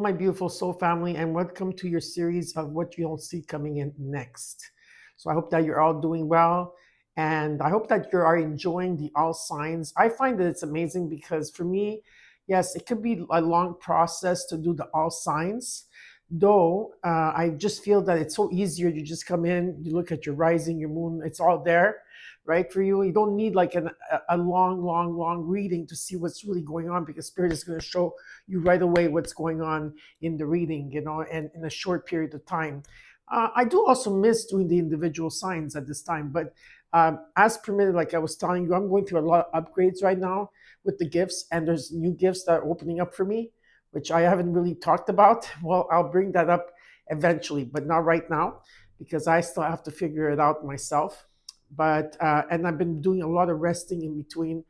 my beautiful soul family, and welcome to your series of What You Don't See Coming In Next. So, I hope that you're all doing well, and I hope that you are enjoying the all signs. I find that it's amazing because for me, yes, it could be a long process to do the all signs. Though I just feel that it's so easier. You just come in, you look at your rising, your moon, it's all there, right, for you. You don't need like a long reading to see what's really going on, because Spirit is going to show you right away what's going on in the reading, and in a short period of time. I do also miss doing the individual signs at this time, but as permitted, like I was telling you, I'm going through a lot of upgrades right now with the gifts, and there's new gifts that are opening up for me, which I haven't really talked about. Well, I'll bring that up eventually, but not right now, because I still have to figure it out myself. But and I've been doing a lot of resting in between,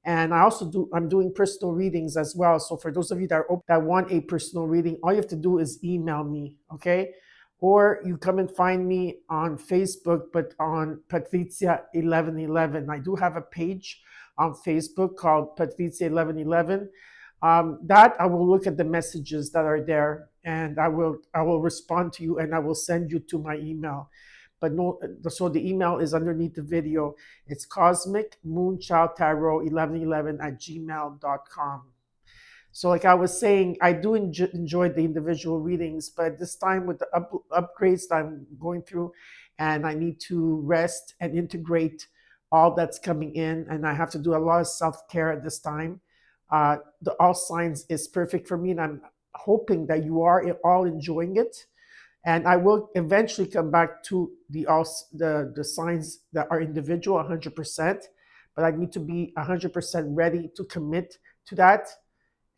and I'm doing personal readings as well. So for those of you that want a personal reading, all you have to do is email me, okay? Or you come and find me on Facebook, but on Patrizia 1111. I do have a page on Facebook called Patrizia 1111. That I will look at the messages that are there, and I will respond to you, and I will send you to my email. But no, so the email is underneath the video. It's cosmic moonchild tarot 1111 at gmail.com. So, like I was saying, I do enjoy the individual readings, but this time with the upgrades that I'm going through, and I need to rest and integrate all that's coming in, and I have to do a lot of self care at this time. The all signs is perfect for me, and I'm hoping that you are all enjoying it. And I will eventually come back to the signs that are individual 100%, but I need to be 100% ready to commit to that.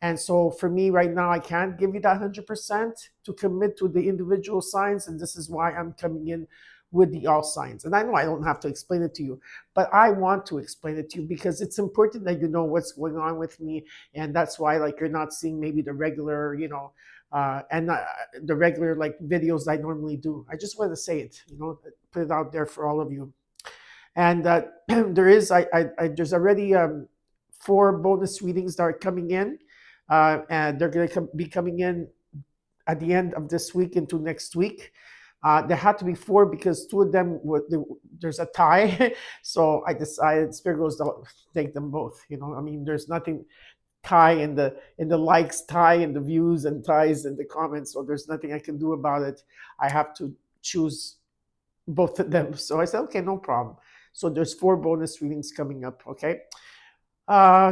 And so for me right now, I can't give you that 100% to commit to the individual signs. And this is why I'm coming in with the all signs. And I know I don't have to explain it to you, but I want to explain it to you because it's important that you know what's going on with me. And that's why, like, you're not seeing maybe the regular, and the regular like videos I normally do. I just want to say it, put it out there for all of you. And there's already 4 bonus readings that are coming in, and they're going to be coming in at the end of this week into next week. There had to be 4 because 2 of them there's a tie, so I decided Spirit goes to take them both. I mean, there's nothing tie in the likes, tie in the views, and ties in the comments, so there's nothing I can do about it. I have to choose both of them. So I said, okay, no problem. So there's 4 bonus readings coming up. Okay.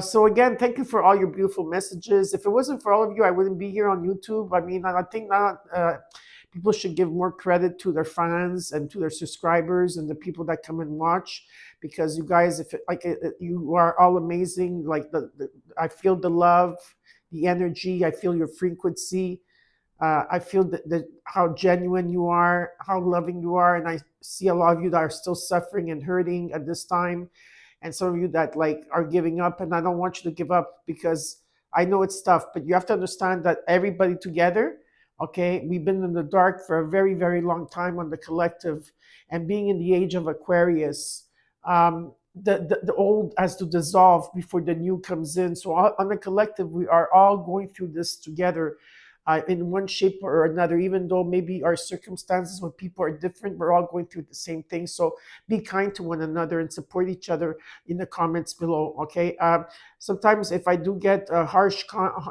So again, thank you for all your beautiful messages. If it wasn't for all of you, I wouldn't be here on YouTube. I mean, I think people should give more credit to their fans and to their subscribers and the people that come and watch, because you guys, you are all amazing. Like I feel the love, the energy. I feel your frequency. I feel that how genuine you are, how loving you are, and I see a lot of you that are still suffering and hurting at this time, and some of you that like are giving up. And I don't want you to give up, because I know it's tough, but you have to understand that everybody together, okay, we've been in the dark for a very, very long time on the collective, and being in the age of Aquarius, the old has to dissolve before the new comes in. So on the collective, we are all going through this together. In one shape or another, even though maybe our circumstances with people are different, we're all going through the same thing. So be kind to one another and support each other in the comments below, okay? Sometimes if I do get harsh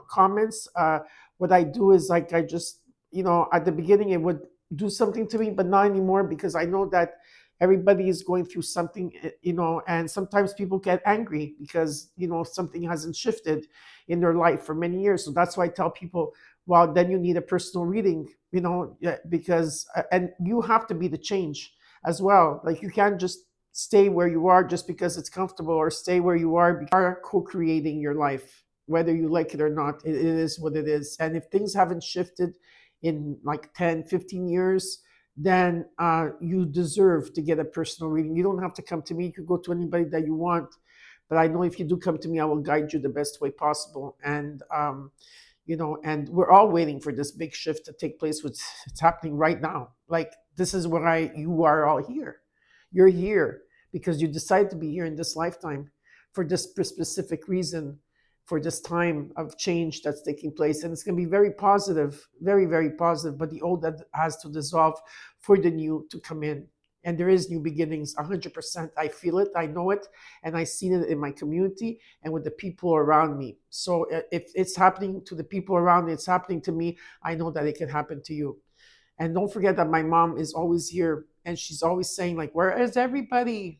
comments, what I do is like I just, at the beginning it would do something to me, but not anymore, because I know that everybody is going through something, and sometimes people get angry because, something hasn't shifted in their life for many years. So that's why I tell people, well, then you need a personal reading, because, and you have to be the change as well. Like, you can't just stay where you are just because it's comfortable, or stay where you are because you are co-creating your life, whether you like it or not. It is what it is. And if things haven't shifted in like 10, 15 years, then you deserve to get a personal reading. You don't have to come to me. You could go to anybody that you want. But I know if you do come to me, I will guide you the best way possible. And, and we're all waiting for this big shift to take place, which it's happening right now. Like, this is why you are all here. You're here because you decided to be here in this lifetime for this specific reason, for this time of change that's taking place. And it's going to be very positive, very, very positive. But the old that has to dissolve for the new to come in. And there is new beginnings, 100%. I feel it, I know it, and I see it in my community and with the people around me. So if it's happening to the people around me, it's happening to me, I know that it can happen to you. And don't forget that my mom is always here and she's always saying, like, where is everybody?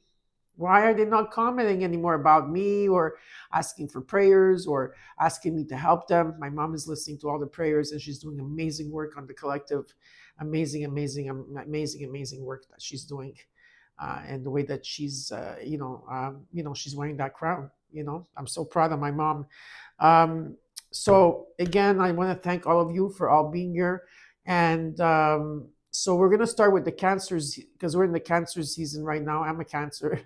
Why are they not commenting anymore about me or asking for prayers or asking me to help them? My mom is listening to all the prayers and she's doing amazing work on the collective. Amazing, amazing, amazing, amazing work that she's doing. And the way that she's, she's wearing that crown. I'm so proud of my mom. So again, I want to thank all of you for all being here. And so we're going to start with the cancers because we're in the cancer season right now. I'm a cancer.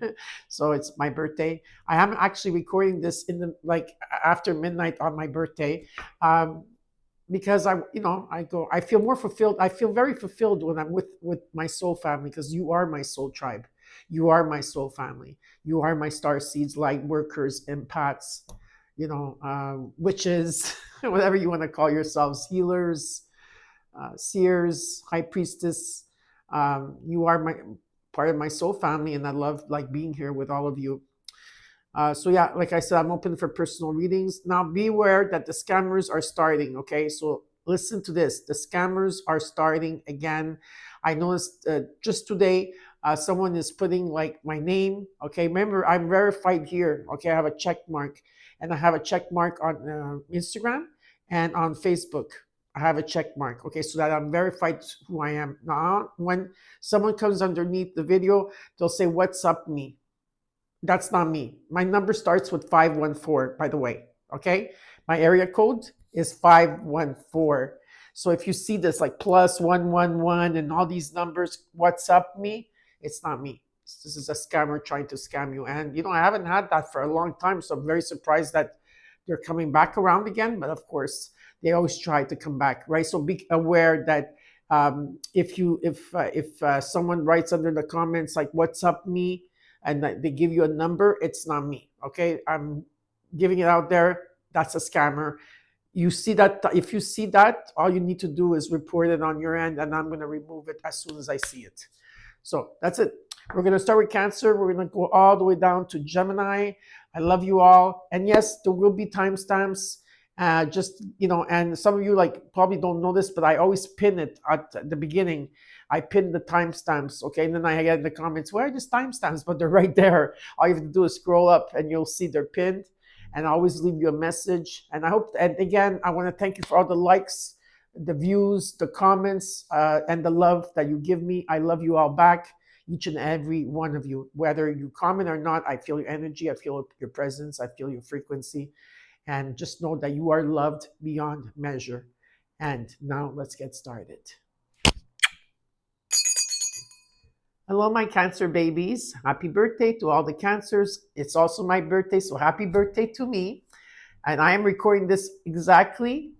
So it's my birthday. I am actually recording this in the after midnight on my birthday. Because I feel more fulfilled. I feel very fulfilled when I'm with my soul family, because you are my soul tribe. You are my soul family. You are my star seeds, light workers, empaths, witches, whatever you want to call yourselves, healers, seers, high priestess. You are my part of my soul family, and I love being here with all of you. So yeah, like I said, I'm open for personal readings. Now beware that the scammers are starting, okay? So listen to this. The scammers are starting again. I noticed just today, someone is putting my name, okay? Remember, I'm verified here, okay? I have a check mark, and I have a check mark on Instagram and on Facebook. I have a check mark, okay? So that I'm verified who I am. Now, when someone comes underneath the video, they'll say, "What's up, me?" That's not me. My number starts with 514, by the way. Okay. My area code is 514. So if you see this plus 111 and all these numbers, what's up me? It's not me. This is a scammer trying to scam you. And, I haven't had that for a long time. So I'm very surprised that they're coming back around again. But of course, they always try to come back, right? So be aware that if someone writes under the comments "What's up, me?" and they give you a number, it's not me. Okay, I'm giving it out there. That's a scammer. You see that? If you see that, all you need to do is report it on your end, and I'm going to remove it as soon as I see it. So that's it. We're going to start with Cancer. We're going to go all the way down to Gemini. I love you all. And yes, there will be timestamps. And some of you probably don't know this, but I always pin it at the beginning. I pin the timestamps, okay? And then I get in the comments, where are these timestamps? But they're right there. All you have to do is scroll up and you'll see they're pinned. And I always leave you a message. And and again, I want to thank you for all the likes, the views, the comments, and the love that you give me. I love you all back, each and every one of you. Whether you comment or not, I feel your energy, I feel your presence, I feel your frequency. And just know that you are loved beyond measure. And now let's get started. Hello, my Cancer babies. Happy birthday to all the Cancers. It's also my birthday, so happy birthday to me. And I am recording this exactly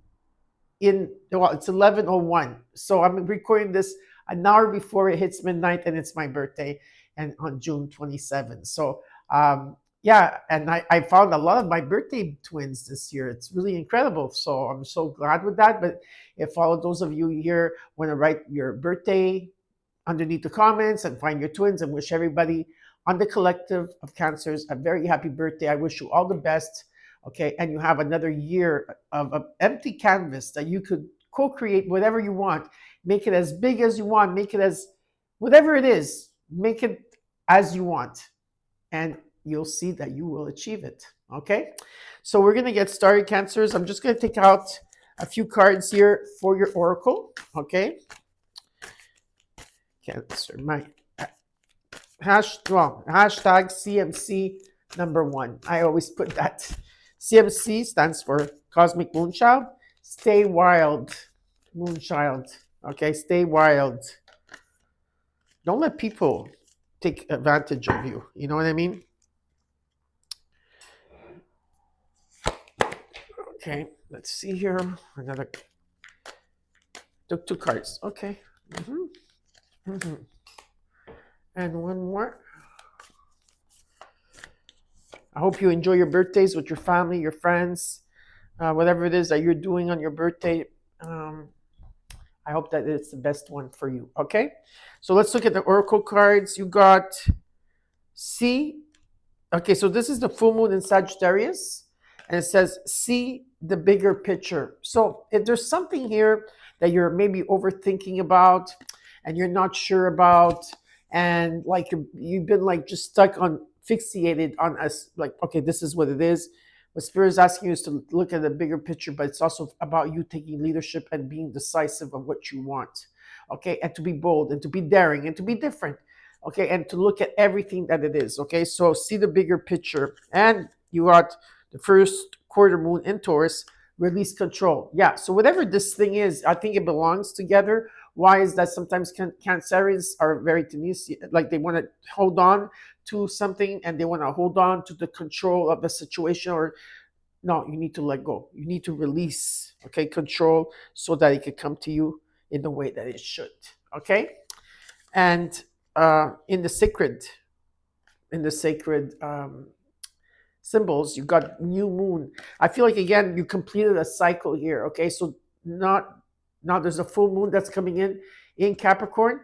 it's 11:01. So I'm recording this an hour before it hits midnight, and it's my birthday, and on June 27th. So, yeah, and I found a lot of my birthday twins this year. It's really incredible. So I'm so glad with that. But if all of those of you here want to write your birthday underneath the comments and find your twins and wish everybody on the collective of Cancers a very happy birthday. I wish you all the best. Okay. And you have another year of an empty canvas that you could co-create whatever you want. Make it as big as you want. Make it as whatever it is. Make it as you want. And you'll see that you will achieve it. Okay. So we're going to get started, Cancers. I'm just going to take out a few cards here for your oracle. Okay. Cancer, my hashtag CMC number 1. I always put that. CMC stands for Cosmic Moonchild. Stay wild, Moonchild. Okay, stay wild. Don't let people take advantage of you. You know what I mean? Okay, let's see here. Another. Took 2 cards. Okay. And one more. I hope you enjoy your birthdays with your family, your friends, whatever it is that you're doing on your birthday. Um, I hope that it's the best one for you. Okay, so let's look at the oracle cards. You got C. Okay, so this is the full moon in Sagittarius, and it says, see the bigger picture. So if there's something here that you're maybe overthinking about and you're not sure about, and like you've been like just stuck on, fixated on us, like, okay, this is what it is. What Spirit is asking you is to look at the bigger picture, but it's also about you taking leadership and being decisive of what you want. Okay, and to be bold and to be daring and to be different. Okay, and to look at everything that it is. Okay, so see the bigger picture. And you got the first quarter moon in Taurus, release control. Yeah, so whatever this thing is, I think it belongs together. Why is that? Sometimes Cancerians are very tenacious, like they want to hold on to something and they want to hold on to the control of the situation. Or no, you need to let go. You need to release, okay, control, so that it can come to you in the way that it should. Okay, and in the sacred symbols, you got new moon. I feel like again you completed a cycle here. Okay, so not now there's a full moon that's coming in Capricorn,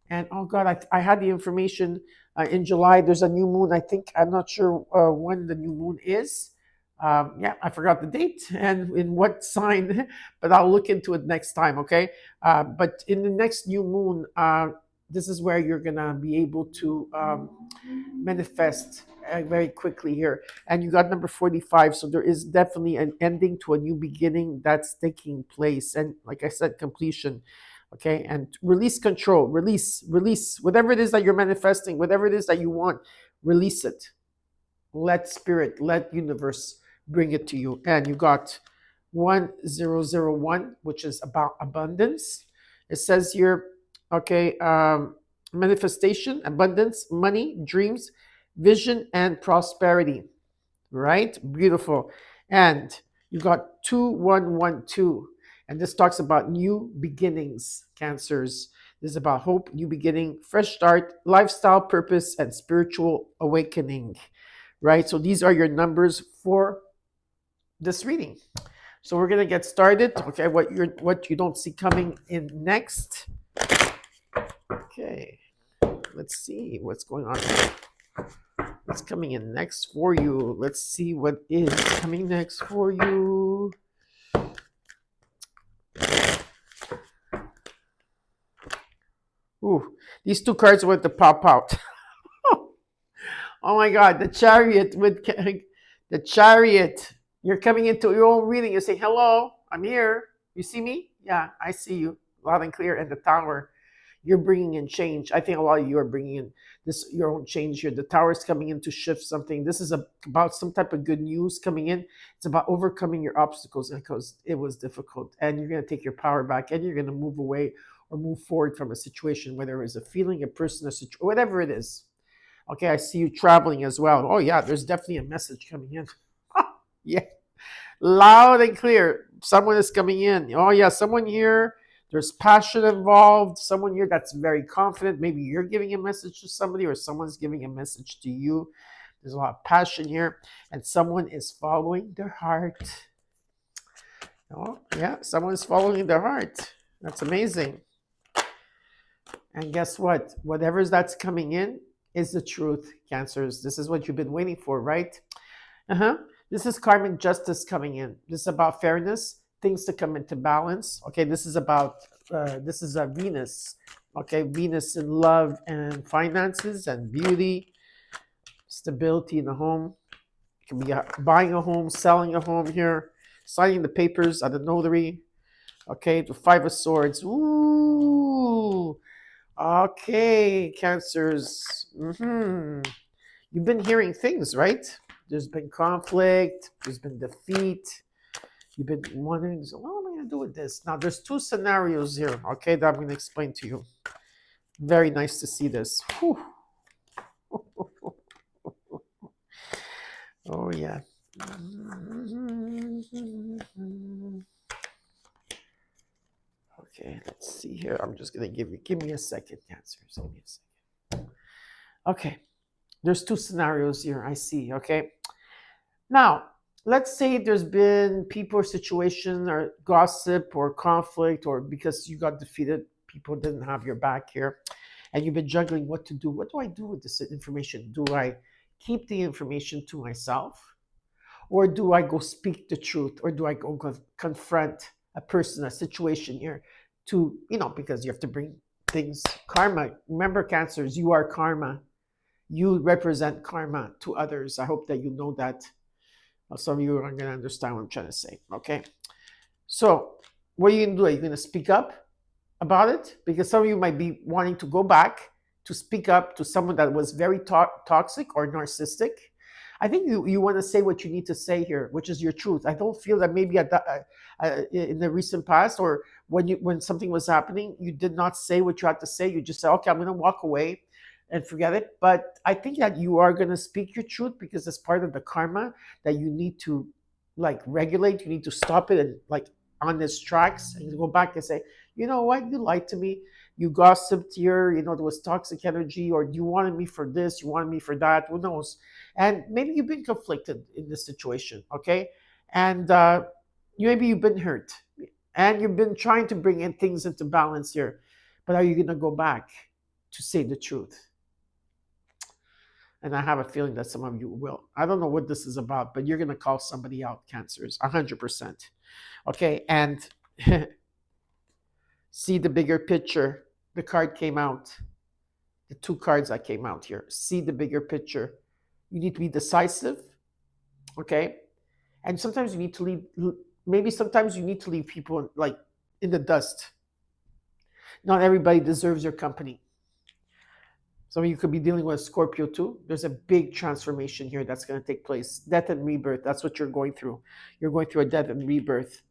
and oh God, I had the information in July. There's a new moon. I think I'm not sure when the new moon is. Yeah, I forgot the date and in what sign, but I'll look into it next time. Okay, but in the next new moon, this is where you're gonna be able to manifest very quickly here. And you got number 45, so there is definitely an ending to a new beginning that's taking place. And like I said, completion. Okay, and release control, release whatever it is that you're manifesting, whatever it is that you want, release it. Let spirit, let universe bring it to you. And you got 1001, which is about abundance. It says here, okay, manifestation, abundance, money, dreams, vision, and prosperity. Right? Beautiful. And you got 2112. And this talks about new beginnings, Cancers. This is about hope, new beginning, fresh start, lifestyle purpose, and spiritual awakening. Right? So these are your numbers for this reading. So we're gonna get started. Okay, what you don't see coming in next. Okay, let's see what's going on. What's coming in next for you? Let's see what is coming next for you. Ooh, these two cards went to pop out. Oh my God, the Chariot with the Chariot. You're coming into your own reading. You say, hello, I'm here. You see me? Yeah, I see you loud and clear. And the Tower, you're bringing in change. I think a lot of you are bringing in this your own change here. The Tower is coming in to shift something. This is about some type of good news coming in. It's about overcoming your obstacles because it was difficult. And you're going to take your power back and you're going to move away or move forward from a situation, whether it's a feeling, a person, a situation, whatever it is. Okay, I see you traveling as well. Oh, yeah, there's definitely a message coming in. Yeah, loud and clear. Someone is coming in. Oh, yeah, someone here. There's passion involved. Someone here that's very confident. Maybe you're giving a message to somebody or someone's giving a message to you. There's a lot of passion here. And someone is following their heart. Oh, yeah, someone is following their heart. That's amazing. And guess what? Whatever's that's coming in is the truth, Cancers. This is what you've been waiting for, right? This is karmic justice coming in. This is about fairness, things to come into balance. Okay, this is about this is a Venus. Okay, Venus in love and finances and beauty, stability in the home. It can be buying a home, selling a home here, signing the papers at the notary. Okay, the Five of Swords. Ooh. Okay, Cancers. You've been hearing things, right? There's been conflict. There's been defeat. You've been wondering, so what am I going to do with this? Now, there's two scenarios here, okay, that I'm going to explain to you. Very nice to see this. Whew. Oh, yeah. Okay, let's see here. I'm just going to give me a second, Cancers. Give me a second. Okay, there's two scenarios here, I see, okay? Now, let's say there's been people or situation or gossip or conflict, or because you got defeated, people didn't have your back here, and you've been juggling what to do. What do I do with this information? Do I keep the information to myself? Or do I go speak the truth? Or do I go confront a person, a situation here to, because you have to bring things, karma. Remember, Cancers, you are karma. You represent karma to others. I hope that you know that. Some of you are going to understand what I'm trying to say. Okay. So, what are you going to do? Are you going to speak up about it? Because some of you might be wanting to go back to speak up to someone that was very toxic or narcissistic. I think you want to say what you need to say here, which is your truth. I don't feel that maybe in the recent past, or when something was happening, you did not say what you had to say. You just said, okay, I'm going to walk away and forget it. But I think that you are going to speak your truth because it's part of the karma that you need to regulate. You need to stop it and on its tracks and go back and say, you know what, you lied to me. You gossiped here, there was toxic energy, or you wanted me for this, you wanted me for that, who knows? And maybe you've been conflicted in this situation, okay? And maybe you've been hurt, and you've been trying to bring in things into balance here. But are you going to go back to say the truth? And I have a feeling that some of you will. I don't know what this is about, but you're going to call somebody out, Cancers, 100%. Okay, and see the bigger picture. The card came out. The two cards that came out here. See the bigger picture. You need to be decisive, okay? And sometimes you need to leave, maybe sometimes you need to leave people in the dust. Not everybody deserves your company. Some of you could be dealing with Scorpio too. There's a big transformation here that's going to take place. Death and rebirth. That's what you're going through. You're going through a death and rebirth.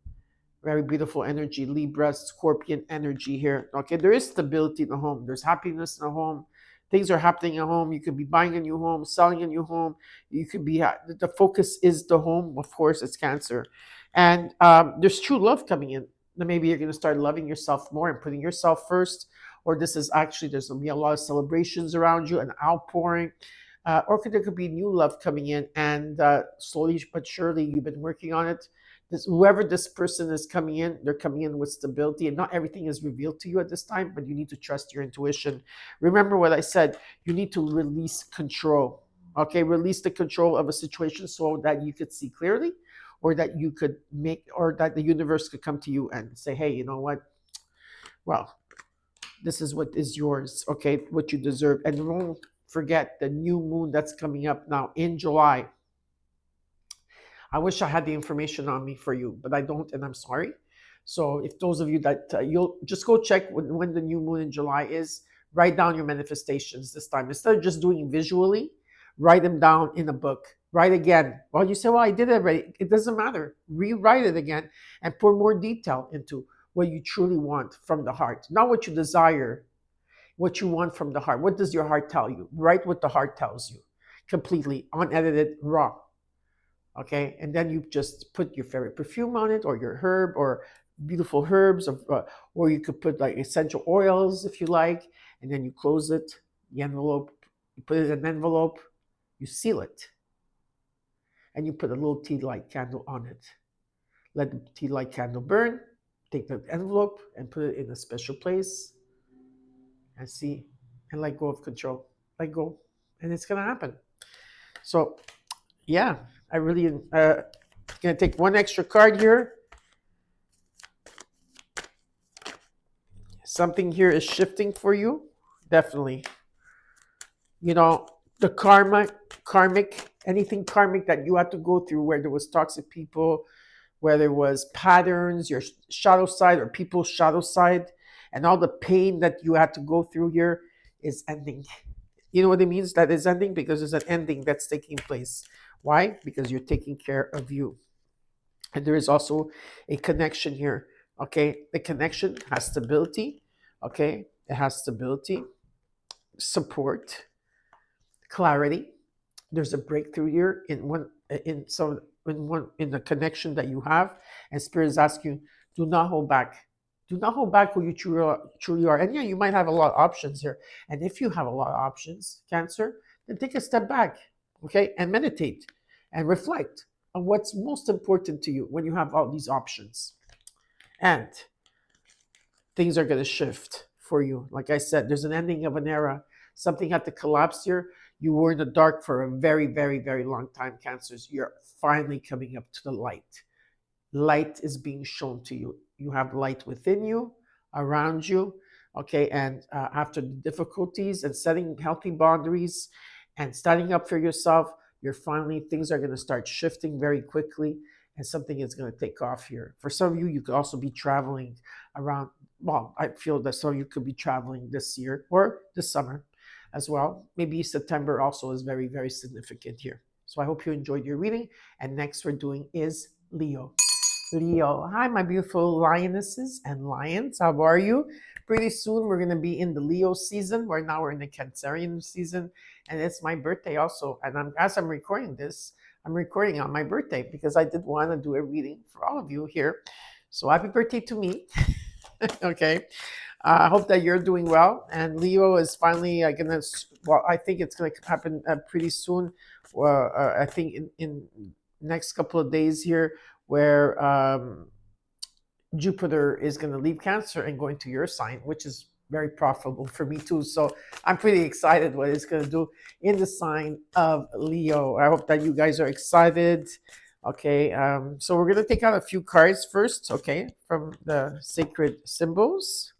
Very beautiful energy. Libra, Scorpion energy here. Okay, there is stability in the home. There's happiness in the home. Things are happening at home. You could be buying a new home, selling a new home. You could be, the focus is the home. Of course, it's Cancer. And there's true love coming in. Maybe you're going to start loving yourself more and putting yourself first. Or this is actually, there's going to be a lot of celebrations around you, an outpouring. Or there could be new love coming in. And slowly but surely, you've been working on it. Whoever this person is coming in, they're coming in with stability, and not everything is revealed to you at this time, but you need to trust your intuition. Remember what I said, you need to release control. Okay, release the control of a situation so that you could see clearly, or that you could or that the universe could come to you and say, hey, you know what? Well, this is what is yours, okay, what you deserve. And don't forget the new moon that's coming up now in July. I wish I had the information on me for you, but I don't, and I'm sorry. So if those of you that you'll just go check when the new moon in July is, write down your manifestations this time. Instead of just doing visually, write them down in a book. Write again. Well, you say, well, I did it already. It doesn't matter. Rewrite it again and put more detail into what you truly want from the heart. Not what you desire, what you want from the heart. What does your heart tell you? Write what the heart tells you. Completely, unedited, raw. Okay, and then you just put your favorite perfume on it, or your herb, or beautiful herbs, or you could put essential oils if you like, and then you close it, the envelope, you put it in an envelope, you seal it, and you put a little tea light candle on it. Let the tea light candle burn, take the envelope and put it in a special place, and see, and let go of control. Let go, and it's gonna happen. So, yeah, I really gonna take one extra card here. Something here is shifting for you, definitely. The karmic, anything karmic that you had to go through, where there was toxic people, where there was patterns, your shadow side or people's shadow side, and all the pain that you had to go through here is ending. You know what it means that is ending? Because there's an ending that's taking place. Why? Because you're taking care of you. And there is also a connection here. Okay, the connection has stability. Okay, it has stability, support, clarity. There's a breakthrough here in the connection that you have, and Spirit is asking you, do not hold back. Do not hold back who you truly are. And yeah, you might have a lot of options here. And if you have a lot of options, Cancer, then take a step back, okay, and meditate and reflect. of what's most important to you when you have all these options. And things are going to shift for you. Like I said, there's an ending of an era. Something had to collapse here. You were in the dark for a very, very, very long time, Cancers. You're finally coming up to the light. Light is being shown to you. You have light within you, around you, okay? And after the difficulties and setting healthy boundaries and standing up for yourself, you're finally, things are going to start shifting very quickly and something is going to take off here. For some of you, you could also be traveling around. Well, I feel that some of you could be traveling this year or this summer as well. Maybe September also is very, very significant here. So I hope you enjoyed your reading. And next we're doing is Leo. Leo. Hi, my beautiful lionesses and lions. How are you? Pretty soon we're going to be in the Leo season. Right now we're in the Cancerian season, and it's my birthday also. And as I'm recording this, I'm recording on my birthday because I did want to do a reading for all of you here. So happy birthday to me. Okay. I hope that you're doing well. And Leo is finally going to, well, I think it's going to happen pretty soon. I think in next couple of days here, where Jupiter is going to leave Cancer and go into your sign, which is very profitable for me too. So I'm pretty excited what it's going to do in the sign of Leo. I hope that you guys are excited. Okay, so we're going to take out a few cards first, okay, from the sacred symbols.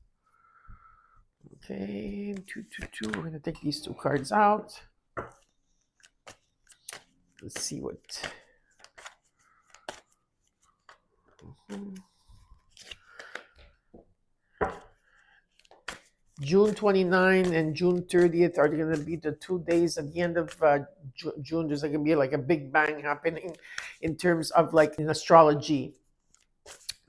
Okay, two. We're going to take these two cards out. Let's see what. June 29 and June 30th are going to be the 2 days at the end of June. There's going to be like a big bang happening in terms of like in astrology.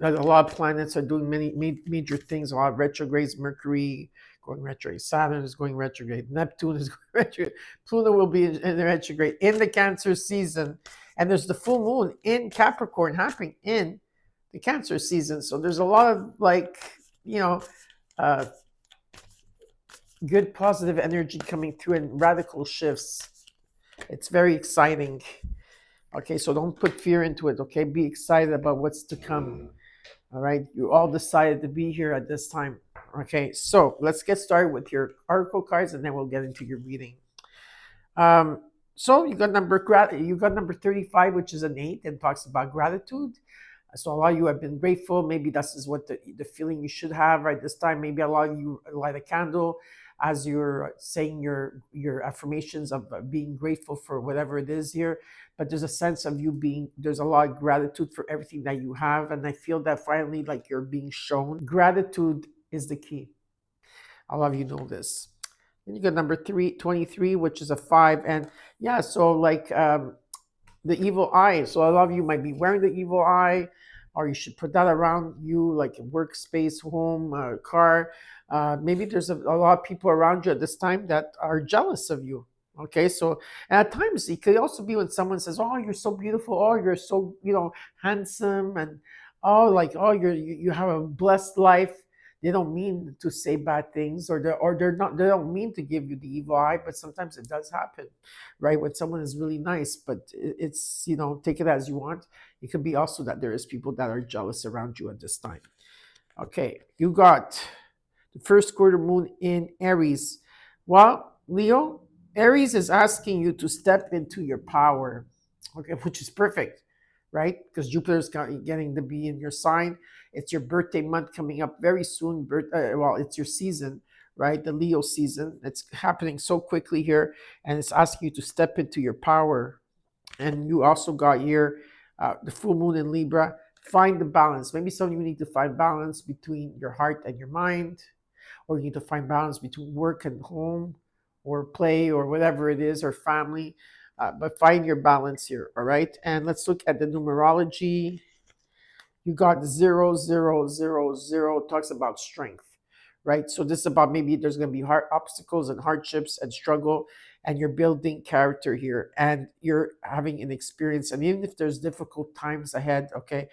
A lot of planets are doing many major things. A lot of retrogrades. Mercury going retrograde. Saturn is going retrograde. Neptune is going retrograde. Pluto will be in the retrograde in the Cancer season. And there's the full moon in Capricorn happening in the Cancer season. So there's a lot of like, good positive energy coming through and radical shifts. It's very exciting. Okay, so don't put fear into it. Okay, be excited about what's to come. All right, you all decided to be here at this time. Okay, so let's get started with your oracle cards, and then we'll get into your reading. So you got number 35, which is an 8, and talks about gratitude. So a lot of you have been grateful. Maybe this is what the feeling you should have right this time. Maybe a lot of you light a candle as you're saying your affirmations of being grateful for whatever it is here. But there's a sense of there's a lot of gratitude for everything that you have. And I feel that finally, like you're being shown. Gratitude is the key. A lot of you know this. Then you got number 23, which is a 5. And yeah, so like the evil eye. So a lot of you might be wearing the evil eye, or you should put that around you, like a workspace, home, car. Maybe there's a lot of people around you at this time that are jealous of you. Okay, so at times it could also be when someone says, "Oh, you're so beautiful. Oh, you're so handsome," and you have a blessed life. They don't mean to say bad things, or they don't mean to give you the evil eye, but sometimes it does happen, right? When someone is really nice, but it's take it as you want. It could be also that there is people that are jealous around you at this time. Okay, you got the first quarter moon in Aries. Well, Leo, Aries is asking you to step into your power, okay, which is perfect, right? Because Jupiter's getting to be in your sign. It's your birthday month coming up very soon. It's your season, right? The Leo season. It's happening so quickly here, and it's asking you to step into your power. And you also got here the full moon in Libra. Find the balance. Maybe some of you need to find balance between your heart and your mind, or you need to find balance between work and home, or play, or whatever it is, or family. But find your balance here, all right? And let's look at the numerology. You got 0000, talks about strength, right? So this is about maybe there's going to be hard obstacles and hardships and struggle, and you're building character here, and you're having an experience. And even if there's difficult times ahead, okay,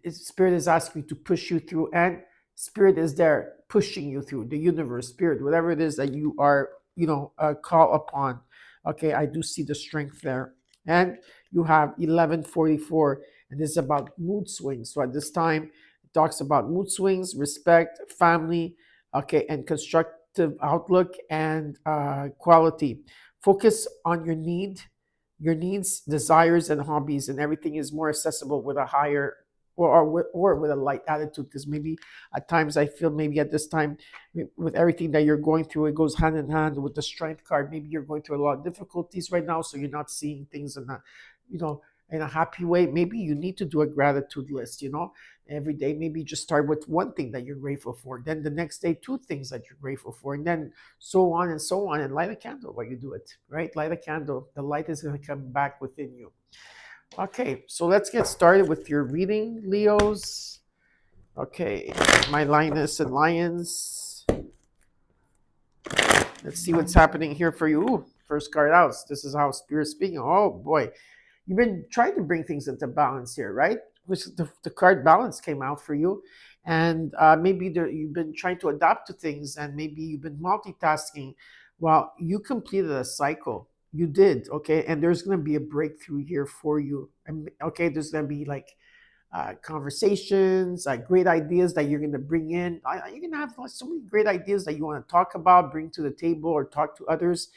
Spirit is asking you to push you through, and Spirit is there pushing you through. The universe, Spirit, whatever it is that you are, call upon. Okay, I do see the strength there. And you have 1144, and this is about mood swings. So at this time, it talks about mood swings, respect, family, okay, and constructive outlook and quality. Focus on your needs, desires, and hobbies, and everything is more accessible with a higher or with a light attitude. Because maybe at times I feel maybe at this time with everything that you're going through, it goes hand in hand with the strength card. Maybe you're going through a lot of difficulties right now, so you're not seeing things in a, you know, in a happy way. Maybe you need to do a gratitude list, every day. Maybe just start with one thing that you're grateful for, then the next day two things that you're grateful for, and then so on, and light a candle while you do it, right? Light a candle. The light is going to come back within you. Okay, so let's get started with your reading, Leos. Okay, my lioness and lions. Let's see what's happening here for you. Ooh, first card out. This is how Spirit's speaking. Oh boy, you've been trying to bring things into balance here, right? Which the card balance came out for you, and maybe you've been trying to adapt to things, and maybe you've been multitasking. Well, you completed a cycle. You did, okay, and there's going to be a breakthrough here for you. And okay, there's going to be like conversations, great ideas that you're going to bring in. You're going to have like, so many great ideas that you want to talk about, bring to the table, or talk to others.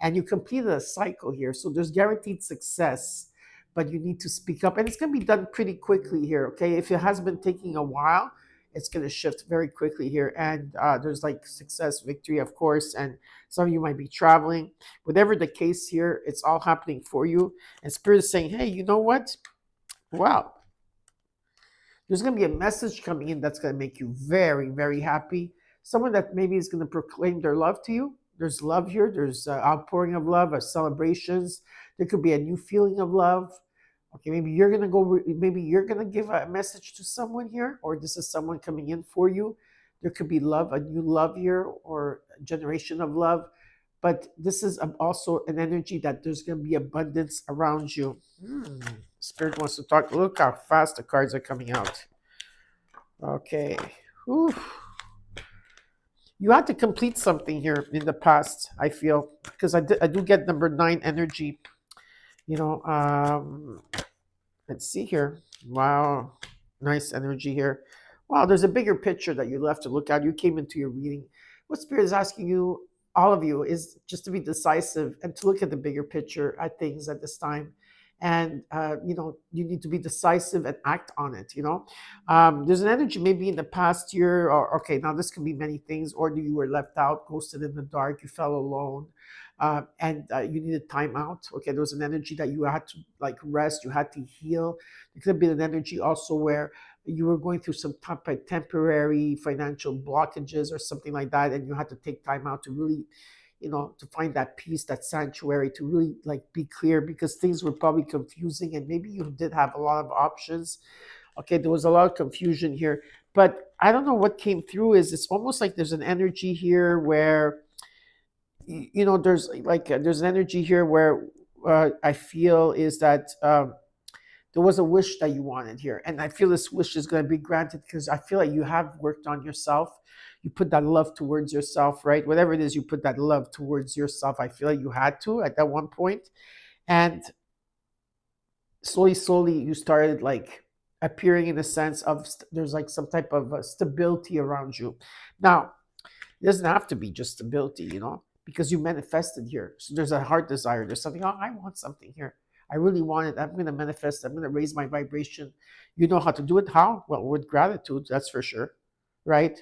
And you completed a cycle here. So there's guaranteed success, but you need to speak up. And it's going to be done pretty quickly here, okay? If it has been taking a while, it's going to shift very quickly here. And there's like success, victory, of course. And some of you might be traveling. Whatever the case here, it's all happening for you. And Spirit is saying, hey, you know what? Wow, there's going to be a message coming in that's going to make you very, very happy. Someone that maybe is going to proclaim their love to you. There's love here. There's outpouring of love, celebrations. There could be a new feeling of love. Okay, maybe you're going to go, maybe you're going to give a message to someone here, or this is someone coming in for you. There could be love, a new love here, or a generation of love. But this is also an energy that there's going to be abundance around you. Spirit wants to talk. Look how fast the cards are coming out. Okay. Whew. You had to complete something here in the past, I feel, because I do get number 9 energy. Let's see here. Wow. Nice energy here. Wow, there's a bigger picture that you left to look at. You came into your reading. What Spirit is asking you, all of you, is just to be decisive and to look at the bigger picture at things at this time. And you need to be decisive and act on it. There's an energy maybe in the past year, or okay, now this can be many things, or you were left out, ghosted in the dark, you felt alone, and you needed time out. Okay, there was an energy that you had to like rest, you had to heal. There could have been an energy also where you were going through some type of temporary financial blockages or something like that, and you had to take time out to really, to find that peace, that sanctuary, to really like be clear, because things were probably confusing, and maybe you did have a lot of options. Okay, there was a lot of confusion here, but I don't know what came through. It's almost like there's an energy here where there's an energy here where I feel is that there was a wish that you wanted here, and I feel this wish is going to be granted, because I feel like you have worked on yourself. You put that love towards yourself, right? Whatever it is, you put that love towards yourself. I feel like you had to at that one point, and slowly you started like appearing in a sense of there's like some type of stability around you. Now, it doesn't have to be just stability, because you manifested here. So there's a heart desire. There's something, I want something here. I really want it. I'm going to manifest. I'm going to raise my vibration. You know how to do it. How? Well, with gratitude, that's for sure, right?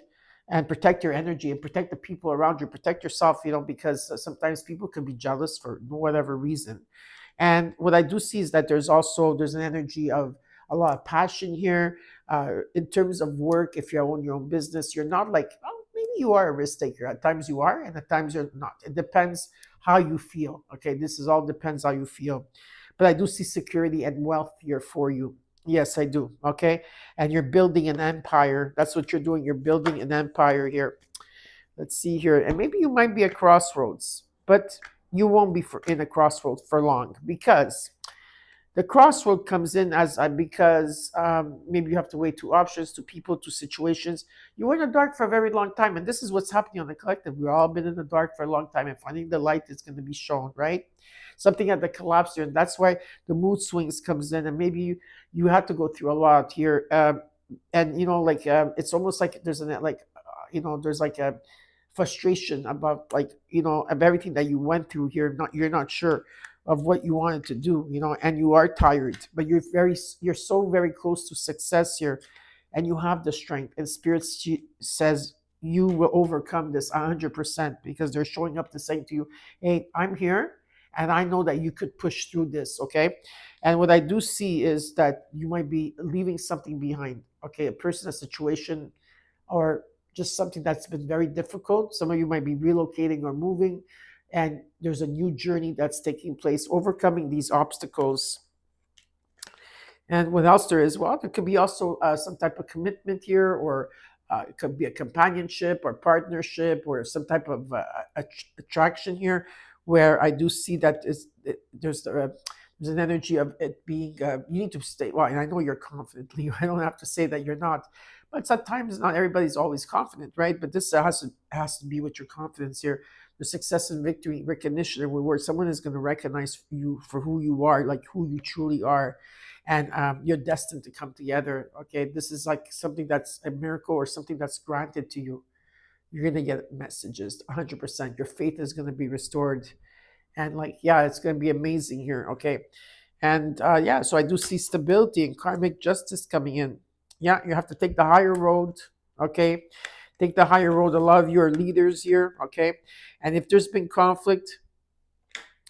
And protect your energy and protect the people around you. Protect yourself, because sometimes people can be jealous for whatever reason. And what I do see is that there's an energy of a lot of passion here. In terms of work, if you own your own business, you're not like, maybe you are a risk taker. At times you are, and at times you're not. It depends how you feel. Okay, this is all depends how you feel. But I do see security and wealth here for you. Yes, I do. Okay, and you're building an empire. That's what you're doing. You're building an empire here. Let's see here, and maybe you might be at crossroads, but you won't be in a crossroads for long, because The crossroad comes in as because maybe you have to weigh two options, to people, to situations. You were in the dark for a very long time, and this is what's happening on the collective. We've all been in the dark for a long time, and finding the light is going to be shown, right? Something at the collapse here, and that's why the mood swings comes in, and maybe you had to go through a lot here, and like it's almost like there's an like there's like a frustration about like of everything that you went through here. You're not sure of what you wanted to do, and you are tired, but you're so very close to success here, and you have the strength, and spirit says you will overcome this 100% because they're showing up to say to you, hey, I'm here, and I know that you could push through this, okay? And what I do see is that you might be leaving something behind, okay? A person, a situation, or just something that's been very difficult. Some of you might be relocating or moving, and there's a new journey that's taking place, overcoming these obstacles. And what else there is? Well, there could be also some type of commitment here, or it could be a companionship or partnership or some type of attraction here, where I do see that there's an energy of it being, you need to stay. Well, and I know you're confident, Leo. I don't have to say that you're not. But sometimes not everybody's always confident, right? But this has to be with your confidence here. The success and victory, recognition, and reward. Someone is going to recognize you for who you are, like who you truly are, and you're destined to come together. Okay, this is like something that's a miracle or something that's granted to you. You're going to get messages, 100%. Your faith is going to be restored, and like, yeah, it's going to be amazing here. Okay, and yeah, so I do see stability and karmic justice coming in. Yeah, you have to take the higher road. Okay, take the higher road. A lot of you are leaders here. Okay, and if there's been conflict,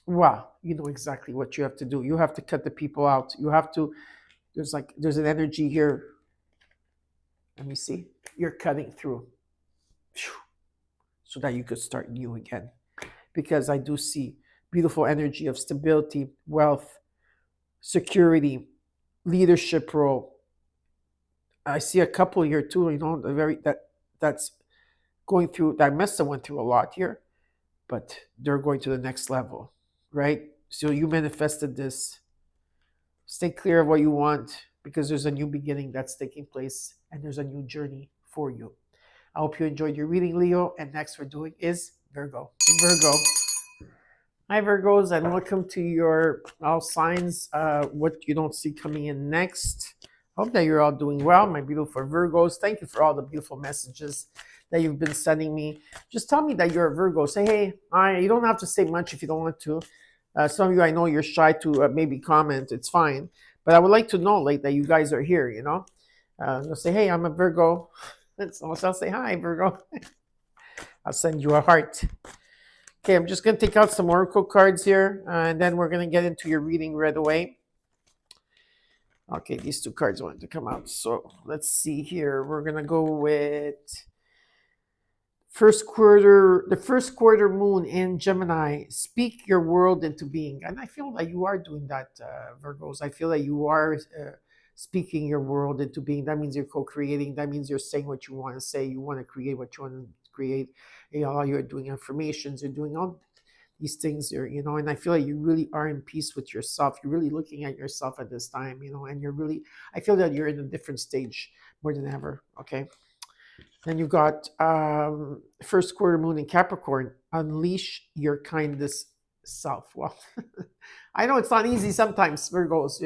wow, you know exactly what you have to do. You have to cut the people out. You have to. There's an energy here. Let me see. You're cutting through, so that you could start new again. Because I do see beautiful energy of stability, wealth, security, leadership role. I see a couple here too. The very that's going through that mess that went through a lot here, but they're going to the next level, right? So you manifested this. Stay clear of what you want because there's a new beginning that's taking place and there's a new journey for you. I hope you enjoyed your reading, Leo. And next we're doing is Virgo. Virgo. Hi, Virgos, and welcome to your all signs. What you don't see coming in next. Hope that you're all doing well, my beautiful Virgos. Thank you for all the beautiful messages that you've been sending me. Just tell me that you're a Virgo. Say, hey, you don't have to say much if you don't want to. Some of you, I know you're shy to maybe comment. It's fine. But I would like to know like that you guys are here, You'll say, hey, I'm a Virgo. So I'll say, hi, Virgo. I'll send you a heart. Okay, I'm just going to take out some oracle cards here, and then we're going to get into your reading right away. Okay, these two cards wanted to come out. So let's see here. We're going to go with the first quarter moon in Gemini. Speak your world into being. And I feel that you are doing that, Virgos. I feel that you are speaking your world into being. That means you're co-creating. That means you're saying what you want to say. You want to create what you want to create. You're doing affirmations. You're doing all these things here, and I feel like you really are in peace with yourself. You're really looking at yourself at this time, and I feel that you're in a different stage more than ever. Okay. Then you got first quarter moon in Capricorn. Unleash your kindest self. Well, I know it's not easy sometimes, Virgos,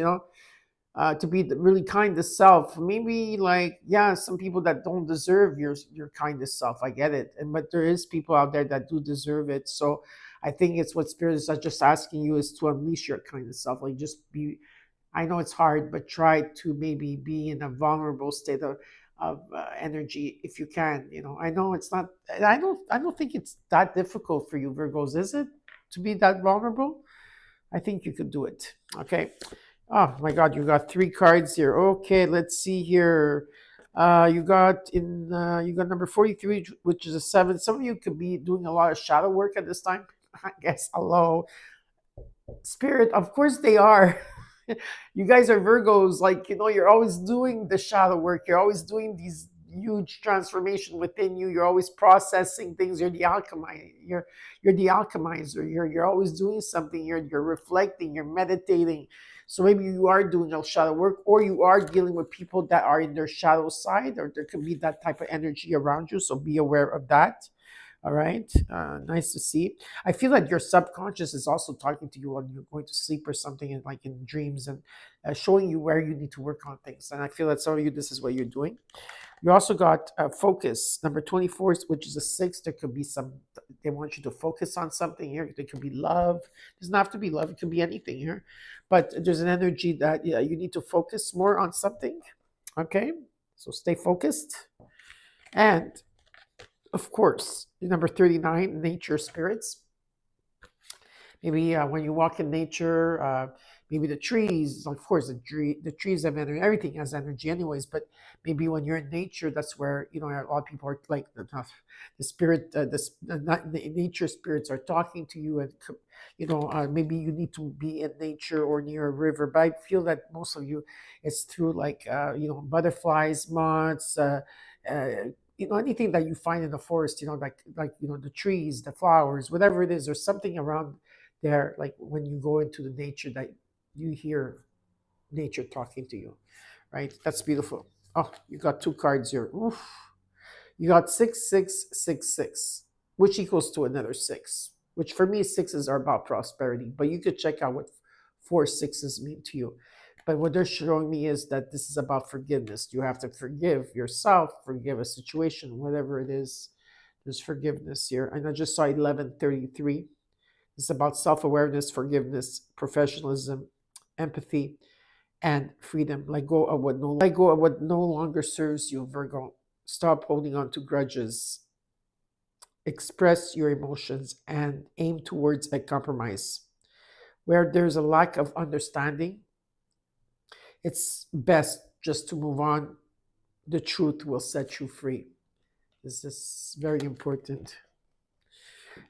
to be really kind to self. Maybe some people that don't deserve your kindest self. I get it, but there is people out there that do deserve it. So I think it's what spirit is just asking you is to unleash your kindest self. Like just be. I know it's hard, but try to maybe be in a vulnerable state of energy if you can. I know it's not. I don't think it's that difficult for you, Virgos. Is it to be that vulnerable? I think you could do it. Okay. Oh my God, you got 3 cards here. Okay, let's see here. You got number 43, which is a 7. Some of you could be doing a lot of shadow work at this time. I guess. Hello, Spirit. Of course they are. You guys are Virgos. You're always doing the shadow work. You're always doing these huge transformation within you. You're always processing things. You're the alchemy. You're the alchemizer. You're always doing something. You're reflecting. You're meditating. So maybe you are doing a shadow work, or you are dealing with people that are in their shadow side, or there could be that type of energy around you. So be aware of that. All right. Nice to see. I feel like your subconscious is also talking to you when you're going to sleep or something, and like in dreams, and showing you where you need to work on things. And I feel that some of you, this is what you're doing. You also got focus, number 24, which is a six. There could be some, they want you to focus on something here. There could be love. It doesn't have to be love, it could be anything here. But there's an energy that, yeah, you need to focus more on something. Okay. So stay focused. And of course, number 39, nature spirits. Maybe when you walk in nature, maybe the trees, of course, the trees have energy. Everything has energy, anyways. But maybe when you're in nature, that's where a lot of people are like the spirit, the nature spirits are talking to you, and maybe you need to be in nature or near a river. But I feel that most of you, it's through like butterflies, moths. Uh, Anything that you find in the forest, the trees, the flowers, whatever it is, there's something around there, like when you go into the nature, that you hear nature talking to you, right? That's beautiful. Oh, you got two cards here. Oof. You got 6666, which equals to another six, which for me, sixes are about prosperity, but you could check out what four sixes mean to you. But what they're showing me is that this is about forgiveness. You have to forgive yourself, forgive a situation, whatever it is. There's forgiveness here. And I just saw 1133. It's about self-awareness, forgiveness, professionalism, empathy, and freedom. Let go of what no longer serves you, Virgo. Stop holding on to grudges. Express your emotions and aim towards a compromise. Where there's a lack of understanding, it's best just to move on. The truth will set you free. This is very important.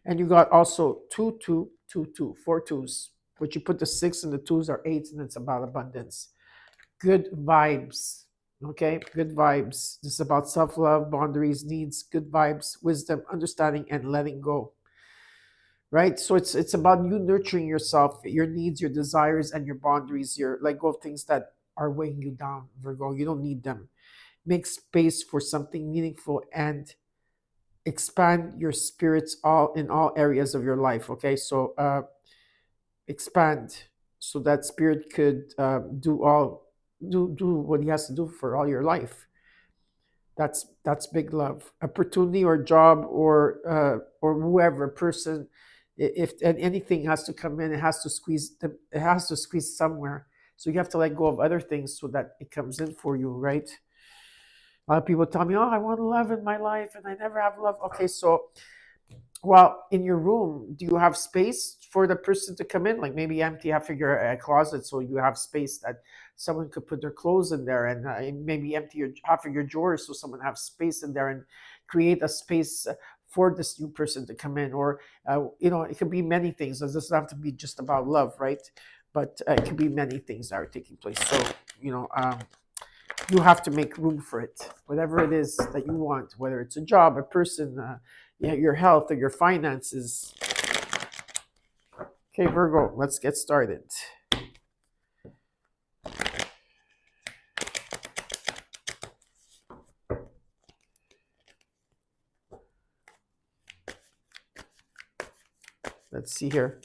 And you got also 2 2 2 2, four twos, which you put the six and the twos are eights, and it's about abundance. Good vibes. Okay, good vibes. This is about self-love, boundaries, needs, good vibes, wisdom, understanding, and letting go. Right? So it's about you nurturing yourself, your needs, your desires, and your boundaries. Your let go of things that are weighing you down, Virgo. You don't need them. Make space for something meaningful and expand your spirits all in all areas of your life. Okay, so expand so that spirit could do what he has to do for all your life. That's big love. Opportunity or job or whoever person, if and anything has to come in, it has to squeeze somewhere. So you have to let go of other things so that it comes in for you, right? A lot of people tell me, "Oh, I want love in my life, and I never have love." Okay, so, well, in your room, do you have space for the person to come in? Like maybe empty half of your closet, so you have space that someone could put their clothes in there, and maybe empty half of your drawers so someone have space in there, and create a space for this new person to come in. Or it could be many things. It doesn't have to be just about love, right? But it could be many things that are taking place. So you know. You have to make room for it, whatever it is that you want, whether it's a job, a person, your health, or your finances. Okay, Virgo, let's get started. Let's see here.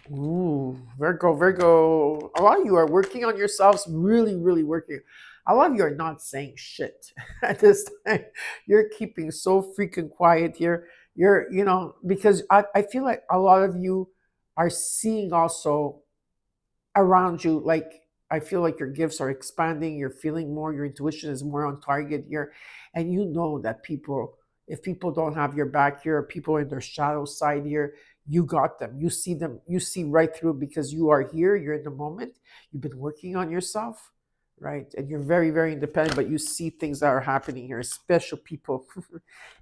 Ooh, Virgo. A lot of you are working on yourselves, really, really working. A lot of you are not saying shit at this time. You're keeping so freaking quiet here. Because I feel like a lot of you are seeing also around you, like, I feel like your gifts are expanding, you're feeling more, your intuition is more on target here. And you know that if people don't have your back here, or people in their shadow side here, you got them. You see them, you see right through, because you are here, you're in the moment, you've been working on yourself, right? And you're very, very independent, but you see things that are happening here, special people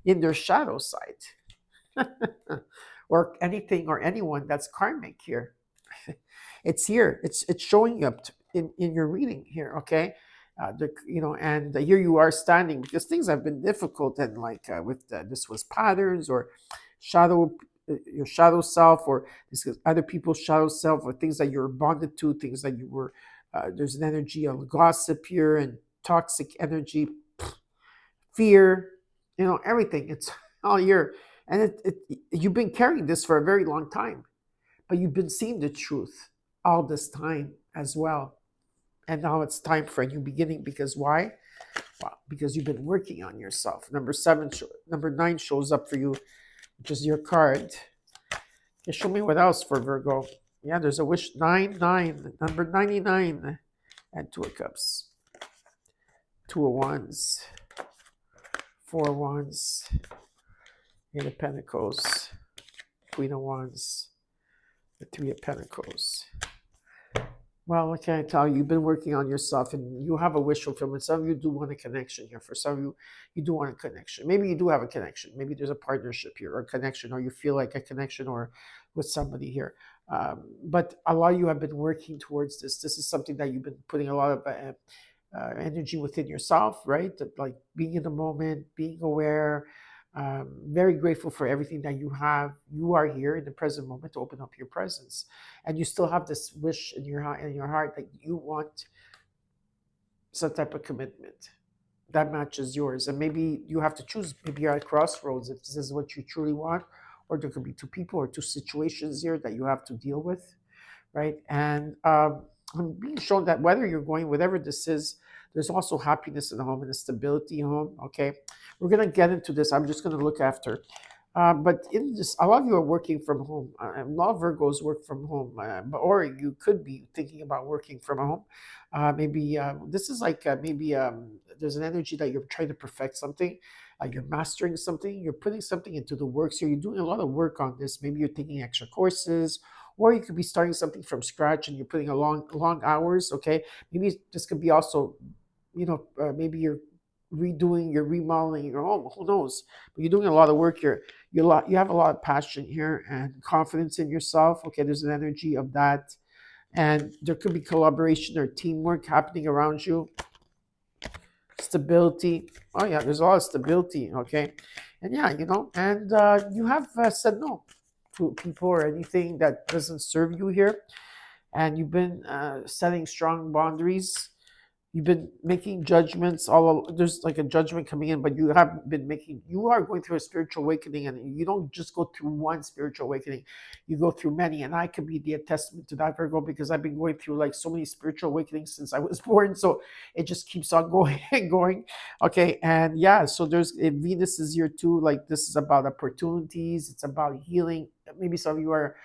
in their shadow side. Or anything or anyone that's karmic here. It's here. It's showing up in your reading here. Okay, and here you are standing, because things have been difficult, and like with this was patterns or shadow your shadow self, or this is other people's shadow self, or things that you're bonded to, things that you were. There's an energy of gossip here and toxic energy, fear, everything. It's all here, and you've been carrying this for a very long time, but you've been seeing the truth all this time as well. And now it's time for a new beginning. Because why? Well, because you've been working on yourself. Number 9 shows up for you, which is your card. Okay, show me what else for Virgo. Yeah, there's a wish. 9, number 99, and 2 of Cups, 2 of Wands, 4 of Wands, 8 of Pentacles, Queen of Wands, the 3 of Pentacles. Well, what can I tell you? You've been working on yourself, and you have a wish fulfillment. Some of you do want a connection here. For some of you, you do want a connection. Maybe you do have a connection. Maybe there's a partnership here, or a connection, or you feel like a connection, or with somebody here. But a lot of you have been working towards this. This is something that you've been putting a lot of energy within yourself, right? Like being in the moment, being aware. Very grateful for everything that you have. You are here in the present moment to open up your presence, and you still have this wish in your heart that you want some type of commitment that matches yours. And maybe you have to choose. Maybe you're at crossroads if this is what you truly want, or there could be 2 people or 2 situations here that you have to deal with, right? And I'm being shown that whether you're going, whatever this is, there's also happiness in the home and a stability home. Okay, we're gonna get into this. I'm just gonna look after. But in this, a lot of you are working from home. A lot of Virgos work from home, or you could be thinking about working from home. Maybe this is like maybe there's an energy that you're trying to perfect something. You're mastering something. You're putting something into the work. So you're doing a lot of work on this. Maybe you're taking extra courses, or you could be starting something from scratch and you're putting a long hours. Okay, maybe this could be also, maybe you're remodeling your home. Who knows? But you're doing a lot of work here. You have a lot of passion here and confidence in yourself. Okay, there's an energy of that, and there could be collaboration or teamwork happening around you. Stability. Oh yeah, there's a lot of stability. Okay, and yeah, and you have said no to people or anything that doesn't serve you here, and you've been setting strong boundaries. You've been making judgments. There's like a judgment coming in, but you are going through a spiritual awakening, and you don't just go through one spiritual awakening, you go through many. And I could be the testament to that, Virgo, because I've been going through like so many spiritual awakenings since I was born. So it just keeps on going and going. Okay, and yeah, so Venus is here too. Like this is about opportunities. It's about healing. Maybe some of you are,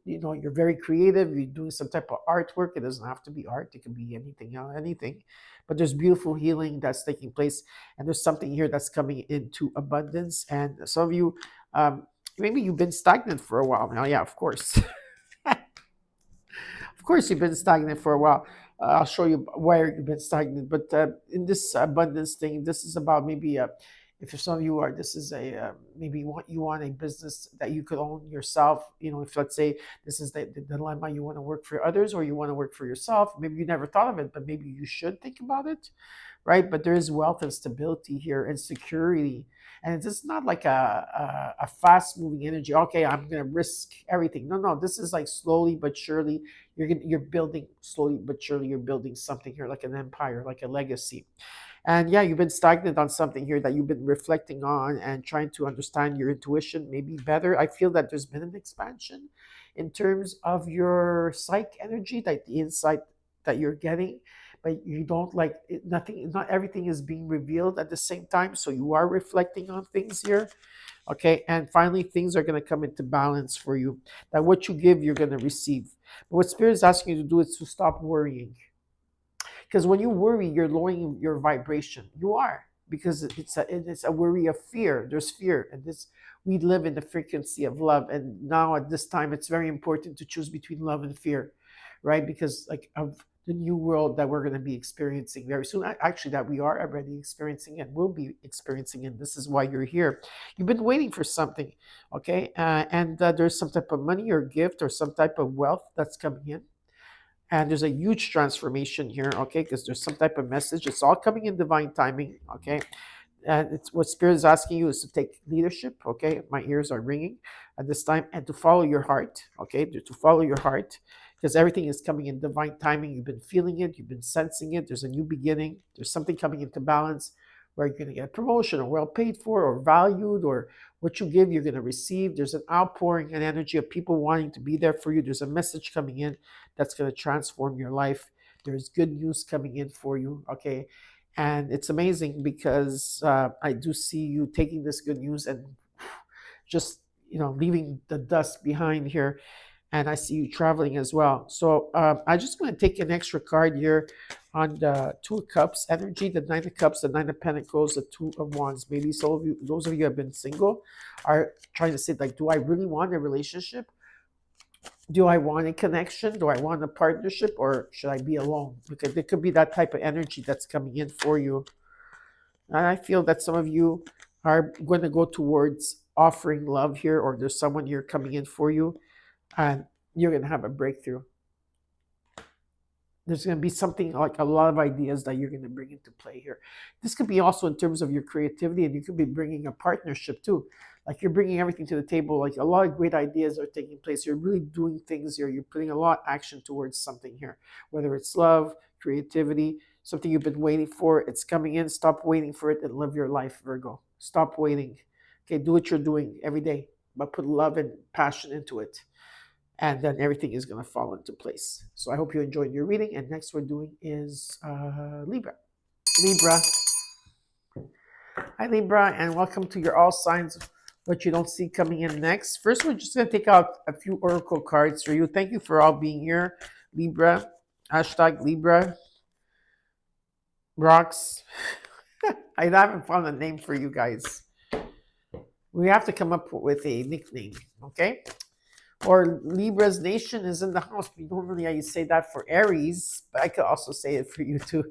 you're very creative. You're doing some type of artwork. It doesn't have to be art. It can be anything. But there's beautiful healing that's taking place, and there's something here that's coming into abundance. And some of you, maybe you've been stagnant for a while now. Yeah, of course. Of course, you've been stagnant for a while. I'll show you where you've been stagnant. But in this abundance thing, this is about maybe if some of you are, this is a maybe you want a business that you could own yourself. If let's say this is the dilemma, you want to work for others or you want to work for yourself. Maybe you never thought of it, but maybe you should think about it, right? But there is wealth and stability here and security. And it's not like a fast moving energy. Okay, I'm gonna risk everything. No, this is like slowly but surely. You're building slowly but surely. You're building something here, like an empire, like a legacy. And yeah, you've been stagnant on something here that you've been reflecting on and trying to understand your intuition maybe better. I feel that there's been an expansion in terms of your psych energy, like the insight that you're getting, but you don't like it, nothing, not everything is being revealed at the same time. So you are reflecting on things here. Okay. And finally, things are going to come into balance for you. That what you give, you're going to receive. But what Spirit is asking you to do is to stop worrying. Because when you worry, you're lowering your vibration. You are, because it's a worry of fear. There's fear, and we live in the frequency of love. And now at this time, it's very important to choose between love and fear, right? Because like of the new world that we're going to be experiencing very soon, actually that we are already experiencing and will be experiencing, and this is why you're here. You've been waiting for something, okay? And there's some type of money or gift or some type of wealth that's coming in. And there's a huge transformation here, okay? Because there's some type of message. It's all coming in divine timing, okay? And it's what Spirit is asking you is to take leadership. Okay, my ears are ringing at this time, and to follow your heart. Okay, to follow your heart, because everything is coming in divine timing. You've been feeling it, you've been sensing it. There's a new beginning. There's something coming into balance where you're going to get a promotion, or well paid for, or valued, or what you give, you're going to receive. There's an outpouring and energy of people wanting to be there for you. There's a message coming in that's going to transform your life. There's good news coming in for you. Okay, and it's amazing because I do see you taking this good news and just leaving the dust behind here, and I see you traveling as well. So I just want to take an extra card here on the Two of Cups energy, the Nine of Cups, the Nine of Pentacles, the Two of Wands. Maybe some of you, those of you who have been single, are trying to say, like, do I really want a relationship? Do I want a connection? Do I want a partnership, or should I be alone? Because there could be that type of energy that's coming in for you. And I feel that some of you are going to go towards offering love here, or there's someone here coming in for you, and you're going to have a breakthrough. There's going to be something like a lot of ideas that you're going to bring into play here. This could be also in terms of your creativity, and you could be bringing a partnership too. Like, you're bringing everything to the table. Like, a lot of great ideas are taking place. You're really doing things here. You're putting a lot of action towards something here, whether it's love, creativity, something you've been waiting for. It's coming in. Stop waiting for it and live your life, Virgo. Stop waiting. Okay, do what you're doing every day, but put love and passion into it, and then everything is going to fall into place. So I hope you enjoyed your reading. And next we're doing is Libra. Libra. Hi, Libra, and welcome to your all signs, what you don't see coming in next. First, we're just going to take out a few oracle cards for you. Thank you for all being here, Libra. Hashtag Libra. Rocks. I haven't found a name for you guys. We have to come up with a nickname, okay? Or Libra's nation is in the house. Normally I say that for Aries, but I could also say it for you too,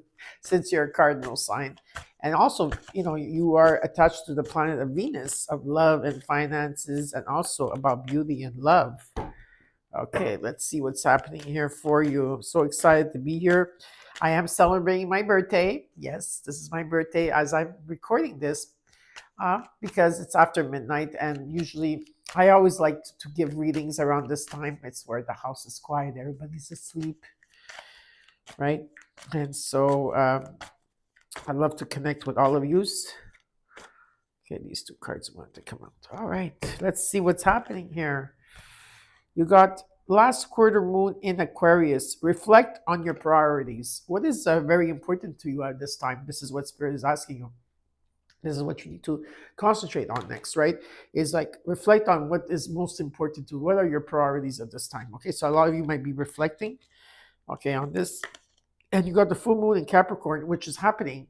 since you're a cardinal sign. And also, you are attached to the planet of Venus, of love and finances, and also about beauty and love. Okay, let's see what's happening here for you. I'm so excited to be here. I am celebrating my birthday. Yes, this is my birthday as I'm recording this, because it's after midnight, and usually I always like to give readings around this time. It's where the house is quiet, everybody's asleep, right? And so I love to connect with all of you. Okay, these two cards want to come out. All right, let's see what's happening here. You got last quarter moon in Aquarius. Reflect on your priorities. What is very important to you at this time? This is what Spirit is asking you. This is what you need to concentrate on next, right? Is like, reflect on what is most important to you. What are your priorities at this time? Okay, so a lot of you might be reflecting, okay, on this. And you got the full moon in Capricorn, which is happening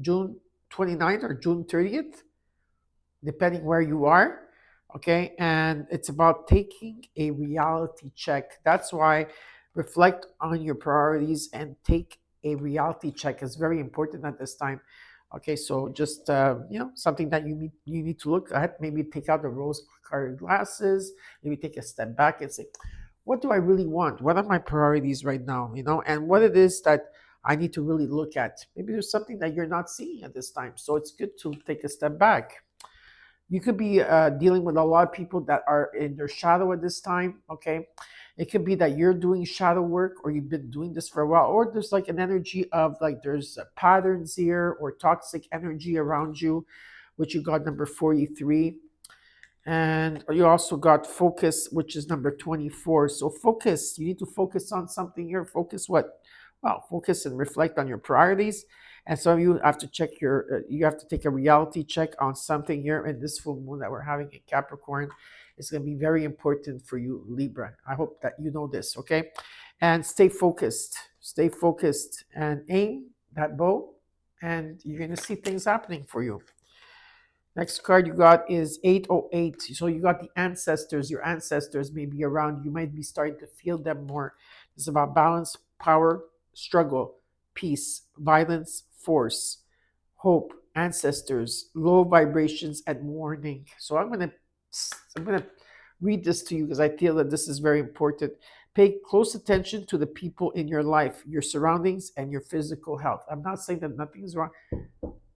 June 29th or June 30th, depending where you are. Okay, and it's about taking a reality check. That's why reflect on your priorities and take a reality check is very important at this time. Okay, so just something that you need to look at. Maybe take out the rose-colored glasses. Maybe take a step back and say, what do I really want? What are my priorities right now? And what it is that I need to really look at. Maybe there's something that you're not seeing at this time. So it's good to take a step back. You could be dealing with a lot of people that are in their shadow at this time, okay? It could be that you're doing shadow work, or you've been doing this for a while, or there's like an energy of like there's patterns here or toxic energy around you, which you got number 43. And you also got focus, which is number 24. So focus, you need to focus on something here. Focus what? Well, focus and reflect on your priorities. And some of you have to check you have to take a reality check on something here in this full moon that we're having in Capricorn. It's going to be very important for you, Libra. I hope that you know this, okay? And stay focused and aim that bow, and you're going to see things happening for you. Next card you got is 808. So you got the ancestors. Your ancestors may be around. You might be starting to feel them more. It's about balance, power, struggle, peace, violence, force, hope, ancestors, low vibrations, and warning. So I'm gonna read this to you because I feel that this is very important. Pay close attention to the people in your life, your surroundings, and your physical health. I'm not saying that nothing's wrong.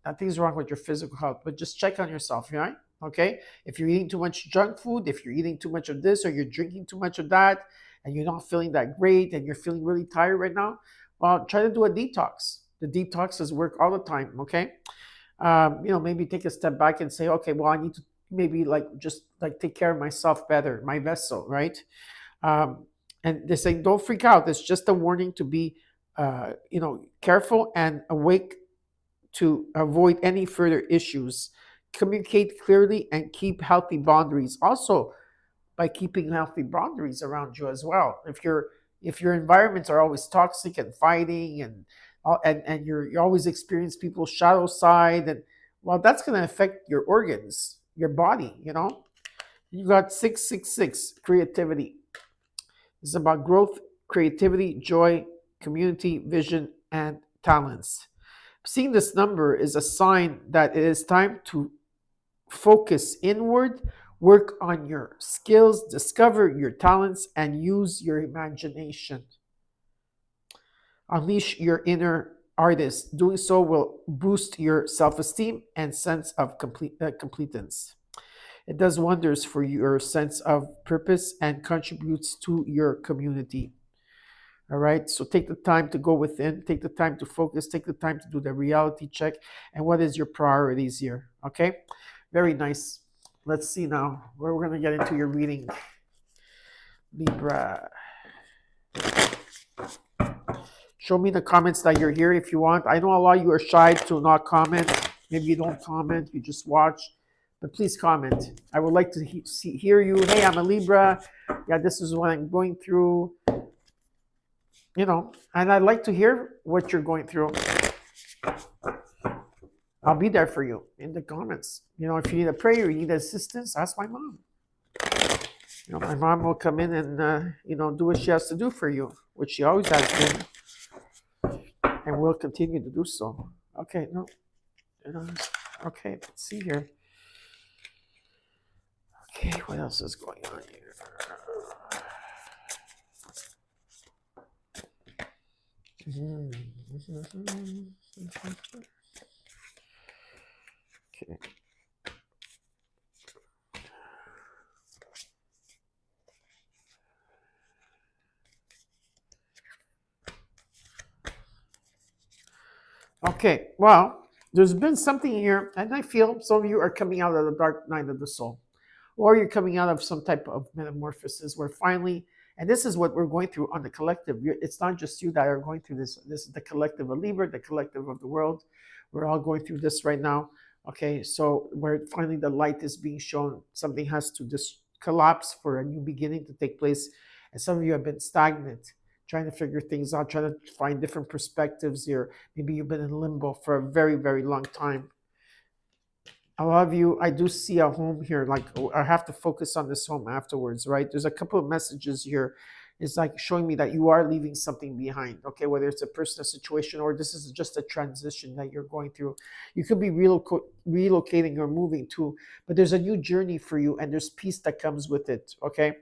Nothing's wrong with your physical health, but just check on yourself, right? Okay. If you're eating too much junk food, if you're eating too much of this or you're drinking too much of that, and you're not feeling that great and you're feeling really tired right now, well, try to do a detox. The detoxes work all the time. Okay. Maybe take a step back and say, okay, well, I need to maybe like just like take care of myself better, my vessel, right? Um, and they're saying, don't freak out. It's just a warning to be, careful and awake to avoid any further issues. Communicate clearly and keep healthy boundaries. Also, by keeping healthy boundaries around you as well. If your environments are always toxic and fighting and you always experience people's shadow side, and well, that's going to affect your organs, your body. You got 666 creativity. It's about growth, creativity, joy, community, vision, and talents. Seeing this number is a sign that it is time to focus inward, work on your skills, discover your talents, and use your imagination. Unleash your inner artist. Doing so will boost your self esteem and sense of competence. It does wonders for your sense of purpose and contributes to your community. All right. So take the time to go within, take the time to focus, take the time to do the reality check. And what is your priorities here? Okay. Very nice. Let's see now where we're going to get into your reading. Libra. Show me the comments that you're here if you want. I know a lot of you are shy to not comment. Maybe you don't comment, you just watch. But please comment. I would like to hear you. Hey, I'm a Libra. Yeah, this is what I'm going through. And I'd like to hear what you're going through. I'll be there for you in the comments. If you need a prayer, you need assistance, ask my mom. My mom will come in and, do what she has to do for you, which she always has been, and will continue to do so. Okay, no. Okay, let's see here. Okay, what else is going on here? Okay. Okay, well, there's been something here, and I feel some of you are coming out of the dark night of the soul, or you're coming out of some type of metamorphosis where finally, and this is what we're going through on the collective. It's not just you that are going through this. This is the collective of Libra, the collective of the world. We're all going through this right now. Okay, so where finally the light is being shown, something has to just collapse for a new beginning to take place. And some of you have been stagnant, trying to figure things out, trying to find different perspectives here. Maybe you've been in limbo for a very, very long time. A lot of you, I do see a home here. Like, I have to focus on this home afterwards, right? There's a couple of messages here. It's like showing me that you are leaving something behind, okay? Whether it's a personal situation or this is just a transition that you're going through. You could be relocating or moving too, but there's a new journey for you and there's peace that comes with it, okay?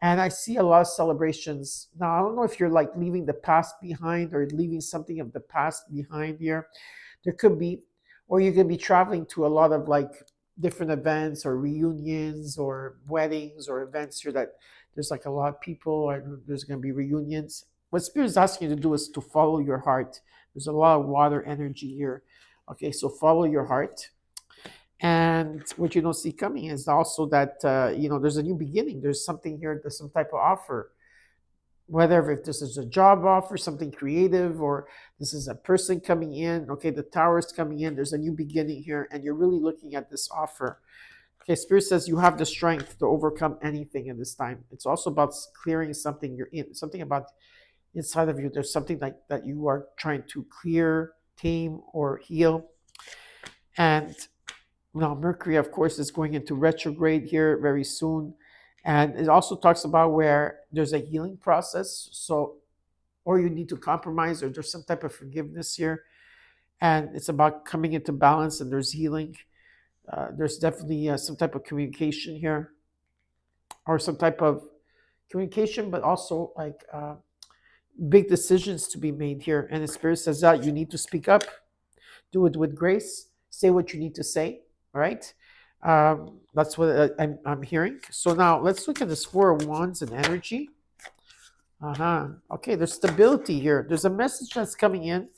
And I see a lot of celebrations. Now, I don't know if you're like leaving the past behind or leaving something of the past behind here. There could be, or you could be traveling to a lot of like different events or reunions or weddings or events here that there's like a lot of people and there's going to be reunions. What Spirit is asking you to do is to follow your heart. There's a lot of water energy here. Okay, so follow your heart. And what you don't see coming is also that, there's a new beginning. There's something here, there's some type of offer. Whether if this is a job offer, something creative, or this is a person coming in, okay, the tower is coming in, there's a new beginning here, and you're really looking at this offer. Okay, Spirit says you have the strength to overcome anything in this time. It's also about clearing something you're in, something about inside of you. There's something like that you are trying to clear, tame, or heal. And now Mercury, of course, is going into retrograde here very soon. And it also talks about where there's a healing process. So, or you need to compromise, or there's some type of forgiveness here. And it's about coming into balance, and there's healing. There's definitely some type of communication here, or some type of communication, but also like big decisions to be made here. And the Spirit says that you need to speak up, do it with grace, Say what you need to say. All right. That's what I'm hearing. So now let's look at this Four of Wands and energy. Uh-huh. Okay, there's stability here. There's a message that's coming in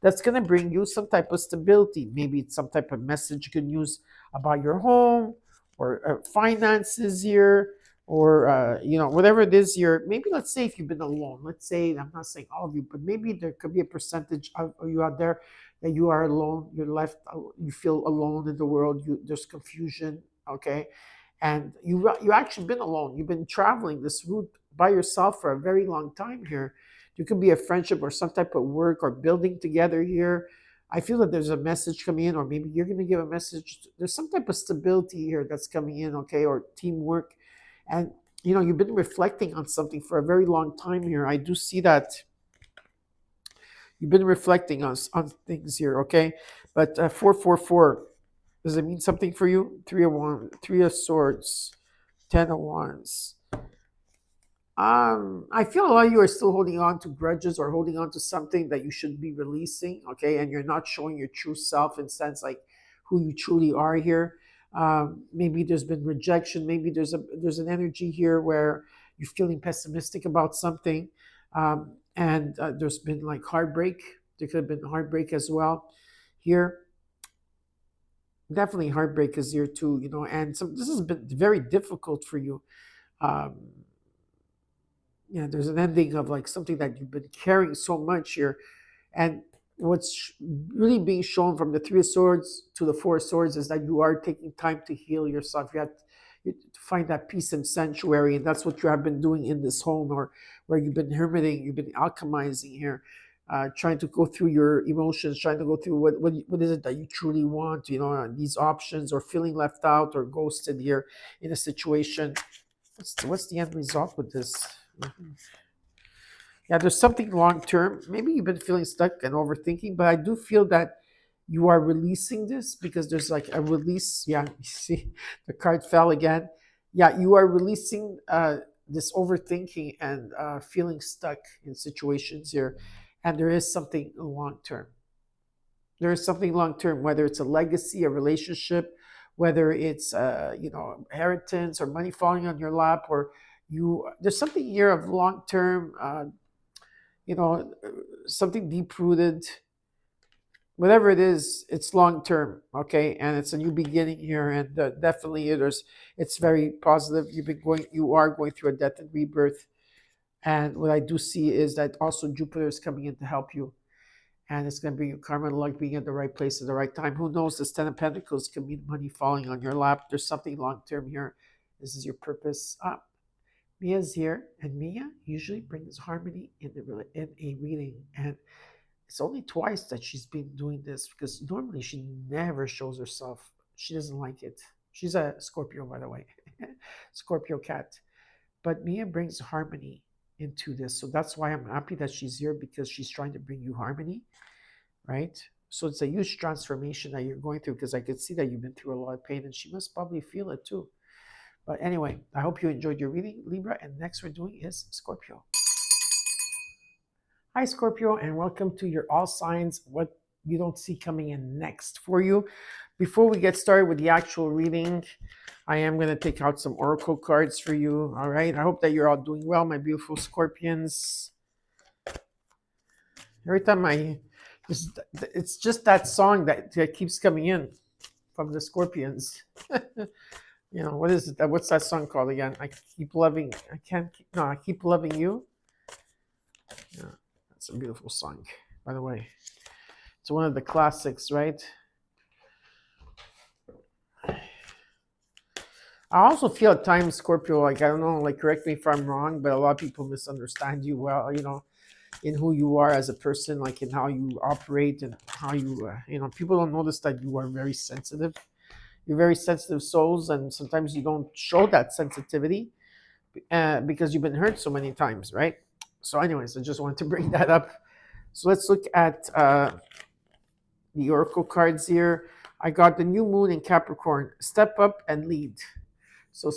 that's going to bring you some type of stability. Maybe it's some type of message you can use about your home or finances here or, whatever it is here. Maybe let's say if you've been alone, let's say, I'm not saying all of you, but maybe there could be a percentage of you out there that you are alone. You're left, you feel alone in the world. There's confusion. Okay, and you actually been alone. You've been traveling this route by yourself for a very long time here. You could be a friendship or some type of work or building together here. I feel that there's a message coming in, or maybe you're going to give a message. There's some type of stability here that's coming in, okay, or teamwork. And you've been reflecting on something for a very long time here. I do see that you've been reflecting on things here, okay. But 444, does it mean something for you? Three of Swords, Ten of Wands. I feel a lot of you are still holding on to grudges or holding on to something that you should be releasing, okay? And you're not showing your true self in sense like who you truly are here. Maybe there's been rejection. Maybe there's an energy here where you're feeling pessimistic about something, and there's been like heartbreak. There could have been heartbreak as well here. Definitely heartbreak is here too, and so this has been very difficult for you. Um, there's an ending of like something that you've been carrying so much here, and what's really being shown from the Three of Swords to the Four of Swords is that you are taking time to heal yourself. You have to find that peace and sanctuary, and that's what you have been doing in this home, or where you've been hermiting, you've been alchemizing here, trying to go through your emotions, trying to go through what is it that you truly want, these options, or feeling left out or ghosted here in a situation. What's the end result with this? Mhm. Yeah, there's something long term. Maybe you've been feeling stuck and overthinking, but I do feel that you are releasing this because there's like a release. Yeah, you see, the card fell again. Yeah, you are releasing this overthinking and feeling stuck in situations here, and there is something long term. There is something long term, whether it's a legacy, a relationship, whether it's inheritance or money falling on your lap, or there's something here of long term, you know, something deep rooted. Whatever it is, it's long term, okay, and it's a new beginning here, and definitely it's very positive. You are going through a death and rebirth, and what I do see is that also Jupiter is coming in to help you, and it's going to bring you karma and luck, being at the right place at the right time. Who knows? This Ten of Pentacles can mean money falling on your lap. There's something long term here. This is your purpose. Mia's here, and Mia usually brings harmony in a reading, and it's only twice that she's been doing this because normally she never shows herself. She doesn't like it. She's a Scorpio, by the way, Scorpio cat. But Mia brings harmony into this, so that's why I'm happy that she's here, because she's trying to bring you harmony, right? So it's a huge transformation that you're going through, because I could see that you've been through a lot of pain, and she must probably feel it too. But anyway, I hope you enjoyed your reading, Libra, and next we're doing is Scorpio. Hi, Scorpio, and welcome to your all signs, what you don't see coming in next for you. Before we get started with the actual reading, I am going to take out some oracle cards for you. All right. I hope that you're all doing well, my beautiful Scorpions. Every time it's just that song that keeps coming in from the Scorpions. What is it? What's that song called again? I keep loving. I keep loving you. Yeah, that's a beautiful song, by the way. It's one of the classics, right? I also feel at times, Scorpio, like, I don't know, like, correct me if I'm wrong, but a lot of people misunderstand you well, in who you are as a person, like in how you operate and how you, people don't notice that you are very sensitive. You're very sensitive souls, and sometimes you don't show that sensitivity because you've been hurt so many times, right? So anyways, I just wanted to bring that up. So let's look at the oracle cards here. I got the new moon in Capricorn. Step up and lead. So,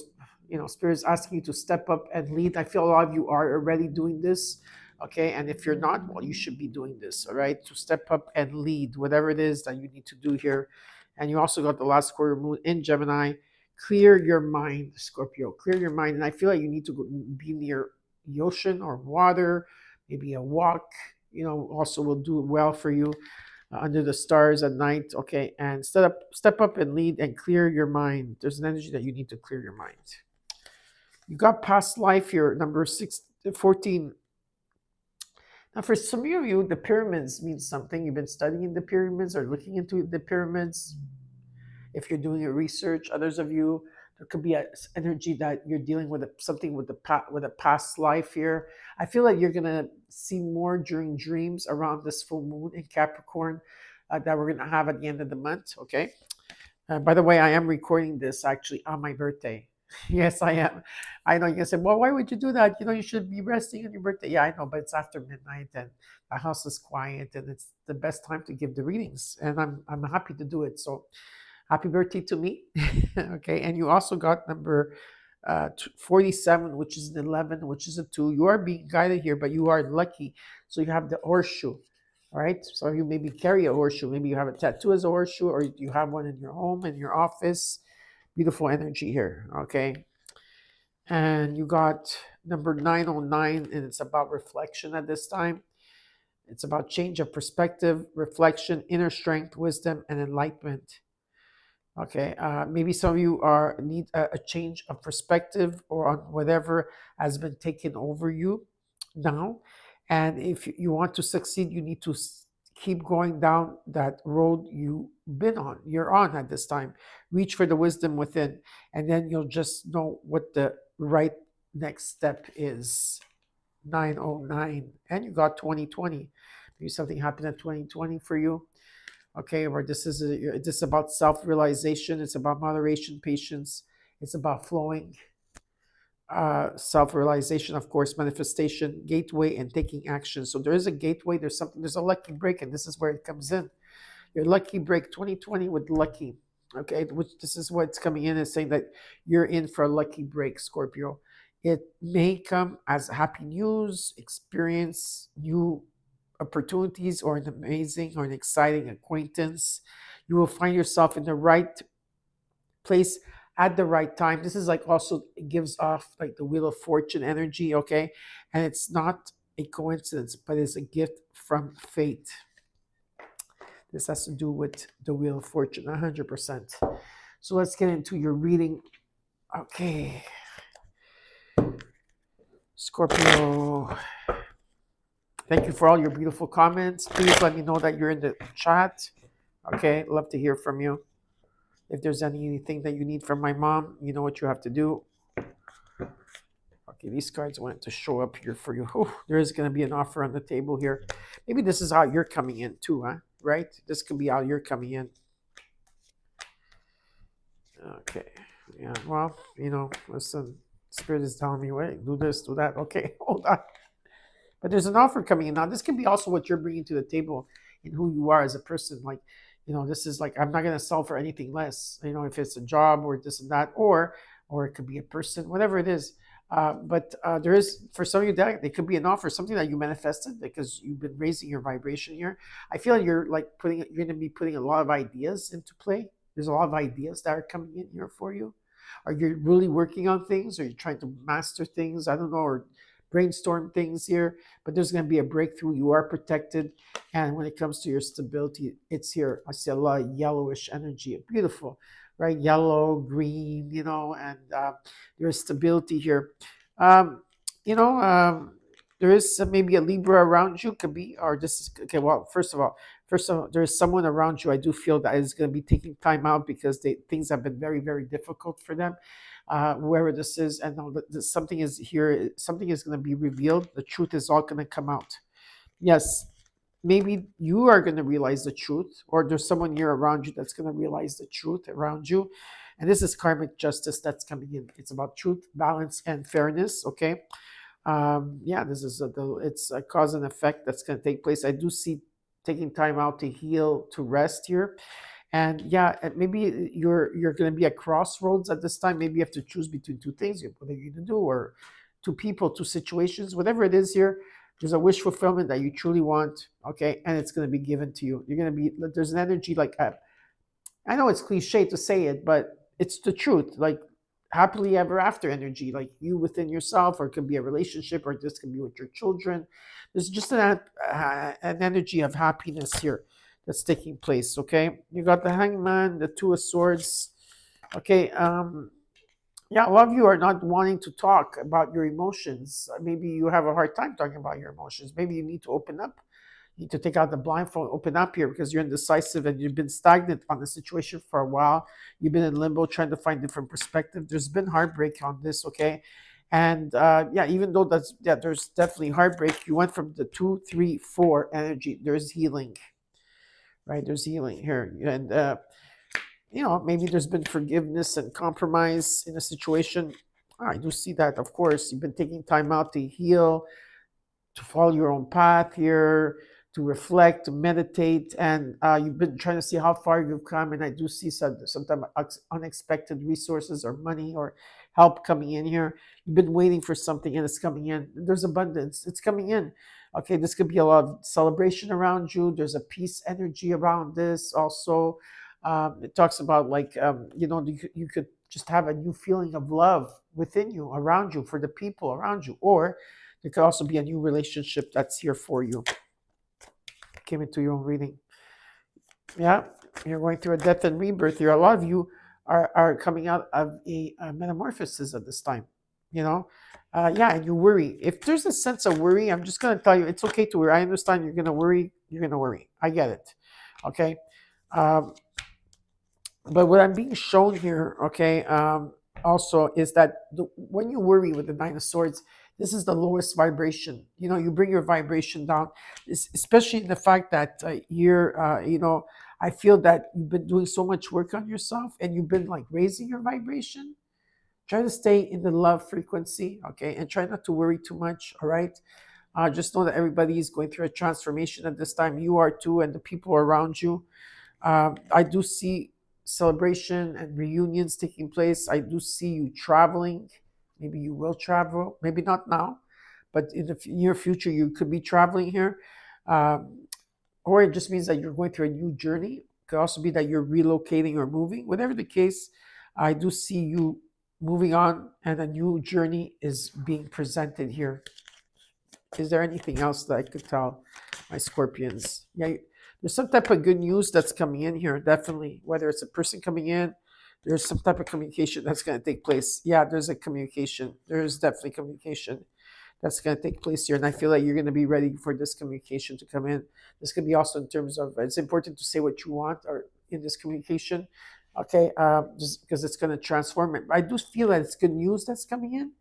Spirit's asking you to step up and lead. I feel a lot of you are already doing this, okay? And if you're not, well, you should be doing this, all right? To step up and lead, whatever it is that you need to do here And you also got the last quarter moon in Gemini. Clear your mind, Scorpio. Clear your mind. And I feel like you need to be near the ocean or water, maybe a walk, also will do well for you under the stars at night. Okay. And step up and lead and clear your mind. There's an energy that you need to clear your mind. You got past life here, number 14. Now, for some of you, the pyramids means something. You've been studying the pyramids or looking into the pyramids. If you're doing your research, others of you, there could be an energy that you're dealing with something with with a past life here. I feel like you're gonna see more during dreams around this full moon in Capricorn that we're gonna have at the end of the month. Okay. By the way, I am recording this actually on my birthday. Yes, I am. I know you're gonna say, well, why would you do that? You should be resting on your birthday. Yeah, I know, but it's after midnight and the house is quiet and it's the best time to give the readings. And I'm happy to do it. So happy birthday to me. Okay, and you also got number 47, which is an 11, which is a 2. You are being guided here, but you are lucky. So you have the horseshoe. All right, so you maybe carry a horseshoe. Maybe you have a tattoo as a horseshoe, or you have one in your home, in your office. Beautiful energy here. Okay, and you got number 909, and it's about reflection at this time. It's about change of perspective, reflection, inner strength, wisdom, and enlightenment. Okay, maybe some of you need a change of perspective or on whatever has been taken over you now. And if you want to succeed, you need to keep going down that road you're on at this time. Reach for the wisdom within, and then you'll just know what the right next step is. 909, and you got 2020. Maybe something happened in 2020 for you. Okay, where this is about self-realization. It's about moderation, patience. It's about flowing. Self-realization, of course, manifestation, gateway, and taking action. So there is a gateway. There's a lucky break, and this is where it comes in. Your lucky break, 2020 with lucky. Okay, which this is what's coming in and saying that you're in for a lucky break, Scorpio. It may come as happy news, experience, new opportunities, or an amazing or an exciting acquaintance. You will find yourself in the right place at the right time. This is like also it gives off like the Wheel of Fortune energy, okay? And it's not a coincidence, but it's a gift from fate. This has to do with the Wheel of Fortune, 100%. So let's get into your reading. Okay. Scorpio, thank you for all your beautiful comments. Please let me know that you're in the chat. Okay, love to hear from you. If there's anything that you need from my mom, you know what you have to do. Okay, these cards wanted to show up here for you. Oh, there is going to be an offer on the table here. Maybe this is how you're coming in too, huh? Right? This could be how you're coming in. Okay. Yeah, well, listen, Spirit is telling me, wait, do this, do that. Okay, hold on. But there's an offer coming in. Now, this can be also what you're bringing to the table in who you are as a person. Like, this is like, I'm not going to sell for anything less, if it's a job or this and that, or it could be a person, whatever it is. But there is, for some of you, that it could be an offer, something that you manifested because you've been raising your vibration here. I feel like you're going to be putting a lot of ideas into play. There's a lot of ideas that are coming in here for you. Are you really working on things? Are you trying to master things? I don't know, or brainstorm things here, but there's going to be a breakthrough. You are protected. And when it comes to your stability, it's here. I see a lot of yellowish energy. Beautiful, right? Yellow, green, and there's stability here. There is maybe a Libra around you, could be, or this is, okay, well, first of all, there's someone around you I do feel that is going to be taking time out because things have been very, very difficult for them. Whoever this is, and something is here, something is going to be revealed. The truth is all going to come out. Yes, maybe you are going to realize the truth, or there's someone here around you that's going to realize the truth around you. And this is karmic justice that's coming in. It's about truth, balance, and fairness. Okay. This is it's a cause and effect that's going to take place. I do see taking time out to heal, to rest here. And maybe you're going to be at crossroads at this time. Maybe you have to choose between two things. What are you going to do? Or two people, two situations, whatever it is here. There's a wish fulfillment that you truly want, okay? And it's going to be given to you. There's an energy like I know it's cliche to say it, but it's the truth. Like happily ever after energy, like you within yourself, or it could be a relationship, or this could be with your children. There's just an energy of happiness here that's taking place. Okay, you got the Hangman, the Two of Swords. Okay, yeah, a lot of you are not wanting to talk about your emotions. Maybe you have a hard time talking about your emotions. Maybe you need to open up. You need to take out the blindfold, open up here because you're indecisive and you've been stagnant on the situation for a while. You've been in limbo trying to find different perspective. There's been heartbreak on this, okay? And yeah, even though there's definitely heartbreak. You went from the 2, 3, 4 energy. There's healing, right? There's healing here, and maybe there's been forgiveness and compromise in a situation. I do see that, of course. You've been taking time out to heal, to follow your own path here, to reflect, to meditate, and you've been trying to see how far you've come. And I do see sometimes unexpected resources or money or help coming in here. You've been waiting for something and it's coming in. There's abundance. It's coming in. Okay, this could be a lot of celebration around you. There's a peace energy around this also. It talks about like, you could just have a new feeling of love within you, around you, for the people around you, or there could also be a new relationship that's here for you. Came into your own reading. Yeah, you're going through a death and rebirth here. A lot of you are coming out of a metamorphosis at this time. Yeah, and you worry. If there's a sense of worry, I'm just going to tell you, it's okay to worry. I understand you're going to worry. You're going to worry. I get it. Okay. But what I'm being shown here, okay, also is that when you worry with the Nine of Swords, this is the lowest vibration. You bring your vibration down, especially in the fact that I feel that you've been doing so much work on yourself and you've been like raising your vibration. Try to stay in the love frequency, okay, and try not to worry too much, all right? Just know that everybody is going through a transformation at this time. You are too, and the people around you. I do see celebration and reunions taking place. I do see you traveling. Maybe you will travel, maybe not now, but in the near future, you could be traveling here. Or it just means that you're going through a new journey. It could also be that you're relocating or moving. Whatever the case, I do see you moving on and a new journey is being presented here. Is there anything else that I could tell my Scorpions? Yeah, there's some type of good news that's coming in here, definitely. Whether it's a person coming in, there's some type of communication that's going to take place. Yeah, there's a communication. There's definitely communication that's going to take place here. And I feel like you're going to be ready for this communication to come in. This could be also in terms of, it's important to say what you want or in this communication, okay, just because it's going to transform it. I do feel that it's good news that's coming in.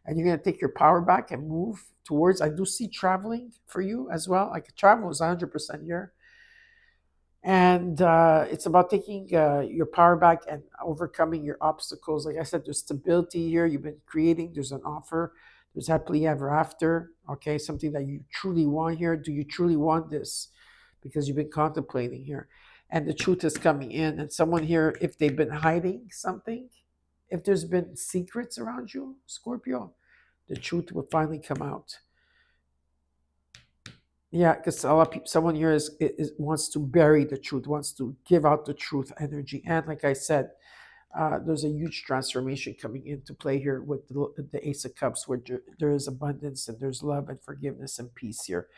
And you're going to take your power back and move towards, I do see traveling for you as well. Like travel is 100% here. And it's about taking your power back and overcoming your obstacles. Like I said, there's stability here. You've been creating. There's an offer. There's happily ever after. Okay, something that you truly want here. Do you truly want this? Because you've been contemplating here. And the truth is coming in. And someone here, if they've been hiding something, if there's been secrets around you, Scorpio, the truth will finally come out. Yeah, because a lot of people, someone here wants to bury the truth, wants to give out the truth energy. And like I said, there's a huge transformation coming into play here with the Ace of Cups, where there is abundance and there's love and forgiveness and peace here.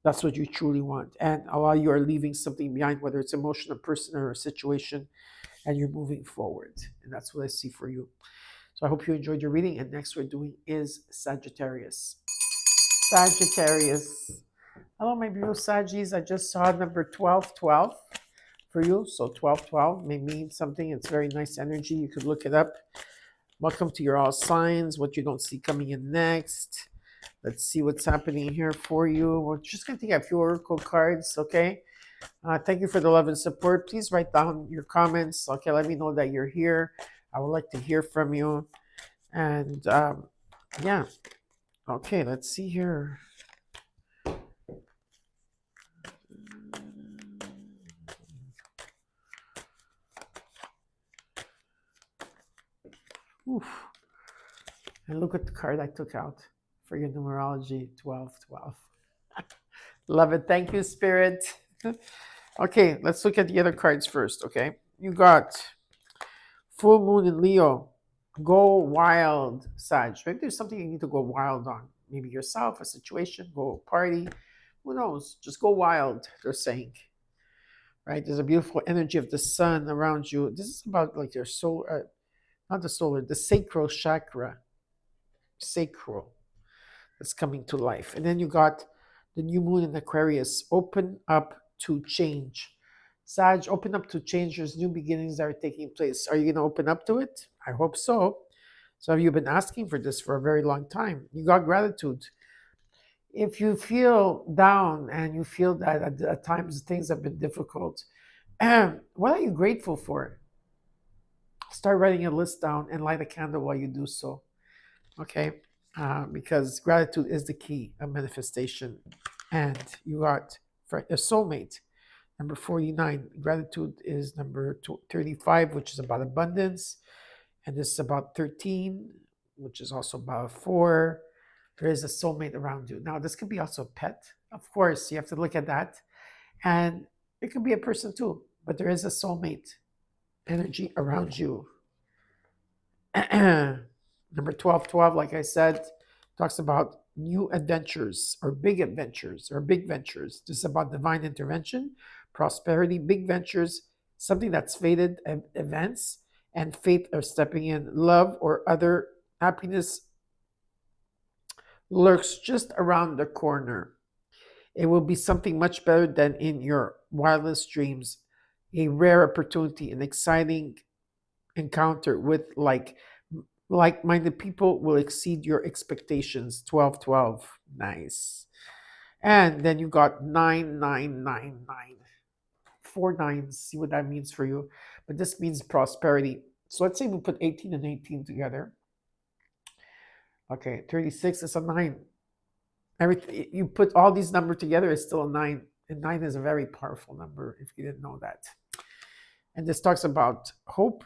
That's what you truly want. And a lot of you are leaving something behind, whether it's emotional, person, or a situation, and you're moving forward. And that's what I see for you. So I hope you enjoyed your reading. And next we're doing is Sagittarius. Sagittarius. Hello, my beautiful Saggies. I just saw number 1212 for you. So 1212 may mean something. It's very nice energy. You could look it up. Welcome to your all signs. What you don't see coming in next. Let's see what's happening here for you. We're just going to take a few oracle cards, okay? Thank you for the love and support. Please write down your comments. Okay, let me know that you're here. I would like to hear from you. And yeah. Okay, let's see here. Oof. And look at the card I took out for your numerology, 1212. Love it. Thank you, Spirit. Okay, let's look at the other cards first, okay? you got full moon in Leo. Go wild, Sag. Maybe there's something you need to go wild on. Maybe yourself, a situation, go party. Who knows? Just go wild, they're saying. Right? There's a beautiful energy of the sun around you. This is about like your soul, not the solar, the sacral chakra. Sacral that's coming to life. And then you got the new moon in Aquarius. Open up to change. Sag, open up to change. There's new beginnings that are taking place. Are you going to open up to it? I hope so. So have you been asking for this for a very long time? You got gratitude. If you feel down and you feel that at times things have been difficult, what are you grateful for? Start writing a list down and light a candle while you do so. Okay? Because gratitude is the key of manifestation. And you got a soulmate, number 49. Gratitude is number 35, which is about abundance. And this is about 13, which is also about 4. There is a soulmate around you. Now, this could be also a pet. Of course, you have to look at that. And it could be a person too, but there is a soulmate energy around you. Number 12, like I said, talks about new adventures or big adventures or big ventures. This is about divine intervention, prosperity, big ventures, something that's fated events, and faith are stepping in. Love or other happiness lurks just around the corner. It will be something much better than in your wildest dreams. A rare opportunity, an exciting encounter with like-minded people will exceed your expectations. 12. Nice. And then you got 9999. 4 nines. See what that means for you. But this means prosperity. So let's say we put 18 and 18 together. Okay, 36 is a 9. Everything you put all these numbers together is still a 9. And 9 is a very powerful number if you didn't know that. And this talks about hope,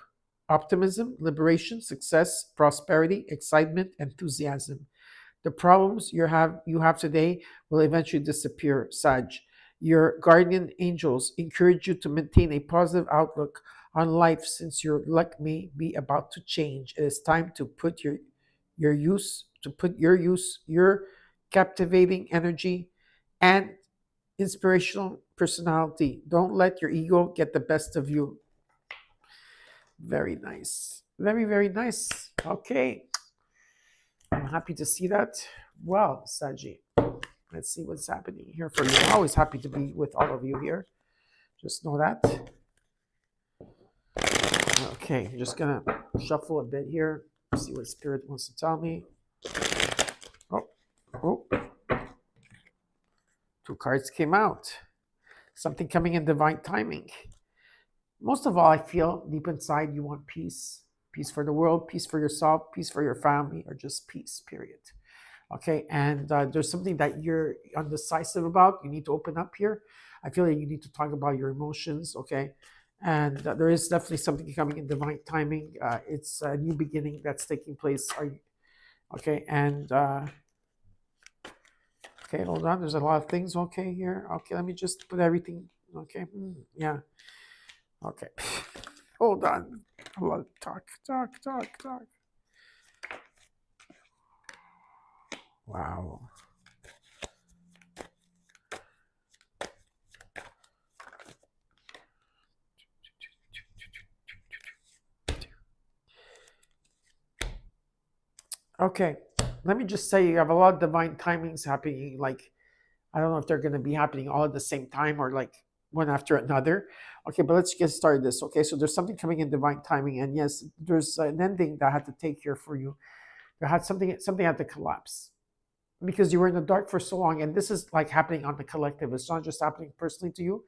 optimism, liberation, success, prosperity, excitement, enthusiasm. The problems you have today will eventually disappear, Sag. Your guardian angels encourage you to maintain a positive outlook on life since your luck may be about to change. It is time to put your captivating energy and inspirational personality. Don't let your ego get the best of you. Very nice. Very, very nice. Okay. I'm happy to see that. Well, Saji, let's see what's happening here for you. I'm always happy to be with all of you here. Just know that. Okay, I'm just going to shuffle a bit here. See what Spirit wants to tell me. Oh. 2 cards came out. Something coming in divine timing. Most of all, I feel deep inside you want peace. Peace for the world, peace for yourself, peace for your family, or just peace, period. Okay, and there's something that you're undecisive about. You need to open up here. I feel like you need to talk about your emotions, okay? And there is definitely something coming in divine timing. It's a new beginning that's taking place. Okay, and okay, hold on. There's a lot of things, okay, here. Okay, let me just put everything, okay, yeah. Okay, hold on. Talk. Wow. Okay, let me just say you have a lot of divine timings happening. Like, I don't know if they're going to be happening all at the same time or like one after another. Okay, but let's get started this. Okay, so there's something coming in divine timing, and yes, there's an ending that had to take here for you. There had something had to collapse because you were in the dark for so long, and this is like happening on the collective. It's not just happening personally to you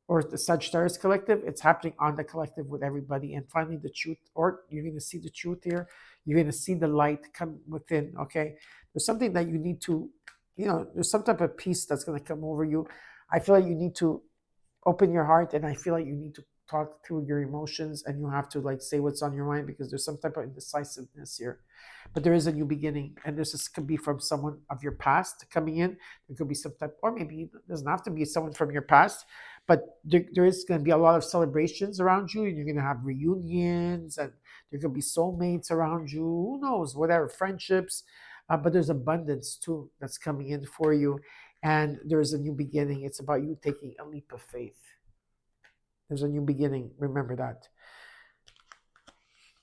or the Sagittarius collective. It's happening on the collective with everybody, and finally the truth, or you're going to see the truth here. You're going to see the light come within. Okay, there's something that you need to, there's some type of peace that's going to come over you. I feel like you need to open your heart, and I feel like you need to talk through your emotions, and you have to like say what's on your mind because there's some type of indecisiveness here. But there is a new beginning, and this could be from someone of your past coming in. There could be some type, or maybe it doesn't have to be someone from your past, but there is going to be a lot of celebrations around you, and you're going to have reunions, and there could be soulmates around you. Who knows? Whatever, friendships. But there's abundance too that's coming in for you, and there's a new beginning. It's about you taking a leap of faith. There's a new beginning. Remember that.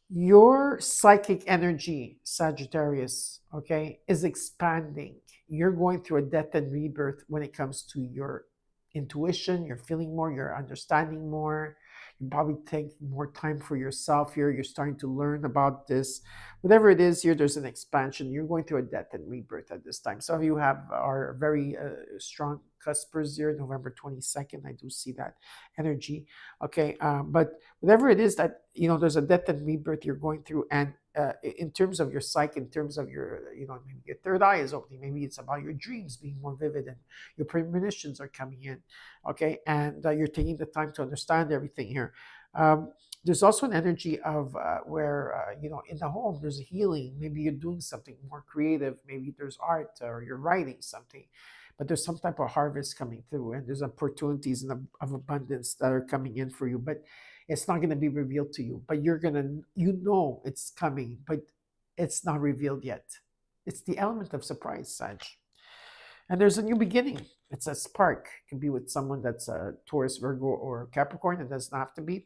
Your psychic energy, Sagittarius, okay, is expanding. You're going through a death and rebirth when it comes to your intuition. You're feeling more, you're understanding more. You probably take more time for yourself here. You're starting to learn about this. Whatever it is here, there's an expansion. You're going through a death and rebirth at this time. Some of you are very strong cuspers here, November 22nd. I do see that energy. Okay, but whatever it is that, there's a death and rebirth you're going through, and in terms of your psyche, in terms of your, maybe your third eye is opening, maybe it's about your dreams being more vivid, and your premonitions are coming in, okay, and you're taking the time to understand everything here. There's also an energy of where, in the home, there's a healing. Maybe you're doing something more creative. Maybe there's art, or you're writing something, but there's some type of harvest coming through, and there's opportunities of abundance that are coming in for you, but it's not going to be revealed to you, but you're going to, it's coming, but it's not revealed yet. It's the element of surprise, Sag. And there's a new beginning. It's a spark. It can be with someone that's a Taurus, Virgo, or Capricorn. It doesn't have to be.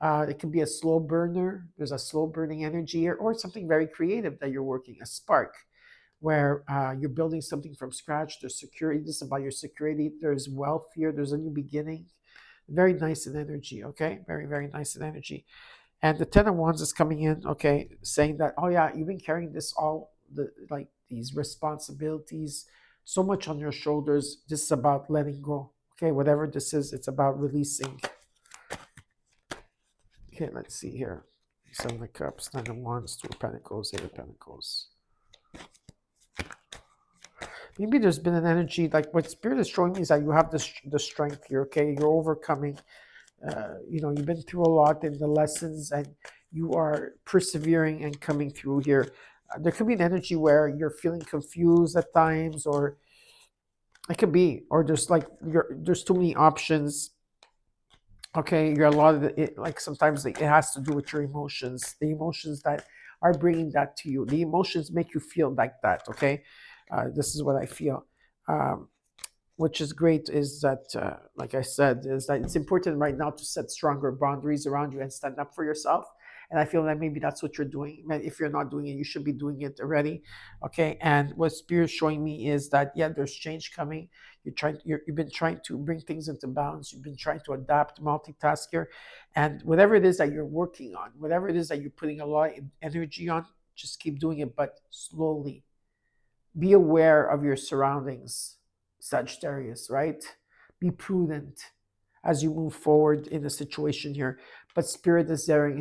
It can be a slow burner. There's a slow burning energy here, or something very creative that you're working, a spark, where you're building something from scratch. There's security. This is about your security. There's wealth here. There's a new beginning. Very nice in energy, okay? Very, very nice in energy. And the Ten of Wands is coming in, okay, saying that, oh yeah, you've been carrying these responsibilities so much on your shoulders. This is about letting go, okay? Whatever this is, it's about releasing. Okay, let's see here. Seven of Cups, Nine of Wands, Two of Pentacles, Eight of Pentacles. Maybe there's been an energy, like what Spirit is showing me is that you have the strength here, okay? You're overcoming. You've been through a lot in the lessons, and you are persevering and coming through here. There could be an energy where you're feeling confused at times, or it could be, or there's too many options. Okay, you're a lot of it, like sometimes it has to do with your emotions, the emotions that are bringing that to you. The emotions make you feel like that, okay? This is what I feel. Which is great, is that, like I said, is that it's important right now to set stronger boundaries around you and stand up for yourself. And I feel that maybe that's what you're doing. If you're not doing it, you should be doing it already. Okay. And what Spirit's showing me is that, yeah, there's change coming. You've been trying to bring things into balance. You've been trying to adapt, multitask here. And whatever it is that you're working on, whatever it is that you're putting a lot of energy on, just keep doing it, but slowly. Be aware of your surroundings, Sagittarius, right? Be prudent as you move forward in the situation here. But Spirit is there.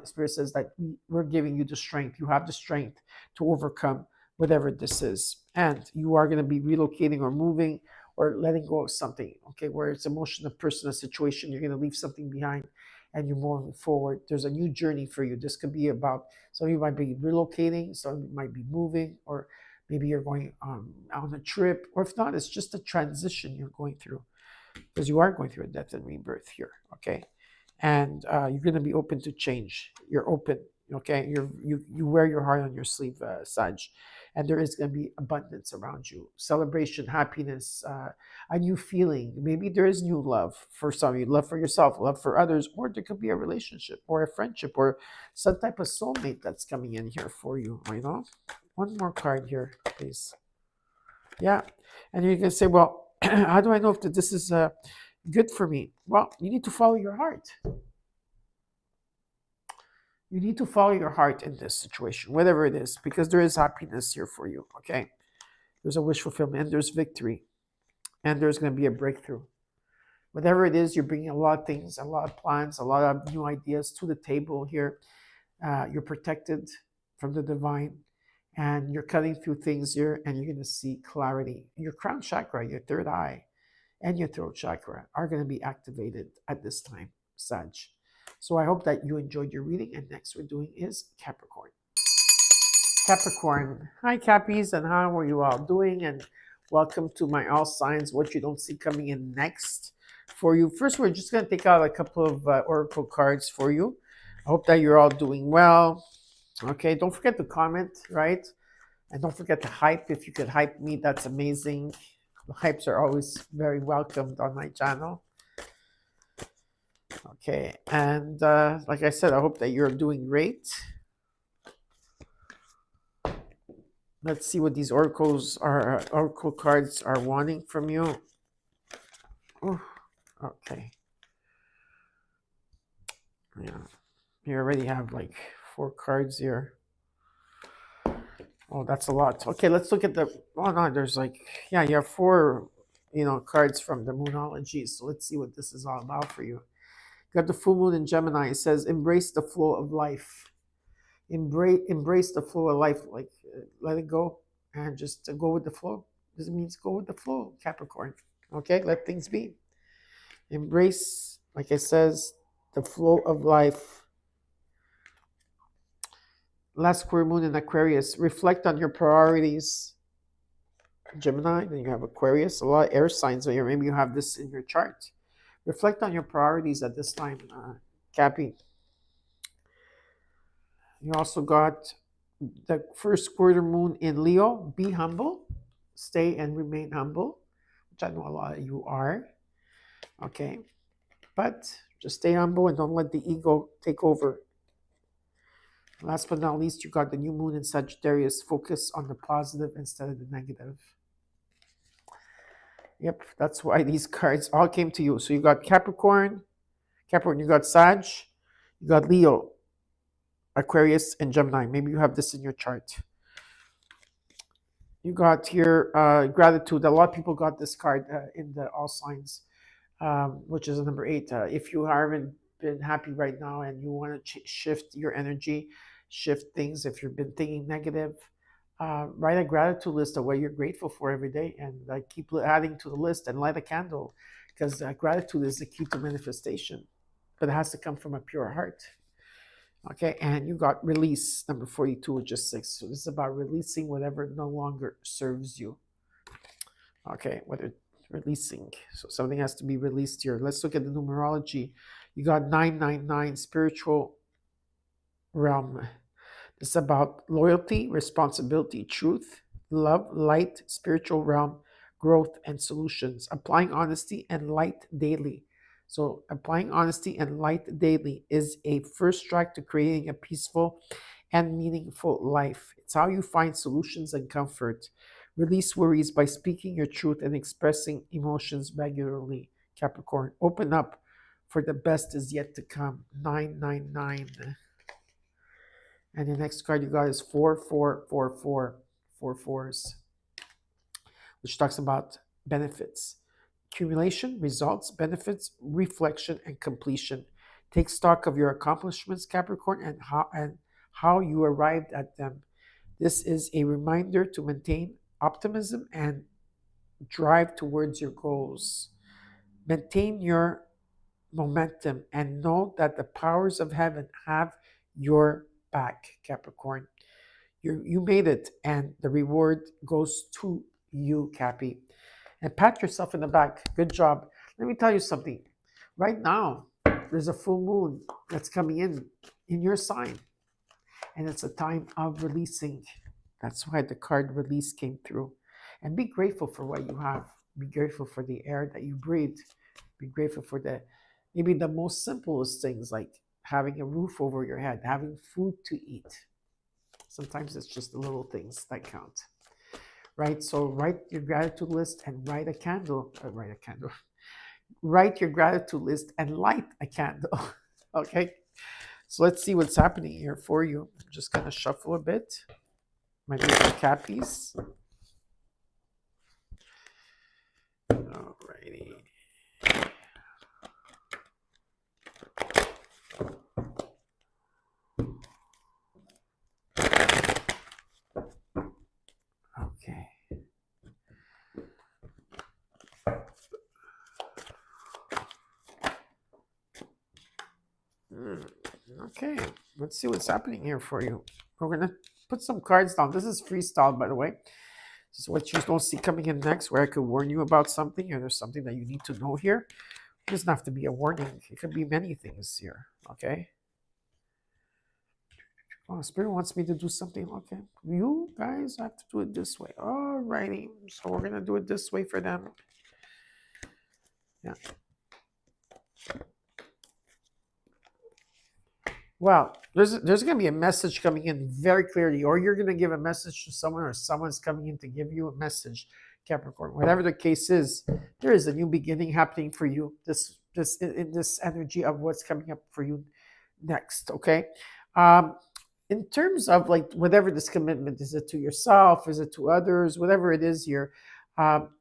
Spirit says that we're giving you the strength. You have the strength to overcome whatever this is. And you are going to be relocating or moving or letting go of something, okay, where it's emotional, personal situation. You're going to leave something behind and you're moving forward. There's a new journey for you. This could be about, some of you might be relocating, some of you might be moving, or maybe you're going on a trip, or if not, it's just a transition you're going through, because you are going through a death and rebirth here, okay? And you're going to be open to change. You're open, okay? You wear your heart on your sleeve, Sag, and there is going to be abundance around you, celebration, happiness, a new feeling. Maybe there is new love for some of you, love for yourself, love for others, or there could be a relationship or a friendship or some type of soulmate that's coming in here for you, One more card here, please. Yeah. And you can say, well, how do I know if this is good for me? Well, you need to follow your heart. You need to follow your heart in this situation, whatever it is, because there is happiness here for you, okay? There's a wish fulfillment, and there's victory, and there's going to be a breakthrough. Whatever it is, you're bringing a lot of things, a lot of plans, a lot of new ideas to the table here. You're protected from the divine. And you're cutting through things here, and you're going to see clarity. Your crown chakra, your third eye, and your throat chakra are going to be activated at this time, Sag. So I hope that you enjoyed your reading, and next we're doing is Capricorn. Capricorn. Hi, Cappies, and how are you all doing? And welcome to my All Signs, what you don't see coming in next for you. First, we're just going to take out a couple of oracle cards for you. I hope that you're all doing well. Okay, don't forget to comment, right? And don't forget to hype. If you could hype me, that's amazing. The hypes are always very welcomed on my channel. Okay, and like I said, I hope that you're doing great. Let's see what these oracle cards are wanting from you. Ooh, okay. Yeah, you already have like 4 cards here. Oh, that's a lot. Okay, let's look at the. Oh no, there's like, yeah, you have 4, cards from the Moonology. So let's see what this is all about for you. You got the full moon in Gemini. It says, embrace the flow of life. Embrace the flow of life. Like, let it go and just go with the flow. This means go with the flow, Capricorn. Okay, let things be. Embrace, like it says, the flow of life. Last square moon in Aquarius. Reflect on your priorities. Gemini, then you have Aquarius, a lot of air signs here. Maybe you have this in your chart. Reflect on your priorities at this time, Cappy. You also got the first quarter moon in Leo. Be humble, stay and remain humble, which I know a lot of you are. Okay, but just stay humble and don't let the ego take over. Last but not least, you got the new moon in Sagittarius. Focus on the positive instead of the negative. Yep, that's why these cards all came to you. So you got Capricorn, you got Sag, you got Leo, Aquarius, and Gemini. Maybe you have this in your chart. You got here gratitude. A lot of people got this card in the all signs, which is number 8. If you haven't been happy right now and you want to shift your energy, shift things, if you've been thinking negative, write a gratitude list of what you're grateful for every day, and keep adding to the list and light a candle, because gratitude is the key to manifestation, but it has to come from a pure heart. Okay, and you got release, number 42, which is 6. So this is about releasing whatever no longer serves you. Okay, whether releasing. So something has to be released here. Let's look at the numerology. You got 999, spiritual realm. This is about loyalty, responsibility, truth, love, light, spiritual realm, growth, and solutions. Applying honesty and light daily. So applying honesty and light daily is a first track to creating a peaceful and meaningful life. It's how you find solutions and comfort. Release worries by speaking your truth and expressing emotions regularly. Capricorn, open up, for the best is yet to come. 999. And the next card you got is 4444, 4 fours, which talks about benefits. Accumulation, results, benefits, reflection, and completion. Take stock of your accomplishments, Capricorn, and how you arrived at them. This is a reminder to maintain optimism and drive towards your goals. Maintain your momentum and know that the powers of heaven have your back, Capricorn. You made it, and the reward goes to you, Cappy. And pat yourself in the back. Good job. Let me tell you something. Right now, there's a full moon that's coming in your sign, and it's a time of releasing. That's why the card release came through. And be grateful for what you have. Be grateful for the air that you breathe. Be grateful for maybe the most simplest things, like having a roof over your head, having food to eat. Sometimes it's just the little things that count, right? So write your gratitude list and write a candle. Write your gratitude list and light a candle. Okay. So let's see what's happening here for you. I'm just gonna shuffle a bit. My little cappies. Alrighty. Okay. Okay, let's see what's happening here for you. We're gonna put some cards down. This is freestyle, by the way. This is what you don't see coming in next, where I could warn you about something, and there's something that you need to know here. It doesn't have to be a warning. It could be many things here. Okay. Oh, Spirit wants me to do something. Okay. You guys have to do it this way. Alrighty. So we're gonna do it this way for them. Yeah. Well, there's going to be a message coming in very clearly, or you're going to give a message to someone, or someone's coming in to give you a message, Capricorn. Whatever the case is, there is a new beginning happening for you. In this energy of what's coming up for you next. Okay. In terms of like whatever this commitment is, it to yourself, is it to others, whatever it is here,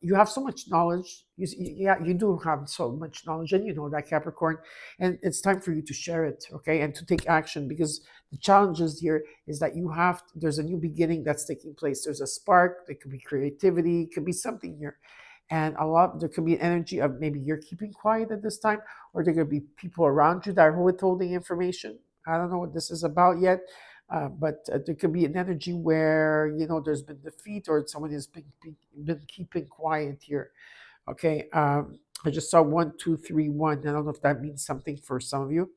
you have so much knowledge. Yeah, you do have so much knowledge, and you know that, Capricorn, and it's time for you to share it, okay, and to take action, because the challenges here is that there's a new beginning that's taking place. There's a spark. There could be creativity. It could be something here, and there could be an energy of maybe you're keeping quiet at this time, or there could be people around you that are withholding information. I don't know what this is about yet. But there could be an energy where there's been defeat, or someone has been keeping quiet here. Okay, I just saw 1 2 3 1. I don't know if that means something for some of you.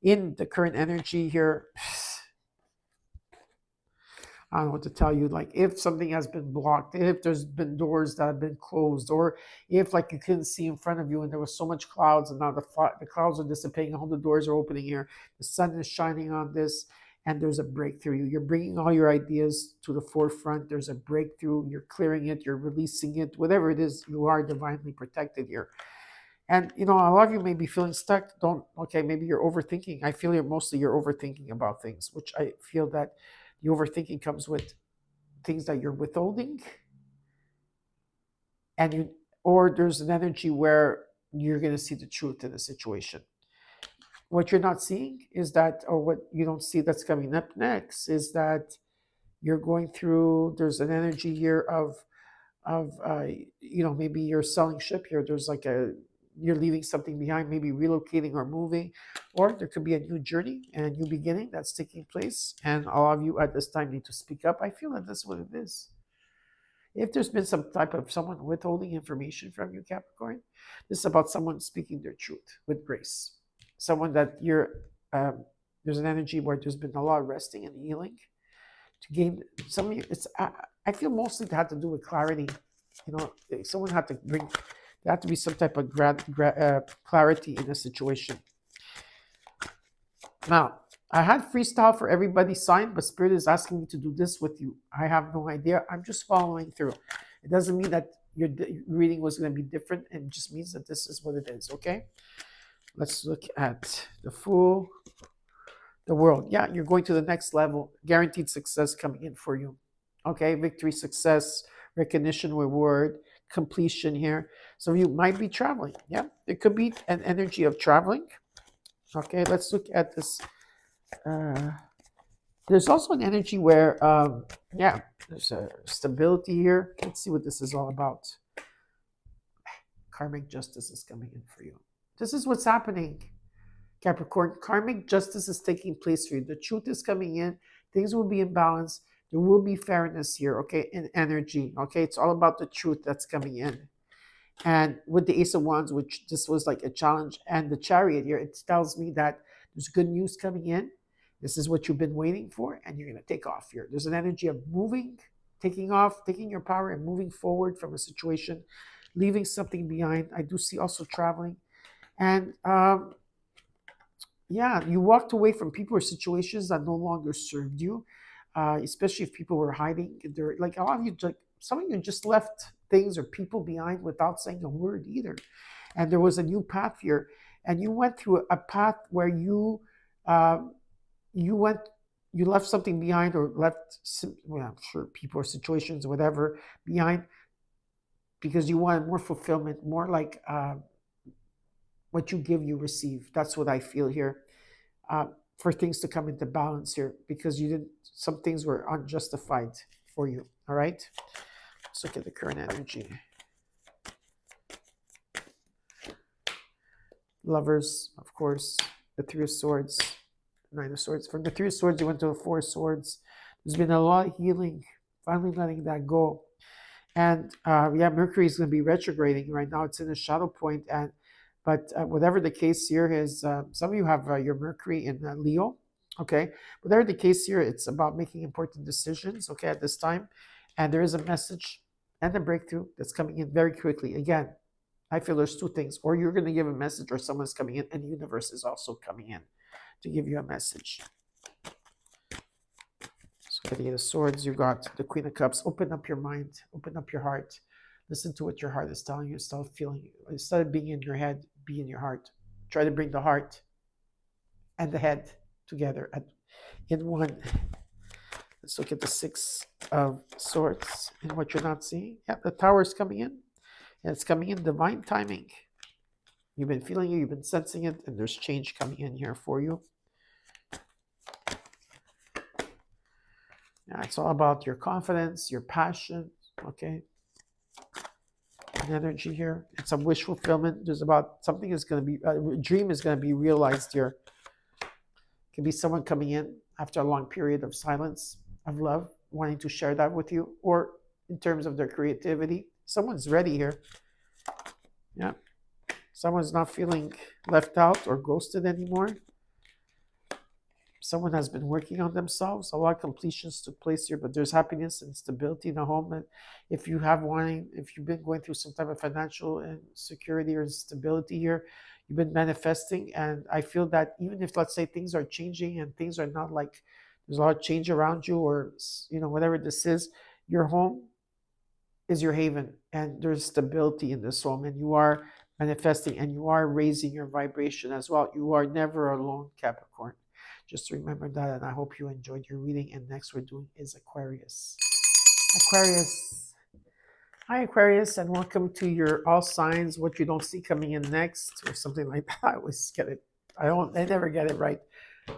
In the current energy here, I don't know what to tell you. Like, if something has been blocked, if there's been doors that have been closed, or if like you couldn't see in front of you and there was so much clouds, and now the clouds are dissipating, all the doors are opening here, the sun is shining on this, and there's a breakthrough. You're bringing all your ideas to the forefront. There's a breakthrough. You're clearing it. You're releasing it. Whatever it is, you are divinely protected here. And a lot of you may be feeling stuck. Maybe you're overthinking. I feel you're overthinking about things, which I feel that the overthinking comes with things that you're withholding, or there's an energy where you're going to see the truth in the situation. What you're not seeing is that, or what you don't see that's coming up next, is that you're going through, there's an energy here of maybe you're selling ship here. There's like you're leaving something behind, maybe relocating or moving, or there could be a new journey and a new beginning that's taking place. And all of you at this time need to speak up. I feel that that's what it is. If there's been some type of someone withholding information from you, Capricorn, this is about someone speaking their truth with grace. Someone that there's an energy where there's been a lot of resting and healing to gain some. I feel mostly it had to do with clarity. Someone had to bring. There had to be some type of clarity in a situation. Now, I had freestyle for everybody signed, but Spirit is asking me to do this with you. I have no idea. I'm just following through. It doesn't mean that your reading was going to be different. It just means that this is what it is. Okay. Let's look at the Fool, the World. Yeah, you're going to the next level. Guaranteed success coming in for you. Okay, victory, success, recognition, reward, completion here. So you might be traveling. Yeah, there could be an energy of traveling. Okay, let's look at this. There's also an energy where, there's a stability here. Let's see what this is all about. Karmic justice is coming in for you. This is what's happening, Capricorn. Karmic justice is taking place for you. The truth is coming in. Things will be in balance. There will be fairness here, okay, in energy, okay? It's all about the truth that's coming in. And with the Ace of Wands, which this was like a challenge, and the Chariot here, it tells me that there's good news coming in. This is what you've been waiting for, and you're going to take off here. There's an energy of moving, taking off, taking your power and moving forward from a situation, leaving something behind. I do see also traveling. And you walked away from people or situations that no longer served you, especially if people were hiding. They're like a lot of you, like some of you just left things or people behind without saying a word either. And there was a new path here, and you went through a path where you left something behind, or left, I'm sure, people or situations or whatever behind, because you wanted more fulfillment, more like what you give, you receive. That's what I feel here. For things to come into balance here, because some things were unjustified for you. All right. Let's look at the current energy. Lovers, of course, the Three of Swords, Nine of Swords. From the Three of Swords, you went to the Four of Swords. There's been a lot of healing, finally letting that go. And yeah, Mercury is going to be retrograding right now. It's in a shadow point, and but whatever the case here is, some of you have your Mercury in Leo. Okay, whatever the case here, it's about making important decisions. Okay, at this time, and there is a message and a breakthrough that's coming in very quickly. Again, I feel there's two things: or you're going to give a message, or someone's coming in, and the universe is also coming in to give you a message. So for the Eight of Swords, you got the Queen of Cups. Open up your mind, open up your heart. Listen to what your heart is telling you. Start feeling. Instead of being in your head, be in your heart. Try to bring the heart and the head together in one. Let's look at the Six of Swords and what you're not seeing. Yeah, the Tower is coming in. And it's coming in divine timing. You've been feeling it, you've been sensing it, and there's change coming in here for you. Yeah, it's all about your confidence, your passion, okay? An energy here. It's a wish fulfillment. There's about something is going to be, a dream is going to be realized here. Could be someone coming in after a long period of silence, of love, wanting to share that with you, or in terms of their creativity. Someone's ready here. Yeah. Someone's not feeling left out or ghosted anymore. Someone has been working on themselves. A lot of completions took place here, but there's happiness and stability in the home. And if you've been going through some type of financial insecurity or instability here, you've been manifesting. And I feel that even if, let's say, things are changing and things are not like there's a lot of change around you, or whatever this is, your home is your haven, and there's stability in this home, and you are manifesting, and you are raising your vibration as well. You are never alone, Capricorn. Just remember that, and I hope you enjoyed your reading. And next we're doing is Aquarius. Aquarius. Hi, Aquarius, and welcome to your all signs, what you don't see coming in next, or something like that. I always get it. I never get it right.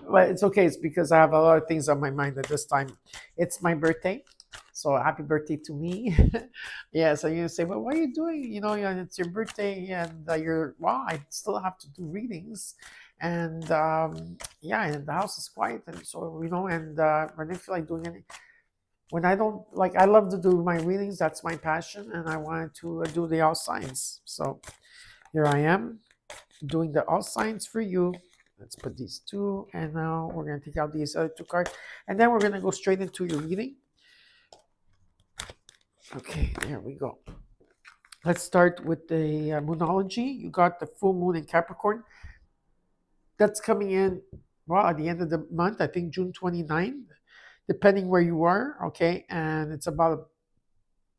But it's okay. It's because I have a lot of things on my mind at this time. It's my birthday. So happy birthday to me. Yeah, so you say, well, what are you doing? It's your birthday, and I still have to do readings. And yeah, and the house is quiet. And so, and when I feel like doing anything, when I don't, I love to do my readings. That's my passion. And I wanted to do the all signs. So here I am doing the all signs for you. Let's put these two. And now we're going to take out these other two cards. And then we're going to go straight into your reading. Okay, there we go. Let's start with the Moonology. You got the full moon in Capricorn. That's coming in, at the end of the month, I think June 29th, depending where you are, okay? And it's about,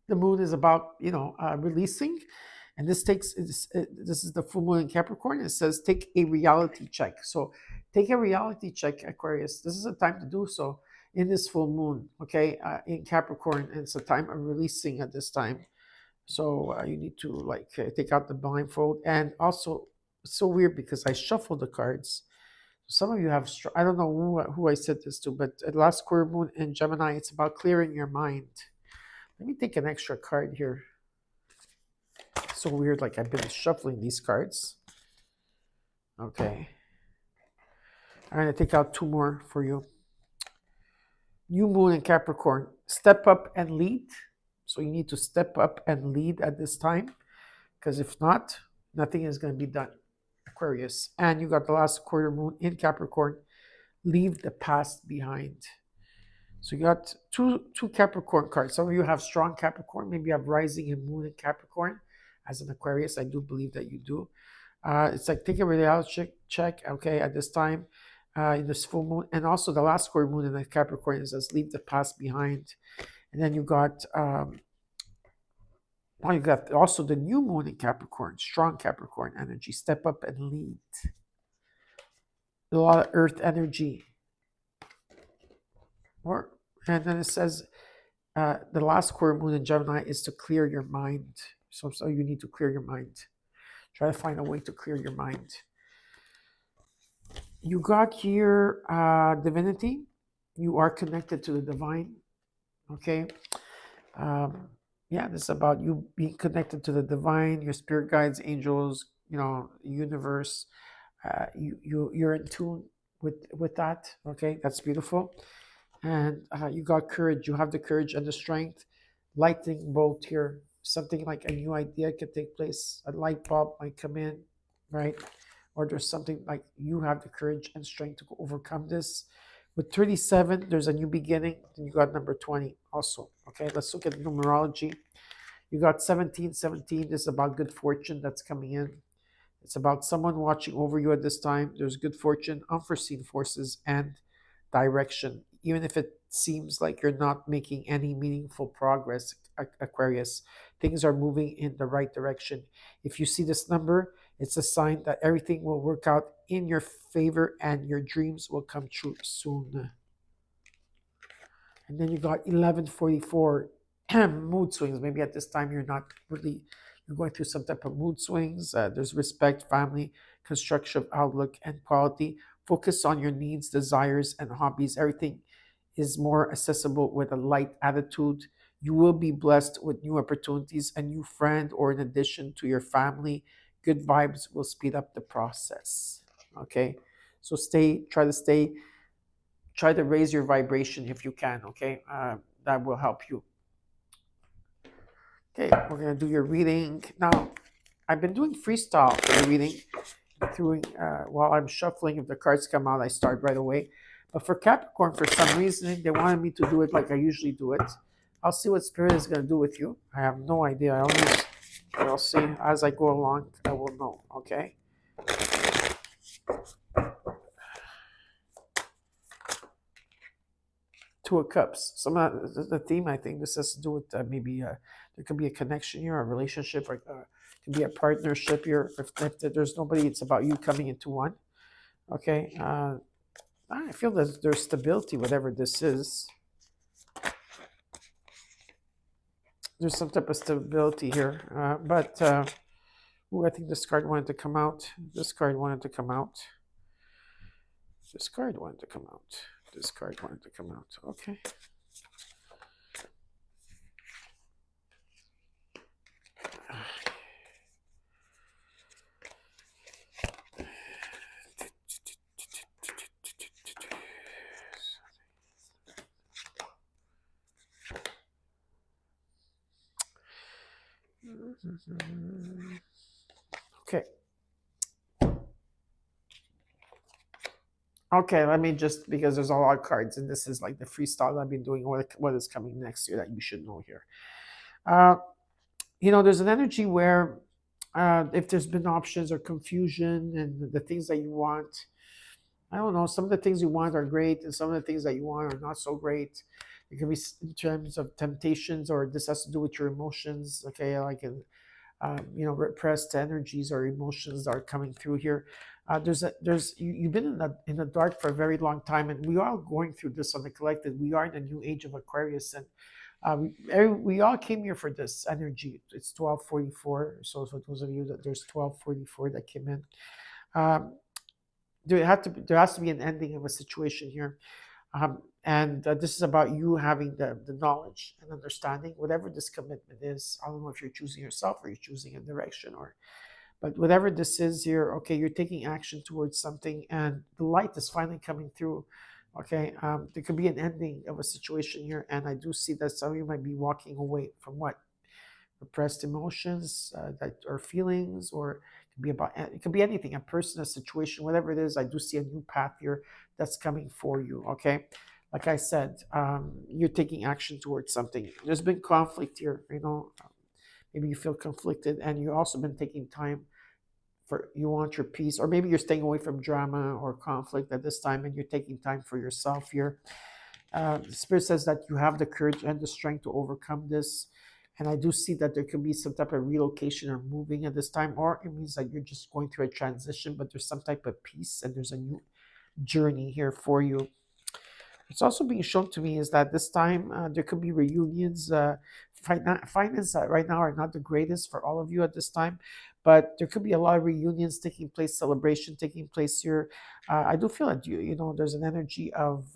the moon is about, releasing. And this is the full moon in Capricorn. It says, take a reality check. So take a reality check, Aquarius. This is a time to do so in this full moon, okay, in Capricorn. And it's a time of releasing at this time. So you need to take out the blindfold. And also, it's so weird because I shuffled the cards. Some of you have, I don't know who I said this to, but at last quarter moon in Gemini, it's about clearing your mind. Let me take an extra card here. It's so weird, I've been shuffling these cards. Okay. I'm going to take out two more for you. New moon in Capricorn. Step up and lead. So you need to step up and lead at this time, because if not, nothing is going to be done, Aquarius. And you got the last quarter moon in Capricorn. Leave the past behind. So you got two Capricorn cards. Some of you have strong Capricorn. Maybe you have rising and moon in Capricorn. As an Aquarius, I do believe that you do. It's like take a reality check, okay, at this time in this full moon. And also the last quarter moon in the Capricorn says leave the past behind. And then you got you got also the new moon in Capricorn, strong Capricorn energy. Step up and lead. A lot of earth energy. And then it says the last quarter moon in Gemini is to clear your mind. So you need to clear your mind. Try to find a way to clear your mind. You got here divinity. You are connected to the divine. Okay. This is about you being connected to the divine, your spirit guides, angels, universe. You're in tune with that. Okay, that's beautiful. And you got courage. You have the courage and the strength. Lightning bolt here. Something like a new idea could take place. A light bulb might come in, right? Or there's something like you have the courage and strength to overcome this. With 37, there's a new beginning. And you got number 20 also. Okay, let's look at numerology. You got 17. 17 is about good fortune that's coming in. It's about someone watching over you at this time. There's good fortune, unforeseen forces, and direction. Even if it seems like you're not making any meaningful progress, Aquarius, things are moving in the right direction. If you see this number, it's a sign that everything will work out in your favor and your dreams will come true soon. And then you got 1144 mood swings. Maybe at this time you're not really, you're going through some type of mood swings. There's respect, family, constructive outlook, and quality. Focus on your needs, desires, and hobbies. Everything is more accessible with a light attitude. You will be blessed with new opportunities, a new friend, or in addition to your family. Good vibes will speed up the process. Okay, so try to raise your vibration if you can. Okay, that will help you. Okay, we're gonna do your reading now. I've been doing freestyle for the reading through while I'm shuffling. If the cards come out, I start right away. But for Capricorn, for some reason, they wanted me to do it like I usually do it. I'll see what Spirit is gonna do with you. I have no idea. I'll see as I go along. I will know. Okay. Two of Cups. Some of the theme, I think this has to do with maybe there could be a connection here, a relationship, or it could be a partnership here. If there's nobody, it's about you coming into one. Okay. I feel that there's stability, whatever this is. There's some type of stability here. I think this card wanted to come out. This card wanted to come out. This card wanted to come out. This card wanted to come out. Okay. Okay. Okay, let me just, because there's a lot of cards, and this is like the freestyle I've been doing, what is coming next year that you should know here. There's an energy where if there's been options or confusion and the things that you want, I don't know, some of the things you want are great, and some of the things that you want are not so great. It can be in terms of temptations, or this has to do with your emotions, okay, like repressed energies or emotions that are coming through here. You've been in the dark for a very long time, and we are all going through this on the collective. We are in a new age of Aquarius, and we all came here for this energy. It's 1244. So for those of you that there's 1244 that came in, there has to be an ending of a situation here. And this is about you having the knowledge and understanding, whatever this commitment is. I don't know if you're choosing yourself or you're choosing a direction, but whatever this is here, okay, you're taking action towards something, and the light is finally coming through. Okay, there could be an ending of a situation here, and I do see that some of you might be walking away from what repressed emotions that are feelings, or it could be anything, a person, a situation, whatever it is. I do see a new path here that's coming for you. Okay, like I said, you're taking action towards something. There's been conflict here, maybe you feel conflicted, and you've also been taking time you want your peace, or maybe you're staying away from drama or conflict at this time, and you're taking time for yourself here. The Spirit says that you have the courage and the strength to overcome this. And I do see that there could be some type of relocation or moving at this time, or it means that you're just going through a transition, but there's some type of peace and there's a new journey here for you. It's also being shown to me is that this time there could be reunions. Finance right now are not the greatest for all of you at this time, but there could be a lot of reunions taking place, celebration taking place here. I do feel that there's an energy of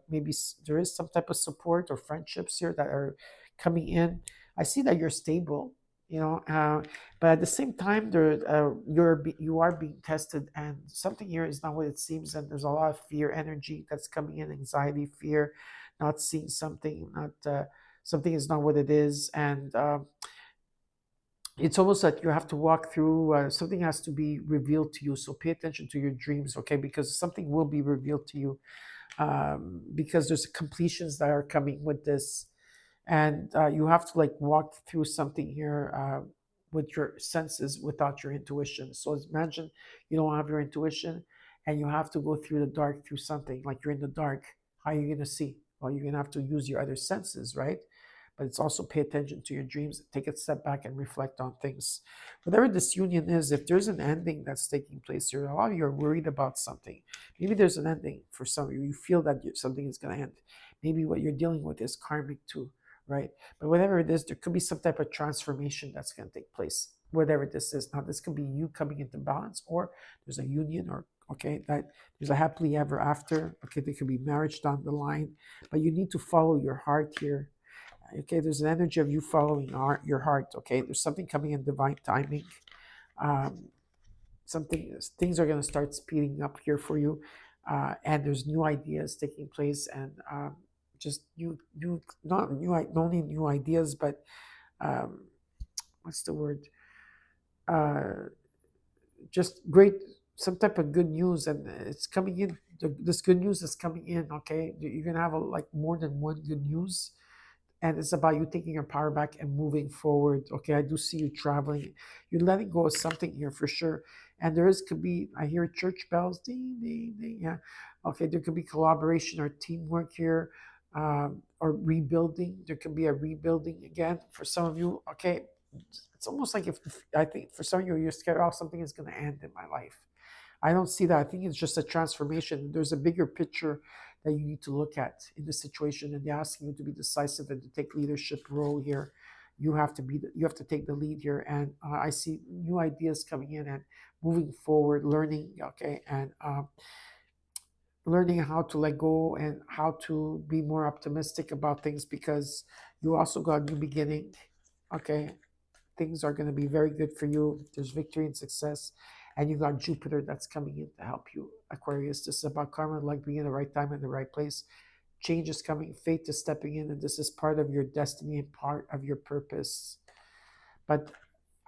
maybe there is some type of support or friendships here that are coming in. I see that you're stable, but at the same time, you are being tested, and something here is not what it seems, and there's a lot of fear energy that's coming in, anxiety, fear, not seeing something, not something is not what it is, and it's almost like you have to walk through something has to be revealed to you. So pay attention to your dreams, okay? Because something will be revealed to you, because there's completions that are coming with this, and you have to like walk through something here with your senses without your intuition. So imagine you don't have your intuition and you have to go through the dark through something like you're in the dark. How are you going to see? Well, you're going to have to use your other senses, right? But it's also pay attention to your dreams, take a step back and reflect on things. Whatever this union is, if there's an ending that's taking place here, a lot of you are worried about something. Maybe there's an ending for some of you. You feel that something is going to end. Maybe what you're dealing with is karmic too, right? But whatever it is, there could be some type of transformation that's going to take place, whatever this is. Now, this could be you coming into balance, or there's a union, or okay, that there's a happily ever after. Okay, there could be marriage down the line, but you need to follow your heart here. Okay, there's an energy of you following your heart. Okay, there's something coming in divine timing. Um, something things are going to start speeding up here for you, and there's new ideas taking place, and just new not new not only new ideas, but um, what's the word? Uh, just great, some type of good news, and it's coming in. This good news is coming in. Okay, you're gonna have like more than one good news, and it's about you taking your power back and moving forward. Okay, I do see you traveling. You're letting go of something here for sure. And there is could be, I hear church bells, ding ding ding. Yeah, okay. There could be collaboration or teamwork here, or rebuilding. There could be a rebuilding again for some of you. Okay, it's almost like if I think for some of you you're scared, oh, something is going to end in my life. I don't see that. I think it's just a transformation. There's a bigger picture that you need to look at in the situation, and they're asking you to be decisive and to take leadership role here. You have to you have to take the lead here, and I see new ideas coming in and moving forward, learning. Okay, and learning how to let go and how to be more optimistic about things, because you also got a new beginning. Okay, things are going to be very good for you. There's victory and success. And you got Jupiter that's coming in to help you, Aquarius. This is about karma, like being in the right time in the right place. Change is coming, fate is stepping in, and this is part of your destiny and part of your purpose. But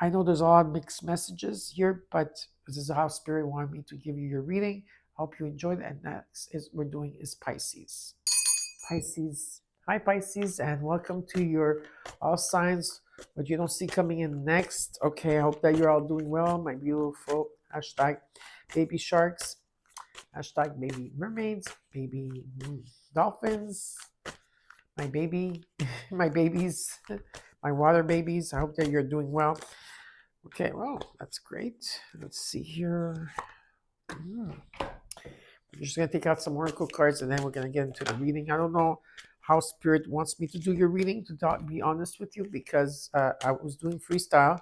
I know there's a lot of mixed messages here, but this is how Spirit wanted me to give you your reading. Hope you enjoyed it. And next is we're doing is Pisces. Pisces. Hi, Pisces, and welcome to your all signs. What you don't see coming in next. Okay, I hope that you're all doing well. My beautiful hashtag baby sharks, hashtag baby mermaids, baby dolphins, my baby, my babies, my water babies. I hope that you're doing well. Okay, well, that's great. Let's see here. We're just going to take out some oracle cards and then we're going to get into the reading. I don't know how Spirit wants me to do your reading, to be honest with you, because I was doing freestyle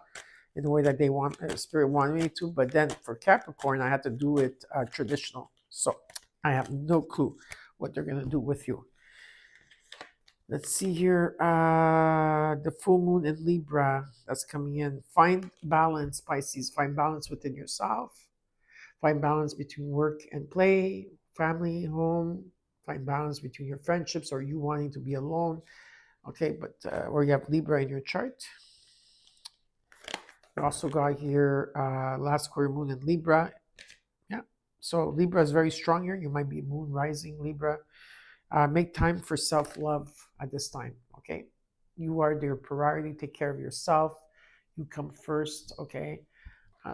in the way that they want, Spirit wanted me to, but then for Capricorn, I had to do it traditional. So I have no clue what they're going to do with you. Let's see here. The full moon in Libra that's coming in. Find balance, Pisces. Find balance within yourself. Find balance between work and play, family, home. Find balance between your friendships or you wanting to be alone. Okay, but or you have Libra in your chart. You also got here last square moon in Libra. Yeah, so Libra is very strong here. You might be moon rising Libra. Make time for self-love at this time. Okay, you are their priority. Take care of yourself. You come first. Okay.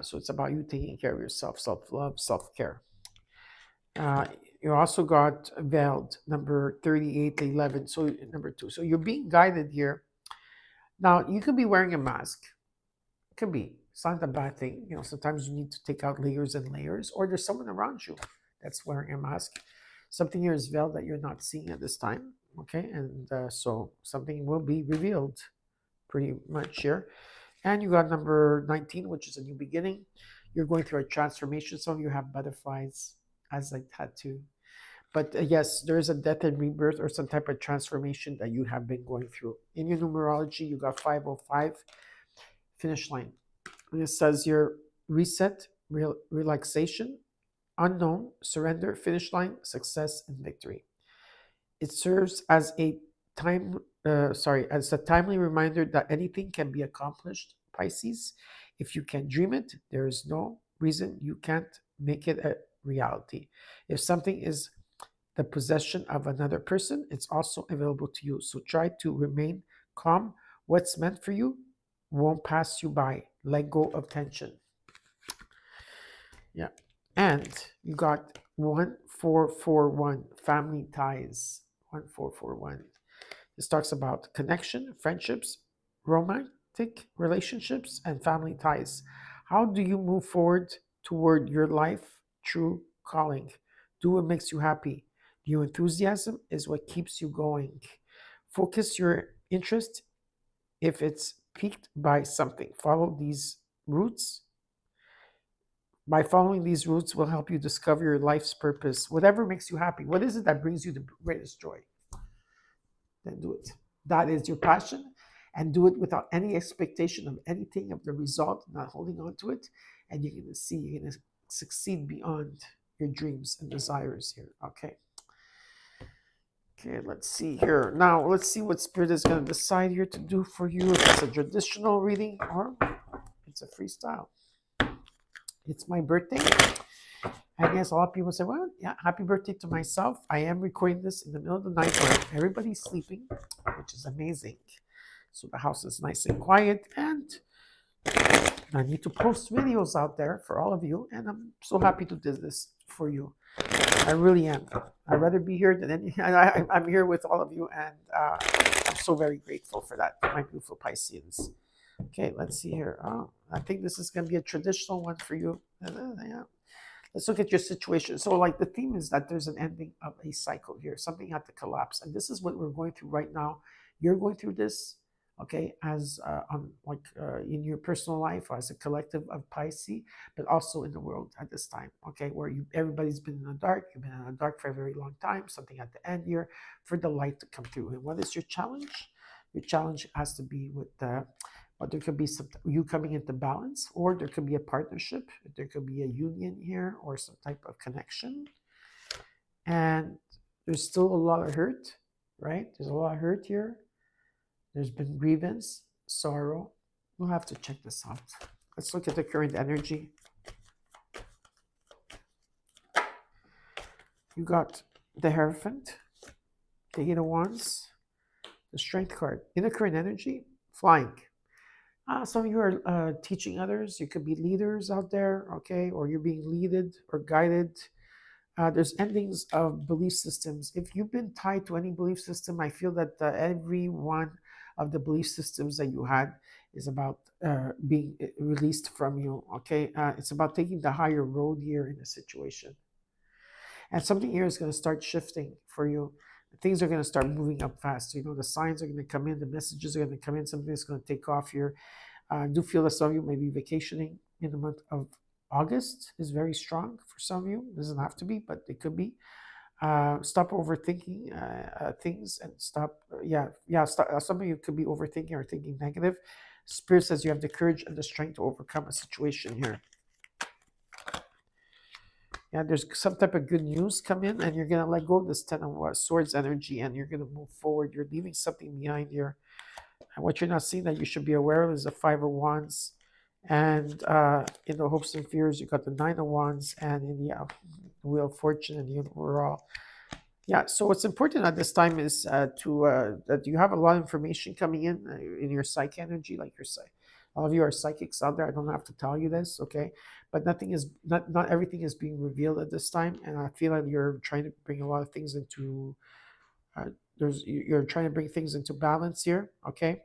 So it's about you taking care of yourself, self-love, self-care. You also got veiled, number 38, 11, so number 2. So you're being guided here. Now, you could be wearing a mask. It could be. It's not a bad thing. You know, sometimes you need to take out layers and layers, or there's someone around you that's wearing a mask. Something here is veiled that you're not seeing at this time. Okay, and so something will be revealed pretty much here. And you got number 19, which is a new beginning. You're going through a transformation. Some of you have butterflies as a tattoo. But yes, there is a death and rebirth or some type of transformation that you have been going through. In your numerology, you got 505, finish line. And it says your reset, relaxation, unknown, surrender, finish line, success, and victory. It serves as a as a timely reminder that anything can be accomplished, Pisces. If you can dream it, there is no reason you can't make it a reality. If something is the possession of another person, it's also available to you. So try to remain calm. What's meant for you won't pass you by. Let go of tension. Yeah. And you got 1441, family ties. 1441. This talks about connection, friendships, romantic relationships, and family ties. How do you move forward toward your life true calling? Do what makes you happy. Your enthusiasm is what keeps you going. Focus your interest if it's piqued by something. Follow these routes. By following these routes will help you discover your life's purpose. Whatever makes you happy. What is it that brings you the greatest joy? Then do it. That is your passion, and do it without any expectation of anything of the result, not holding on to it. And you're going to see you're going to succeed beyond your dreams and desires here. Okay. Okay, let's see here. Now, let's see what Spirit is going to decide here to do for you. If it's a traditional reading or it's a freestyle. It's my birthday. I guess a lot of people say, well, yeah, happy birthday to myself. I am recording this in the middle of the night where everybody's sleeping, which is amazing. So the house is nice and quiet, and I need to post videos out there for all of you, and I'm so happy to do this for you. I really am. I'd rather be here than any. I'm here with all of you, and I'm so very grateful for that, my beautiful Pisceans. Okay, let's see here. Oh, I think this is going to be a traditional one for you. Yeah. Let's look at your situation. So, like, the theme is that there's an ending of a cycle here. Something had to collapse, and this is what we're going through right now. You're going through this, okay, as in your personal life, or as a collective of Pisces, but also in the world at this time, okay, where everybody's been in the dark. You've been in the dark for a very long time. Something at the end here for the light to come through. And what is your challenge? Your challenge has to be with but there could be some you coming into balance, or there could be a partnership, there could be a union here, or some type of connection. And there's still a lot of hurt, right? There's a lot of hurt here. There's been grievance, sorrow. We'll have to check this out. Let's look at the current energy. You got the Hierophant, the Eight of Wands, the Strength card. In the current energy, flying. Some of you are teaching others. You could be leaders out there, okay? Or you're being leaded or guided. There's endings of belief systems. If you've been tied to any belief system, I feel that every one of the belief systems that you had is about being released from you, okay? It's about taking the higher road here in the situation. And something here is going to start shifting for you. Things are going to start moving up fast. You know, the signs are going to come in, the messages are going to come in, something is going to take off here. I do feel that some of you may be vacationing in the month of August is very strong for some of you. It doesn't have to be, but it could be. Stop overthinking things and stop. Some of you could be overthinking or thinking negative. Spirit says you have the courage and the strength to overcome a situation here. Yeah, there's some type of good news come in, and you're going to let go of this Ten of Swords energy, and you're going to move forward. You're leaving something behind here. And what you're not seeing that you should be aware of is the Five of Wands. And in the hopes and fears, you got the Nine of Wands, and in the Wheel of Fortune and the overall. Yeah, so what's important at this time is that you have a lot of information coming in your psych energy, like your psych. All of you are psychics out there. I don't have to tell you this, okay? But not everything is being revealed at this time, and I feel like you're trying to bring a lot of things into. You're trying to bring things into balance here, okay?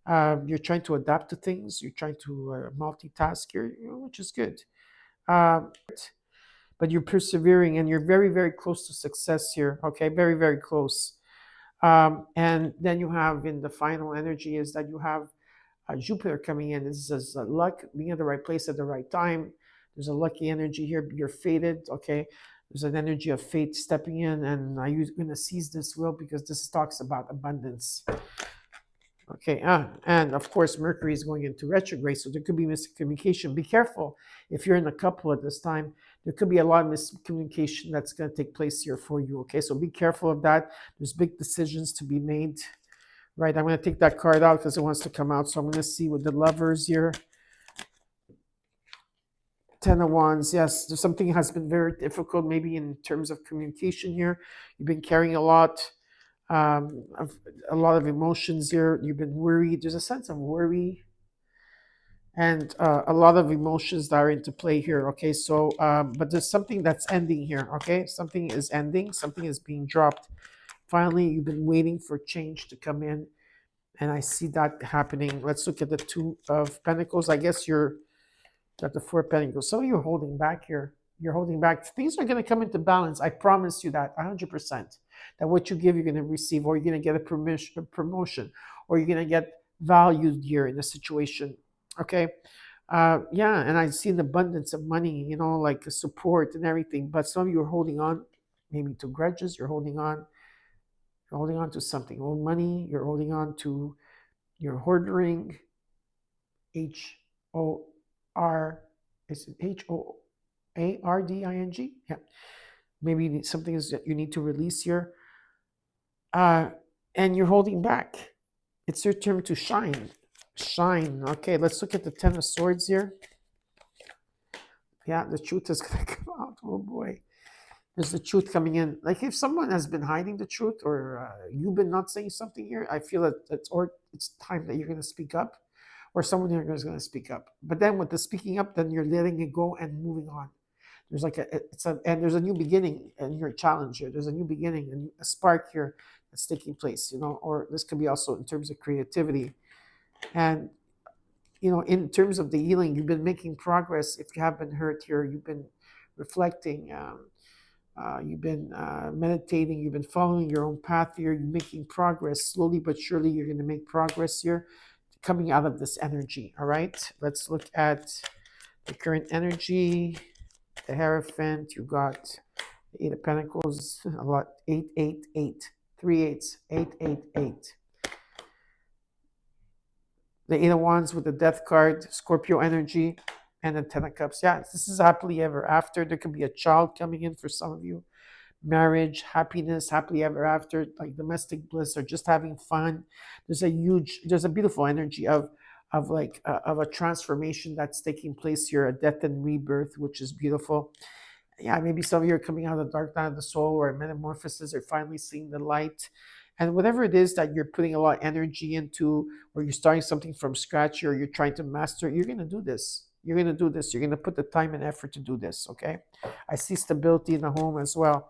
You're trying to adapt to things. You're trying to multitask here, which is good. But you're persevering, and you're very, very close to success here, okay? Very, very close. And then you have in the final energy is that you have Jupiter coming in. This is luck, being at the right place at the right time. There's a lucky energy here. You're fated, okay? There's an energy of fate stepping in, and I'm going to seize this wheel because this talks about abundance. Okay, and of course, Mercury is going into retrograde, so there could be miscommunication. Be careful if you're in a couple at this time. There could be a lot of miscommunication that's going to take place here for you. Okay, so be careful of that. There's big decisions to be made. Right, I'm going to take that card out because it wants to come out. So I'm going to see with the lovers here. Ten of Wands, yes, there's something has been very difficult, maybe in terms of communication here. You've been carrying of a lot of emotions here. You've been worried. There's a sense of worry and a lot of emotions that are into play here. Okay, so but there's something that's ending here. Okay, something is ending. Something is being dropped. Finally, you've been waiting for change to come in, and I see that happening. Let's look at the Two of Pentacles. I guess you're got the Four of Pentacles. So you're holding back here. You're holding back. Things are going to come into balance. I promise you that 100%. That what you give, you're going to receive, or you're going to get a promotion, or you're going to get valued here in a situation. Okay. Yeah. And I see an abundance of money, like support and everything. But some of you are holding on maybe to grudges. You're holding on. You're holding on to something. Old money. You're holding on to your hoarding. H-O-R. Is it H-O-A-R-D-I-N-G? Yeah. Maybe something is that you need to release here. And you're holding back. It's your turn to shine. Shine. Okay, let's look at the Ten of Swords here. Yeah, the truth is going to come out. Oh boy. There's the truth coming in. Like if someone has been hiding the truth, or you've been not saying something here, I feel that it's time that you're going to speak up, or someone here is going to speak up. But then with the speaking up, then you're letting it go and moving on. There's like and there's a new beginning and your challenge here. There's a new beginning and a spark here that's taking place, or this could be also in terms of creativity. And, in terms of the healing, you've been making progress. If you have been hurt here, you've been reflecting, you've been meditating, you've been following your own path here. You're making progress slowly but surely. You're going to make progress here coming out of this energy. All right, let's look at the current energy. The Hierophant, you got the Eight of Pentacles, a lot, 888, 3 eights, 888. The Eight of Wands with the Death card, Scorpio energy, and the Ten of Cups. Yeah, this is happily ever after. There could be a child coming in for some of you. Marriage, happiness, happily ever after, like domestic bliss or just having fun. There's a beautiful energy of a transformation that's taking place here, a death and rebirth, which is beautiful. Yeah, maybe some of you are coming out of the dark night of the soul, or metamorphosis, or finally seeing the light. And whatever it is that you're putting a lot of energy into, or you're starting something from scratch, or you're trying to master, you're going to do this. You're going to do this. You're going to put the time and effort to do this, okay? I see stability in the home as well.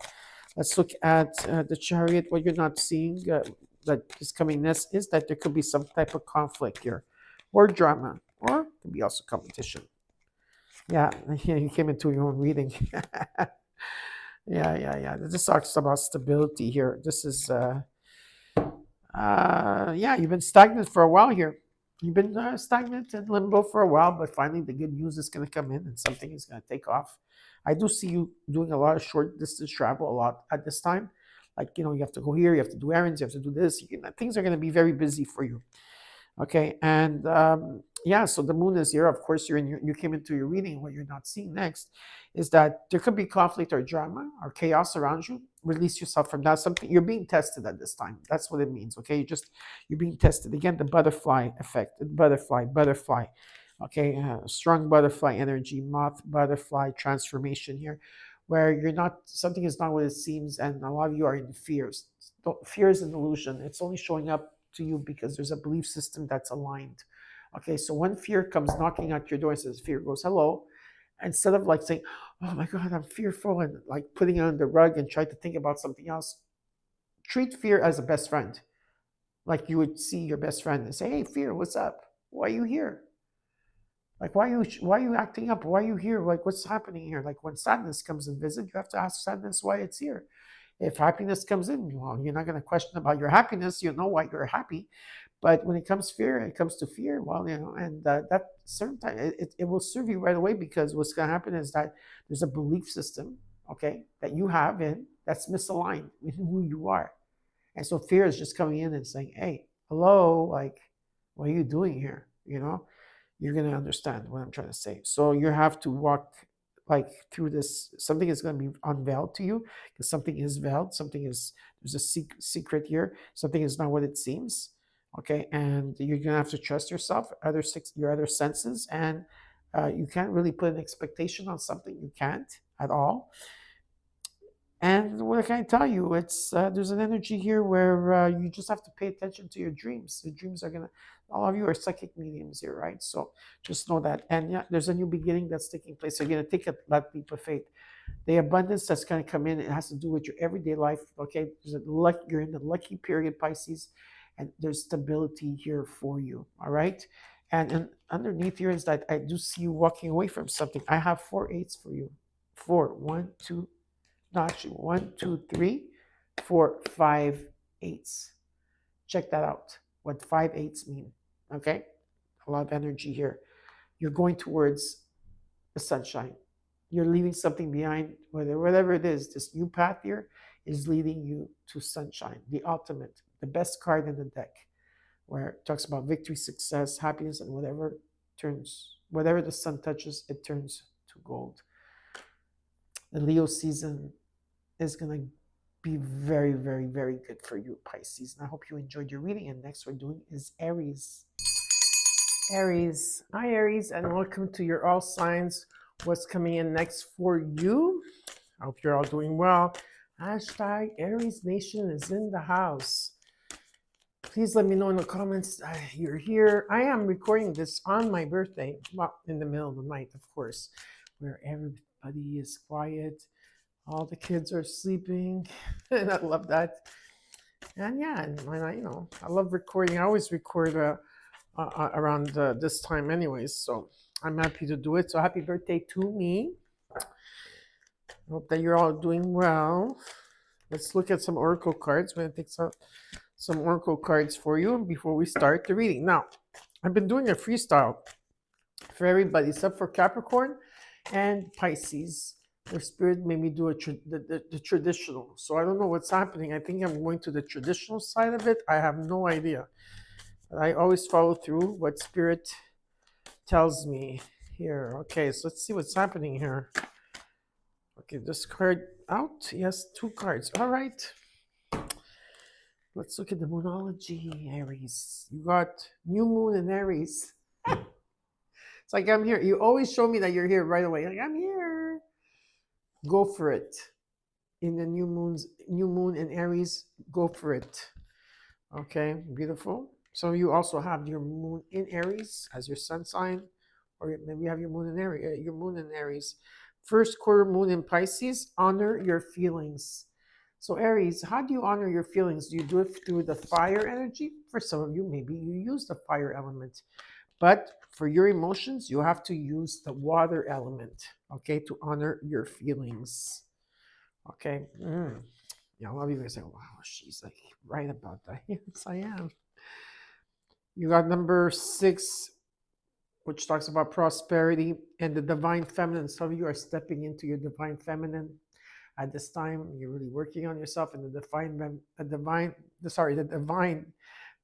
Let's look at the Chariot. What you're not seeing that is coming next is that there could be some type of conflict here, or drama, or it could be also competition. Yeah, you came into your own reading. Yeah. This talks about stability here. This is, you've been stagnant for a while here. You've been stagnant in limbo for a while, but finally the good news is going to come in and something is going to take off. I do see you doing a lot of short distance travel a lot at this time. Like, you have to go here, you have to do errands, you have to do this. Things are going to be very busy for you. Okay, and so the moon is here. Of course, you came into your reading. What you're not seeing next is that there could be conflict or drama or chaos around you. Release yourself from that. Something you're being tested at this time. That's what it means. Okay, you're being tested again. The butterfly effect. Butterfly. Okay, strong butterfly energy, moth, butterfly transformation here, where something is not what it seems, and a lot of you are in fears. Fear is an illusion. It's only showing up to you because there's a belief system that's aligned. Okay, so when fear comes knocking at your door and says, fear goes, hello, instead of like saying, oh my God, I'm fearful, and like putting it on the rug and try to think about something else, treat fear as a best friend. Like you would see your best friend and say, hey, fear, what's up? Why are you here? Like, why are you acting up? Why are you here? Like, what's happening here? Like when sadness comes and visit, you have to ask sadness why it's here. If happiness comes in, well, you're not going to question about your happiness. You know why you're happy. But when it comes to fear, well, and that certain time, it will serve you right away, because what's going to happen is that there's a belief system, okay, that you have that's misaligned with who you are. And so fear is just coming in and saying, hey, hello, like, What are you doing here? You're going to understand what I'm trying to say. So you have to walk like through this. Something is going to be unveiled to you because something is veiled. There's a secret here. Something is not what it seems. Okay. And you're going to have to trust yourself, your other senses. And you can't really put an expectation on something. You can't at all. And what can I tell you? It's there's an energy here where you just have to pay attention to your dreams. The dreams are gonna. All of you are psychic mediums here, right? So just know that. And yeah, there's a new beginning that's taking place. So you're gonna take that leap of faith. The abundance that's gonna come in, it has to do with your everyday life. Okay, you're in the lucky period, Pisces, and there's stability here for you. All right. And underneath here is that I do see you walking away from something. I have 4 8s for you. Four, one, two, no, actually, one, two, three, four, 5 8s. Check that out. What 5 8s mean? Okay, a lot of energy here. You're going towards the sunshine. You're leaving something behind, whatever it is. This new path here is leading you to sunshine, the ultimate, the best card in the deck, where it talks about victory, success, happiness, and whatever the sun touches, it turns to gold. The Leo season is going to be very, very, very good for you, Pisces. And I hope you enjoyed your reading. And next we're doing is Aries. Aries. Hi, Aries, and welcome to your all signs. What's coming in next for you? I hope you're all doing well. Hashtag Aries Nation is in the house. Please let me know in the comments you're here. I am recording this on my birthday, well, in the middle of the night, of course, where everybody is quiet. All the kids are sleeping, and I love that. And yeah, and I love recording. I always record around this time, anyways. So I'm happy to do it. So happy birthday to me. I hope that you're all doing well. Let's look at some oracle cards. We're gonna take some oracle cards for you before we start the reading. Now, I've been doing a freestyle for everybody except for Capricorn and Pisces. Their spirit made me do the traditional. So I don't know what's happening. I think I'm going to the traditional side of it. I have no idea. But I always follow through what spirit tells me here. Okay, so let's see what's happening here. Okay, this card out. Yes, 2 cards. All right. Let's look at the moonology, Aries. You got new moon in Aries. It's like I'm here. You always show me that you're here right away. Like, I'm here. Go for it. In the new moon in Aries, go for it. Okay, beautiful. So you also have your moon in Aries as your sun sign, or maybe you have your moon in Aries. First quarter moon in Pisces, honor your feelings. So Aries, how do you honor your feelings? Do you do it through the fire energy? For some of you, maybe you use the fire element. But for your emotions, you have to use the water element, okay, to honor your feelings. Okay. Yeah, a lot of you guys say, wow, she's like right about that. Yes, I am. You got number 6, which talks about prosperity and the divine feminine. Some of you are stepping into your divine feminine at this time. You're really working on yourself, and the divine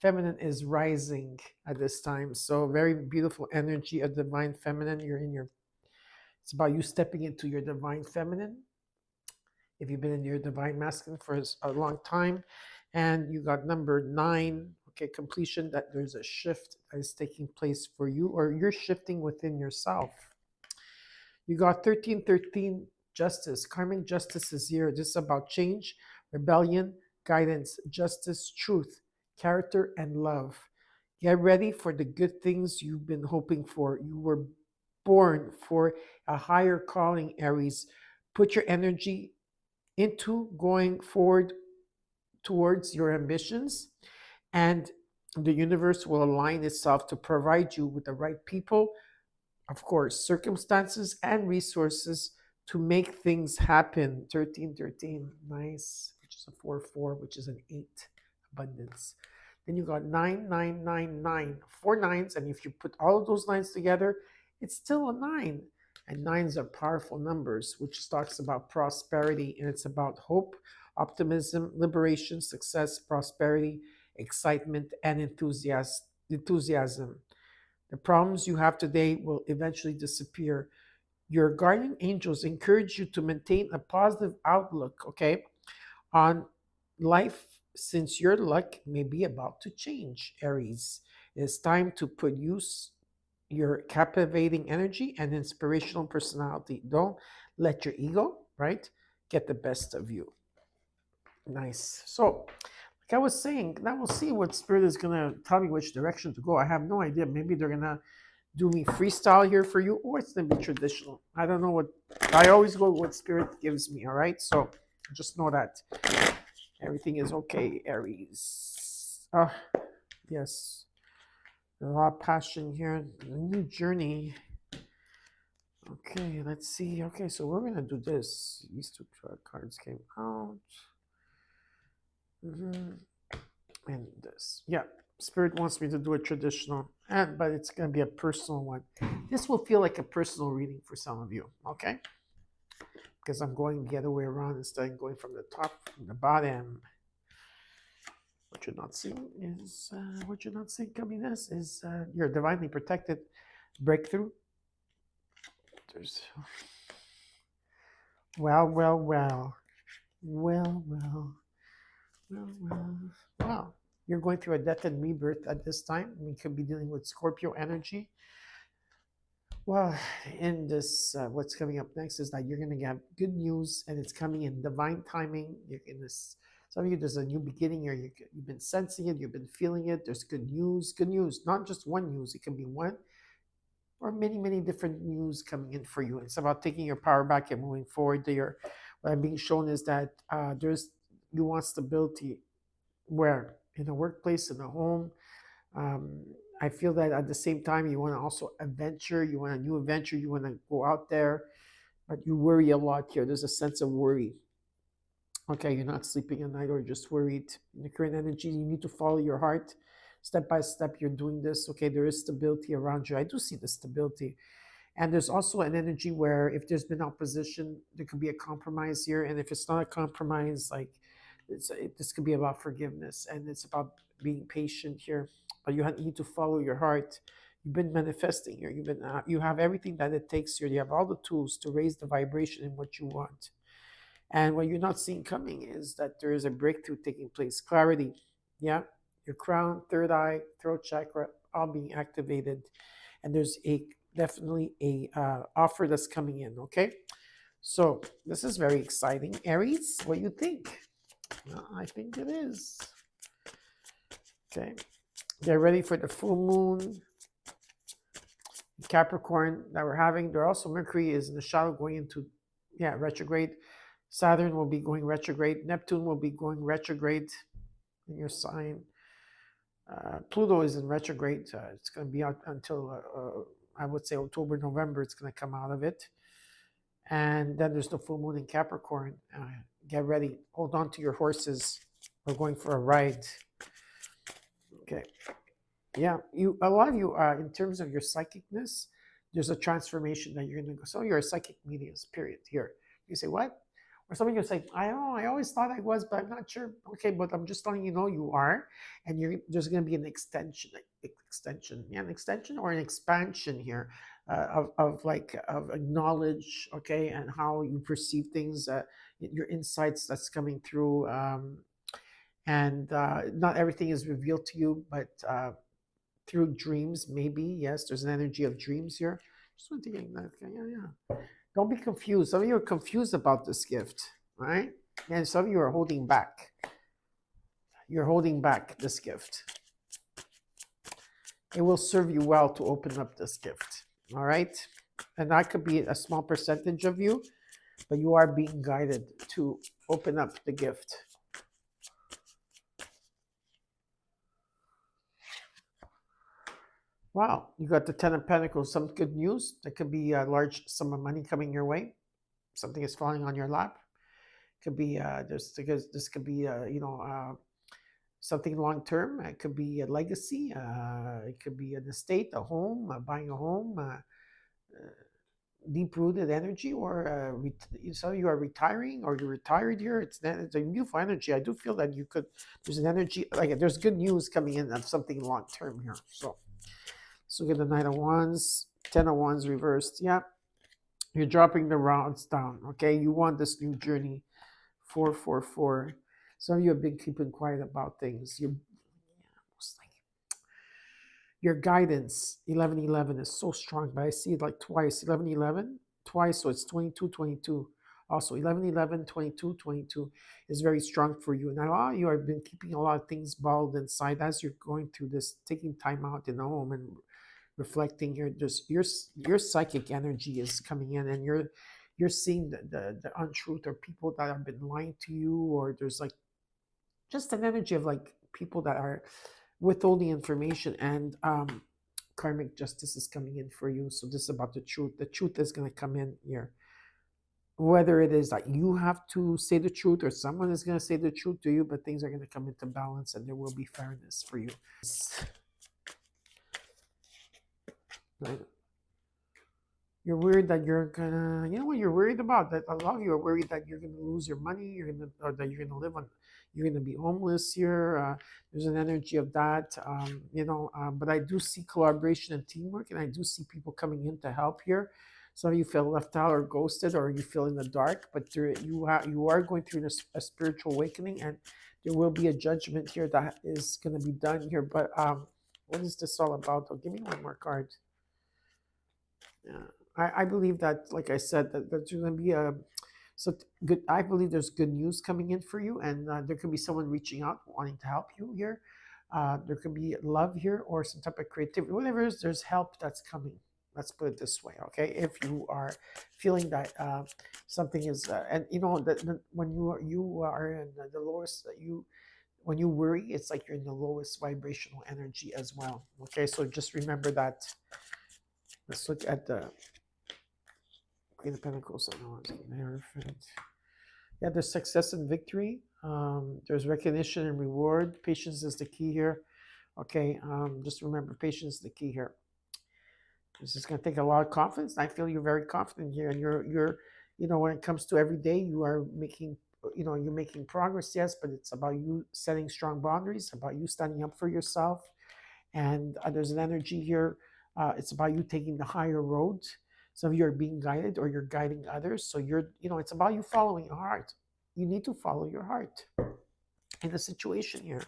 feminine is rising at this time. So very beautiful energy of divine feminine. It's about you stepping into your divine feminine. If you've been in your divine masculine for a long time, and you got number 9, okay, completion, that there's a shift that is taking place for you, or you're shifting within yourself. You got 1313, justice. Karmic justice is here. This is about change, rebellion, guidance, justice, truth, character, and love. Get ready for the good things you've been hoping for. You were born for a higher calling, Aries. Put your energy into going forward towards your ambitions, and the universe will align itself to provide you with the right people, of course, circumstances and resources to make things happen. 1313, nice, which is a 4 which is an 8, abundance. Then you got 9999, 4 9s, and if you put all of those 9s together, it's still a 9. And 9s are powerful numbers, which talks about prosperity, and it's about hope, optimism, liberation, success, prosperity, excitement, and enthusiasm. enthusiasm. The problems you have today will eventually disappear. Your guardian angels encourage you to maintain a positive outlook, okay, on life, since your luck may be about to change, Aries. It's time to put use your captivating energy and inspirational personality. Don't let your ego, right, get the best of you. Nice. So, like I was saying, now we'll see what Spirit is going to tell me which direction to go. I have no idea. Maybe they're going to do me freestyle here for you, or it's going to be traditional. I don't know what. I always go with what Spirit gives me, all right? So, just know that everything is okay, Aries. Yes. A lot of passion here. A new journey. Okay, let's see. Okay, so we're gonna do this. These two cards came out. And this. Yeah. Spirit wants me to do a traditional, but it's gonna be a personal one. This will feel like a personal reading for some of you, okay? Because I'm going the other way around instead of going from the top from the bottom. What you're not seeing coming is your divinely protected breakthrough. There's well. Wow. You're going through a death and rebirth at this time. We could be dealing with Scorpio energy. Well, in this, what's coming up next is that you're going to get good news, and it's coming in divine timing. You're in this. Some of you, there's a new beginning here. You've been sensing it. You've been feeling it. There's good news. Good news. Not just one news. It can be one or many different news coming in for you. It's about taking your power back and moving forward. What I'm being shown is that you want stability. Where in a workplace, in a home. Um, I feel that at the same time, you want to also adventure. You want a new adventure. You want to go out there, but you worry a lot here. There's a sense of worry. Okay, you're not sleeping at night or just worried. In the current energy, you need to follow your heart. Step by step, you're doing this. Okay, there is stability around you. I do see the stability. And there's also an energy where if there's been opposition, there could be a compromise here. And if it's not a compromise, like this could be about forgiveness, and it's about being patient here. But you need to follow your heart. You've been manifesting here. You have everything that it takes here. You have all the tools to raise the vibration in what you want. And what you're not seeing coming is that there is a breakthrough taking place. Clarity, yeah. Your crown, third eye, throat chakra, all being activated, and there's definitely a offer that's coming in. Okay, so this is very exciting. Aries, what do you think? I think it is. Okay, get ready for the full moon. Capricorn that we're having. There also Mercury is in the shadow going into retrograde. Saturn will be going retrograde. Neptune will be going retrograde in your sign. Pluto is in retrograde. It's going to be out until I would say October, November. It's going to come out of it. And then there's the full moon in Capricorn. Get ready. Hold on to your horses. We're going for a ride. Okay. Yeah, a lot of you, in terms of your psychicness, there's a transformation that you're going to go. So you're a psychic mediums, period. Here, you say what? Or some of you say, I don't know, I always thought I was, but I'm not sure. Okay, but I'm just letting you know you are, and there's going to be an extension, an extension or an expansion here of knowledge, okay, and how you perceive things, your insights that's coming through, and not everything is revealed to you, but through dreams, maybe. Yes, there's an energy of dreams here. Just want to get that. Yeah. Don't be confused. Some of you are confused about this gift, right? And some of you are holding back. You're holding back this gift. It will serve you well to open up this gift, all right? And that could be a small percentage of you, but you are being guided to open up the gift. Wow, you got the Ten of Pentacles. Some good news. There could be a large sum of money coming your way. Something is falling on your lap. Could be this could be something long term. It could be a legacy. It could be an estate, a home, buying a home. deep-rooted energy, or so you are retiring or you're retired here. It's a beautiful energy. I do feel that you could. There's an energy like there's good news coming in of something long term here. So get the Knight of Wands, Ten of Wands reversed. Yeah, you're dropping the rounds down. Okay, you want this new journey. 444. Some of you have been keeping quiet about things. Your guidance 1111 is so strong, but I see it like twice. 1111 twice, so it's 2222. Also 1111 2222 is very strong for you. Now all you have been keeping a lot of things balled inside as you're going through this, taking time out in the home and reflecting. Your psychic energy is coming in, and you're seeing the untruth, or people that have been lying to you, or there's like just an energy of like people that are withholding information, and karmic justice is coming in for you. So this is about the truth. The truth is going to come in here, whether it is that you have to say the truth or someone is going to say the truth to you, but things are going to come into balance and there will be fairness for you. Right. You're worried that you're gonna, you know what you're worried about? That a lot of you are worried that you're gonna lose your money, or that you're gonna live on, you're gonna be homeless here. There's an energy of that, but I do see collaboration and teamwork, and I do see people coming in to help here. Some of you feel left out or ghosted, or you feel in the dark, but you are going through a spiritual awakening, and there will be a judgment here that is going to be done here. But what is this all about? Oh, give me one more card. Yeah. I believe that, like I said, that there's going to be good. I believe there's good news coming in for you, and there could be someone reaching out, wanting to help you here. There could be love here, or some type of creativity. Whatever it is, there's help that's coming. Let's put it this way, okay? If you are feeling that something is, and you know that when you are in the lowest, when you worry, it's like you're in the lowest vibrational energy as well. Okay, so just remember that. Let's look at the Queen of Pentacles. Yeah, there's success and victory. There's recognition and reward. Patience is the key here. Okay, just remember, patience is the key here. This is going to take a lot of confidence. I feel you're very confident here, and you're, when it comes to every day, you are making, you're making progress. Yes, but it's about you setting strong boundaries, about you standing up for yourself, and there's an energy here. It's about you taking the higher road. Some of you are being guided, or you're guiding others. So it's about you following your heart. You need to follow your heart in the situation here.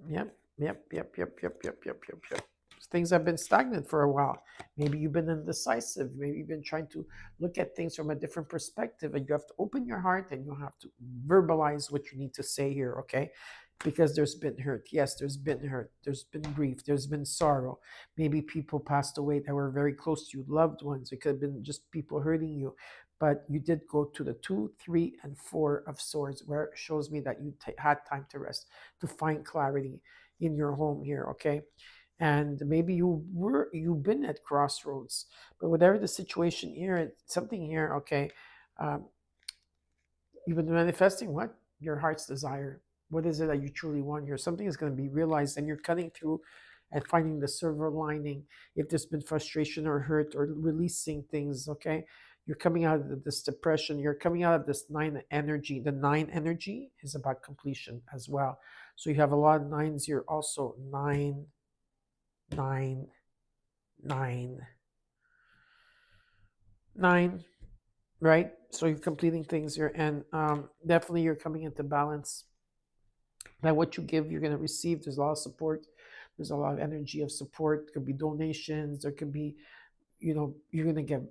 Yep. Things have been stagnant for a while. Maybe you've been indecisive. Maybe you've been trying to look at things from a different perspective, and you have to open your heart and you have to verbalize what you need to say here, okay? Because there's been hurt. Yes, there's been hurt. There's been grief. There's been sorrow. Maybe people passed away that were very close to you, loved ones. It could have been just people hurting you. But you did go to the 2, 3, and 4 of swords, where it shows me that you had time to rest, to find clarity in your home here, okay? And maybe you've been at crossroads, but whatever the situation here, something here, okay, you've been manifesting what your heart's desire. What is it that you truly want here? Something is going to be realized, and you're cutting through and finding the silver lining. If there's been frustration or hurt, or releasing things, okay, you're coming out of this depression. You're coming out of this 9 energy. The 9 energy is about completion as well. So you have a lot of 9s here also. 9, 9, 9, 9, right? So you're completing things here, and definitely you're coming into balance. That what you give, you're going to receive. There's a lot of support. There's a lot of energy of support. There could be donations. There could be, you're going to get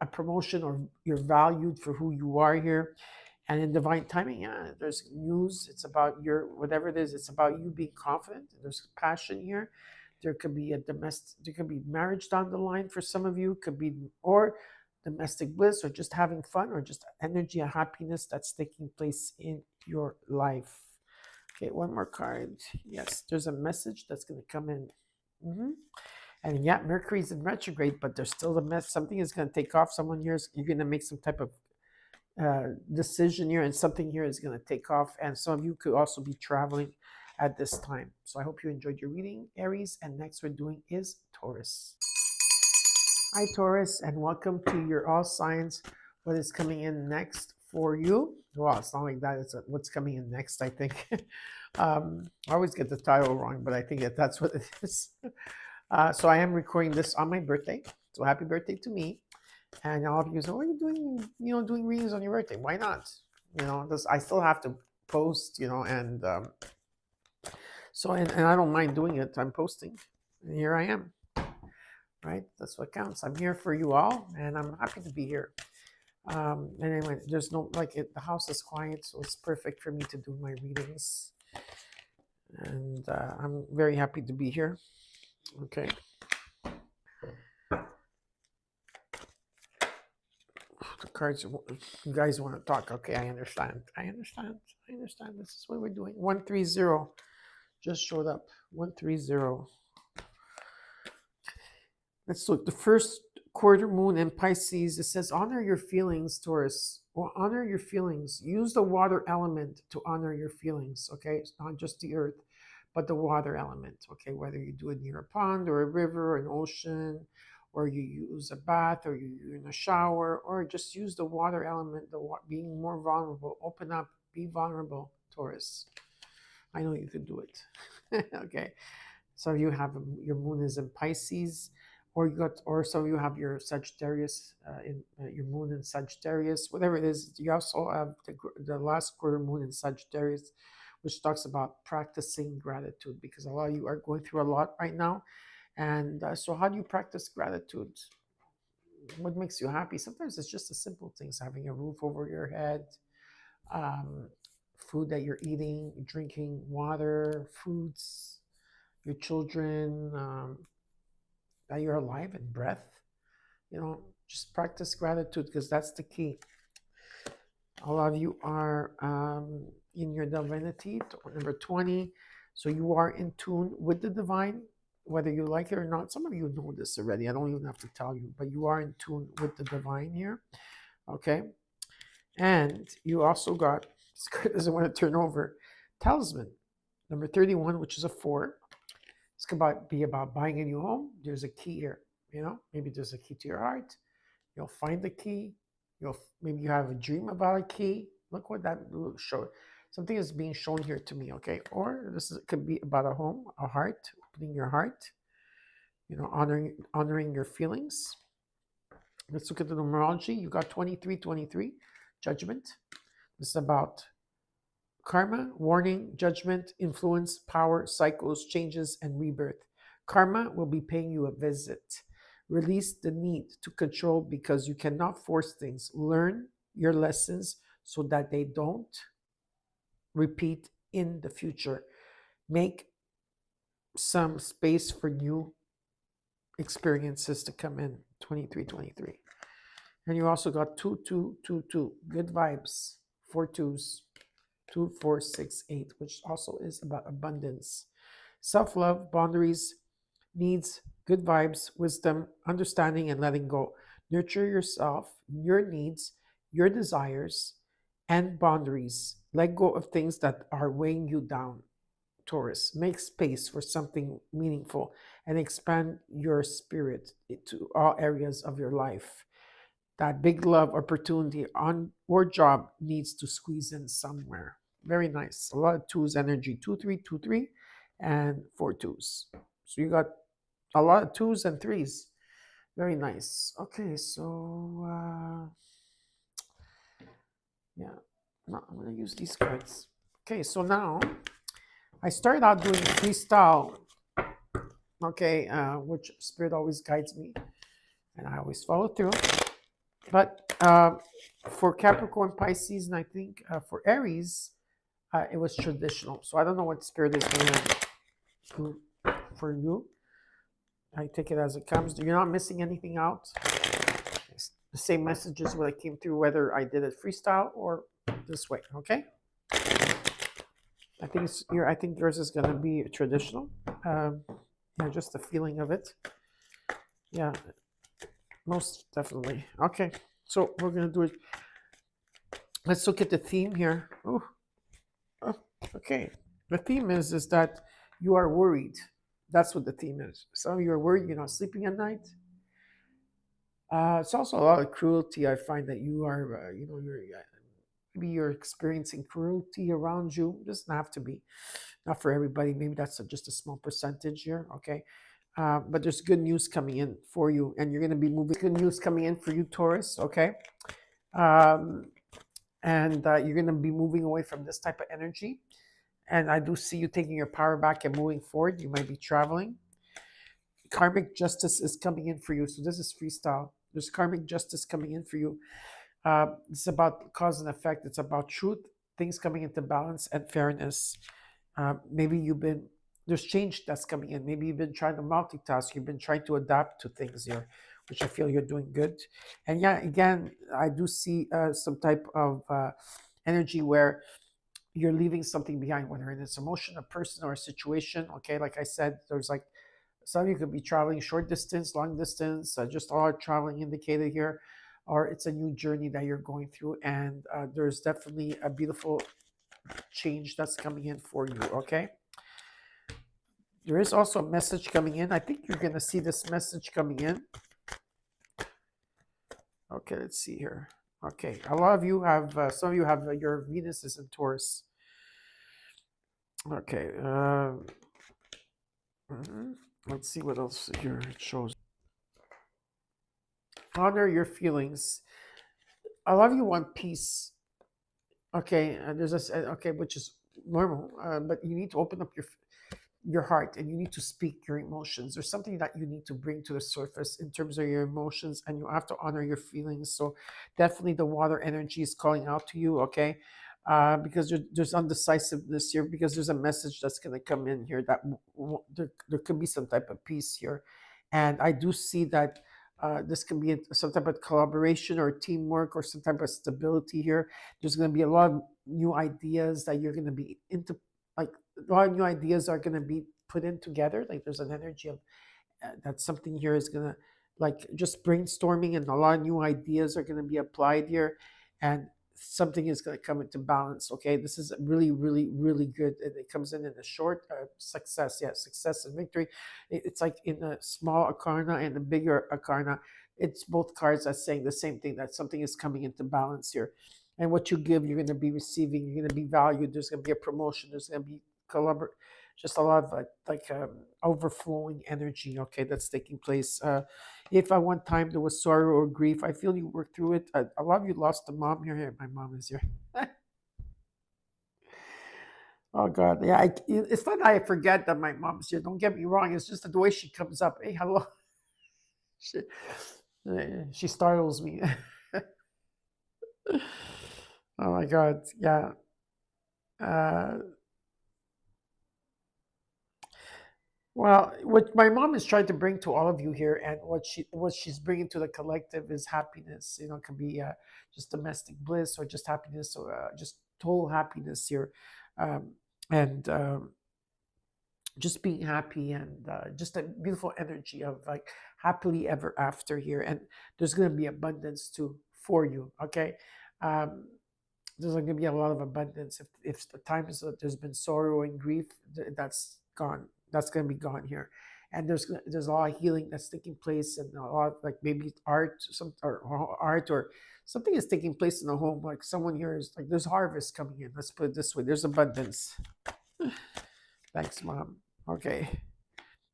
a promotion, or you're valued for who you are here. And in divine timing, yeah, there's news. It's about whatever it is, it's about you being confident. There's passion here. There could be there could be marriage down the line for some of you, or domestic bliss, or just having fun, or just energy and happiness that's taking place in your life. Okay, one more card. Yes, there's a message that's going to come in. And yeah, Mercury's in retrograde, but there's still a mess. Something is going to take off. Someone here, you're going to make some type of decision here, and something here is going to take off. And some of you could also be traveling at this time. So I hope you enjoyed your reading, Aries. And next we're doing is Taurus. Hi, Taurus, and welcome to your all signs. What is coming in next for you? Well, it's not like that. It's what's coming in next, I think. I always get the title wrong, but I think that's what it is. So I am recording this on my birthday. So happy birthday to me. And all of you say, "What are you doing? Doing readings on your birthday? Why not? I still have to post. And so and I don't mind doing it. I'm posting, and here I am. Right? That's what counts. I'm here for you all, and I'm happy to be here. And anyway, there's no the house is quiet, so it's perfect for me to do my readings. And I'm very happy to be here. Okay. The cards, you guys want to talk? Okay, I understand. This is what we're doing. 130 just showed up. 130. Let's look. The first quarter moon in Pisces, it says, honor your feelings, Taurus. Well, honor your feelings. Use the water element to honor your feelings, okay? It's not just the earth, but the water element, okay? Whether you do it near a pond or a river or an ocean, or you use a bath, or you're in a shower, or just use the water element, being more vulnerable. Open up, be vulnerable, Taurus. I know you can do it, okay? So you have your moon is in Pisces, or some of you have your Sagittarius in your moon in Sagittarius, whatever it is. You also have the last quarter moon in Sagittarius, which talks about practicing gratitude, because a lot of you are going through a lot right now. And so how do you practice gratitude? What makes you happy? Sometimes it's just the simple things: having a roof over your head, food that you're eating, drinking water, fruits, your children, that you're alive and breath. Just practice gratitude, because that's the key. A lot of you are in your divinity, number 20. So you are in tune with the divine, whether you like it or not. Some of you know this already. I don't even have to tell you, but you are in tune with the divine here. Okay. And you also got, this doesn't want to turn over, talisman, number 31, which is a 4. It's be about buying a new home. There's a key here. Maybe there's a key to your heart. You'll find the key. Maybe you have a dream about a key. Look what that will show. Something is being shown here to me, okay? Or could be about a home, a heart, opening your heart. Honoring your feelings. Let's look at the numerology. You got 23, judgment. This is about karma, warning, judgment, influence, power, cycles, changes, and rebirth. Karma will be paying you a visit. Release the need to control, because you cannot force things. Learn your lessons so that they don't repeat in the future. Make some space for new experiences to come in. 23. And you also got 2. Good vibes. 4 2s. 2, 4, 6, 8, which also is about abundance. Self-love, boundaries, needs, good vibes, wisdom, understanding, and letting go. Nurture yourself, your needs, your desires, and boundaries. Let go of things that are weighing you down, Taurus. Make space for something meaningful and expand your spirit to all areas of your life. That big love opportunity on or job needs to squeeze in somewhere. Very nice. A lot of 2s energy. 2, 3, and 4 2s. So you got a lot of 2s and 3s. Very nice. Okay, so yeah, no, I'm gonna use these cards. Okay, so now I started out doing freestyle. Okay, which Spirit always guides me, and I always follow through. But for Capricorn, Pisces, and I think for Aries, it was traditional. So I don't know what Spirit is going to do for you. I take it as it comes. You're not missing anything out. It's the same messages when I came through, whether I did it freestyle or this way. Okay. I think yours is going to be traditional. Just the feeling of it. Yeah, most definitely. Okay, so we're going to do it. Let's look at the theme here. Ooh, oh, okay. The theme is that you are worried. That's what the theme is. Some of you are worried you're not sleeping at night. It's also a lot of cruelty. I find that you are, maybe you're experiencing cruelty around you. It doesn't have to be, not for everybody. Maybe that's just a small percentage here. Okay, but there's good news coming in for you, and you're going to be moving. Good news coming in for you, Taurus. Okay, um, and you're going to be moving away from this type of energy. And I do see you taking your power back and moving forward. You might be traveling. Karmic justice is coming in for you. So this is freestyle. There's karmic justice coming in for you. It's about cause and effect. It's about truth, things coming into balance, and fairness. Maybe you've been there's change that's coming in. Maybe you've been trying to multitask. You've been trying to adapt to things here, which I feel you're doing good. And yeah, again, I do see some type of energy where you're leaving something behind, whether it's emotion, a person, or a situation. Okay, like I said, there's like some of you could be traveling short distance, long distance, just all traveling indicated here, or it's a new journey that you're going through, and there's definitely a beautiful change that's coming in for you. Okay, there is also a message coming in. I think you're going to see this message coming in. Okay, let's see here. Okay, a lot of you have, some of you have your Venus is in Taurus. Okay, mhm. Let's see what else here it shows. Honor your feelings. A lot of you want peace. Okay, there's a okay, which is normal, but you need to open up your heart and you need to speak your emotions. There's something that you need to bring to the surface in terms of your emotions, and you have to honor your feelings. So definitely the water energy is calling out to you. Okay, because there's undecisiveness here, because there's a message that's going to come in here that there could be some type of peace here, and I do see that. This can be some type of collaboration or teamwork or some type of stability here. There's going to be a lot of new ideas that you're going to be into, like a lot of new ideas are going to be put in together. Like there's an energy of that something here is going to, like, just brainstorming, and a lot of new ideas are going to be applied here, and something is going to come into balance. Okay, this is really, really, really good, and it comes in a short success. Yeah, success and victory. It's like in a small arcana and a bigger arcana. It's both cards are saying the same thing, that something is coming into balance here, and what you give, you're going to be receiving. You're going to be valued. There's going to be a promotion. There's going to be collaborate, just a lot of overflowing energy. Okay, that's taking place. If at one time there was sorrow or grief, I feel you work through it. A lot of you lost a mom here. Here, my mom is here. Oh God, yeah. It's not that I forget that my mom's here. Don't get me wrong. It's just the way she comes up. Hey, hello. She, she startles me. Oh my God, yeah. Uh, Well, what my mom is trying to bring to all of you here, and what she's bringing to the collective is happiness. You know, it can be just domestic bliss, or just happiness, or just total happiness here, um, and just being happy, and just a beautiful energy of like happily ever after here. And there's going to be abundance too for you. Okay, um, there's going to be a lot of abundance. If the times that there's been sorrow and grief, that's gone. That's going to be gone here, and there's a lot of healing that's taking place, and a lot of, like, maybe art, or art, or something is taking place in the home. Like someone here is like, there's harvest coming in. Let's put it this way: there's abundance. Thanks, mom. Okay,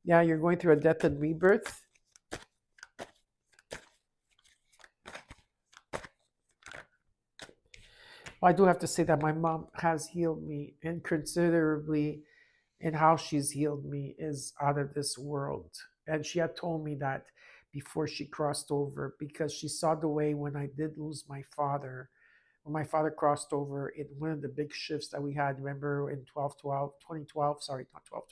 yeah, you're going through a death and rebirth. Well, I do have to say that my mom has healed me inconsiderably, and how she's healed me is out of this world. And she had told me that before she crossed over, because she saw the way when I did lose my father, when my father crossed over in one of the big shifts that we had. Remember in 2012, sorry, not 12,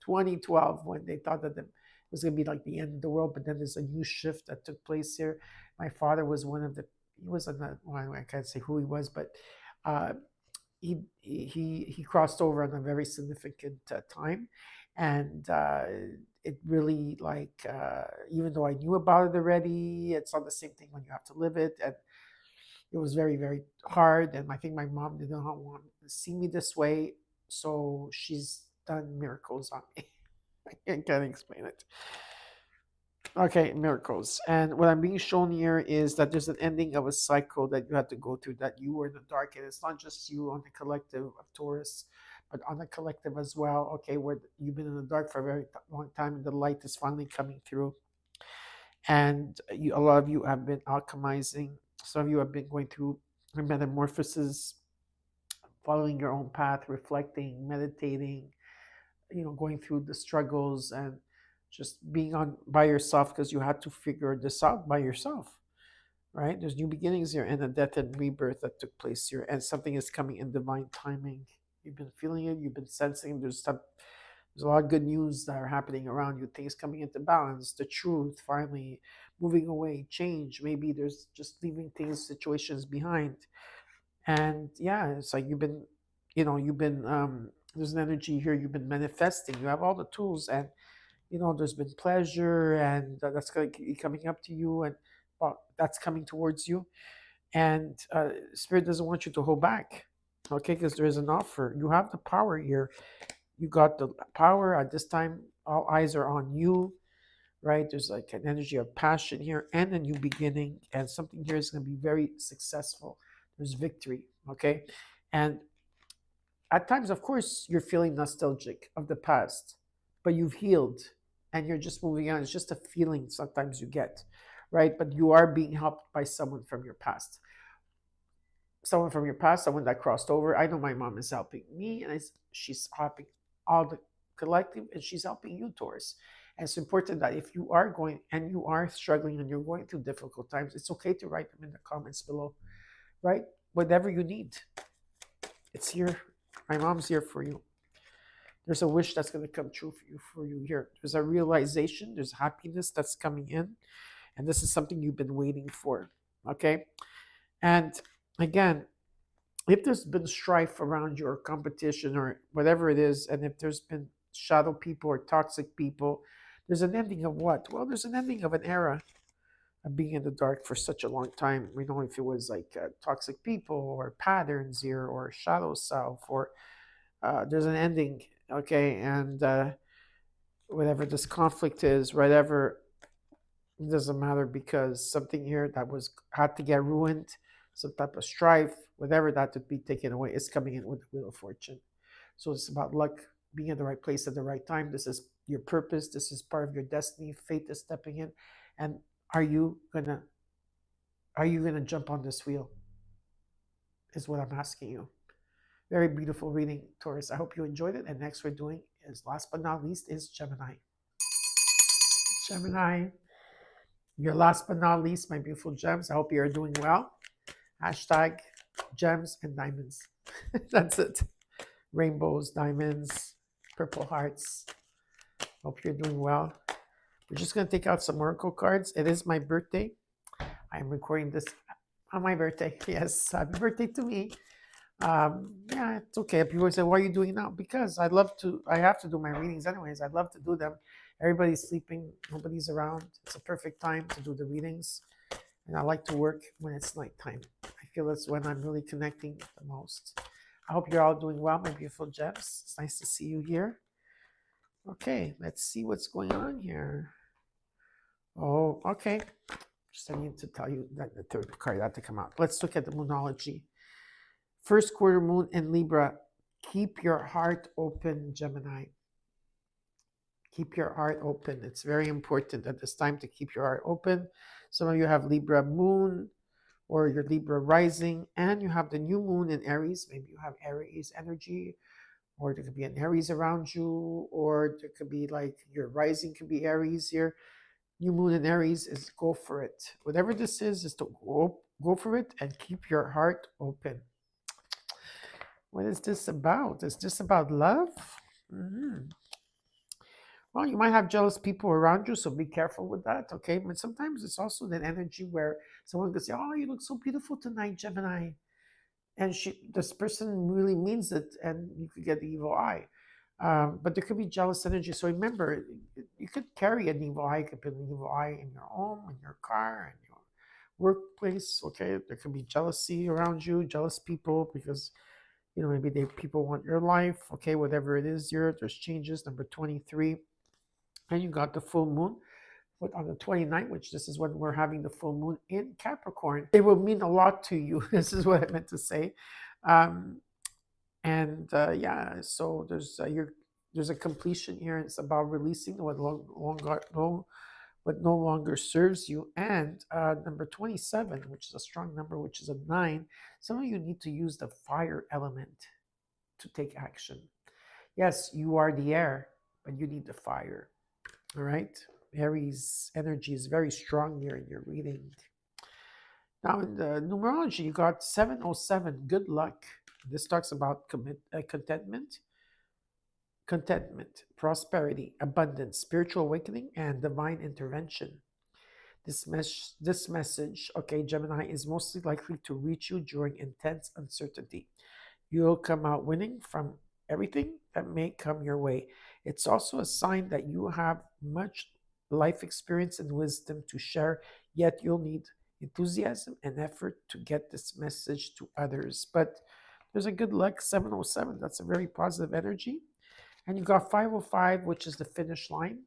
2012, when they thought that it was going to be like the end of the world, but then there's a new shift that took place here. My father was one of the, he was in the, well, I can't say who he was, but uh, he crossed over on a very significant time, and it really, like, even though I knew about it already, it's not the same thing when you have to live it. And It was very, very hard, and I think my mom did not want to see me this way, so she's done miracles on me. I can't explain it. Okay, miracles. And what I'm being shown here is that there's an ending of a cycle that you had to go through, that you were in the dark. And it's not just you on the collective of Taurus, but on the collective as well. Okay, where you've been in the dark for a very long time and the light is finally coming through. And a lot of you have been alchemizing. Some of you have been going through metamorphosis, following your own path, reflecting, meditating, going through the struggles and just being on by yourself because you had to figure this out by yourself, right? There's new beginnings here and a death and rebirth that took place here, and something is coming in divine timing. You've been feeling it, you've been sensing there's a lot of good news that are happening around you, things coming into balance, the truth finally moving away, change. Maybe there's just leaving things, situations behind. And yeah, it's like you've been there's an energy here, you've been manifesting, you have all the tools, and there's been pleasure, and that's going to keep coming up to you, and well, that's coming towards you. And spirit doesn't want you to hold back, okay, because there is an offer. You have the power here. You got the power at this time. All eyes are on you, right? There's like an energy of passion here and a new beginning, and something here is going to be very successful. There's victory, okay? And at times, of course, you're feeling nostalgic of the past, but you've healed and you're just moving on. It's just a feeling sometimes you get, right? But you are being helped by someone from your past. Someone from your past, someone that crossed over. I know my mom is helping me, and she's helping all the collective, and she's helping you, Taurus. And it's important that if you are going and you are struggling and you're going through difficult times, it's okay to write them in the comments below, right? Whatever you need, it's here. My mom's here for you. There's a wish that's going to come true for you here. There's a realization, there's happiness that's coming in, and this is something you've been waiting for. Okay? And again, if there's been strife around your competition or whatever it is, and if there's been shadow people or toxic people, there's an ending of what? Well, there's an ending of an era of being in the dark for such a long time. We know if it was like toxic people or patterns here or shadow self, or there's an ending, okay? And whatever this conflict is, whatever, it doesn't matter, because something here that was had to get ruined, some type of strife, whatever that would be taken away, is coming in with the wheel of fortune. So it's about luck, being in the right place at the right time. This is your purpose. This is part of your destiny. Fate is stepping in, and are you gonna jump on this wheel? Is what I'm asking you. Very beautiful reading, Taurus. I hope you enjoyed it. And next we're doing is, last but not least, is Gemini. Gemini, your last but not least, my beautiful gems. I hope you are doing well. Hashtag gems and diamonds. That's it. Rainbows, diamonds, purple hearts. Hope you're doing well. We're just going to take out some oracle cards. It is my birthday. I'm recording this on my birthday. Yes, happy birthday to me. Yeah, it's okay. People say, why are you doing it now? Because I have to do my readings anyways. I love to do them. Everybody's sleeping, nobody's around. It's a perfect time to do the readings. And I like to work when it's nighttime. I feel that's when I'm really connecting the most. I hope you're all doing well, my beautiful gems. It's nice to see you here. Okay, let's see what's going on here. Oh, okay. Just I need to tell you that the third card had to come out. Let's look at the moonology. First quarter moon in Libra. Keep your heart open, Gemini. Keep your heart open. It's very important at this time to keep your heart open. Some of you have Libra moon or your Libra rising, and you have the new moon in Aries. Maybe you have Aries energy, or there could be an Aries around you, or there could be like your rising could be Aries here. New moon in Aries is go for it. Whatever this is to go for it and keep your heart open. What is this about? Is this about love? Well, you might have jealous people around you, so be careful with that, okay? But sometimes it's also that energy where someone could say, oh, you look so beautiful tonight, Gemini. And this person really means it, and you could get the evil eye. But there could be jealous energy. So remember, you could carry an evil eye. It could be an evil eye in your home, in your car, workplace. Okay, there can be jealousy around you, jealous people, because maybe people want your life. Okay, whatever it is, there's changes. Number 23, and you got the full moon. But on the 29th, which this is when we're having the full moon in Capricorn, it will mean a lot to you. This is what I meant to say. Um, and yeah, so there's a completion here. It's about releasing what no longer serves you. And number 27, which is a strong number, which is a 9, some of you need to use the fire element to take action. Yes, you are the air, but you need the fire. All right? Aries energy is very strong here in your reading. Now, in the numerology, you got 707, good luck. This talks about contentment, prosperity, abundance, spiritual awakening, and divine intervention. This message, okay, Gemini, is mostly likely to reach you during intense uncertainty. You'll come out winning from everything that may come your way. It's also a sign that you have much life experience and wisdom to share, yet you'll need enthusiasm and effort to get this message to others. But there's a good luck 707. That's a very positive energy. And you got 505, which is the finish line.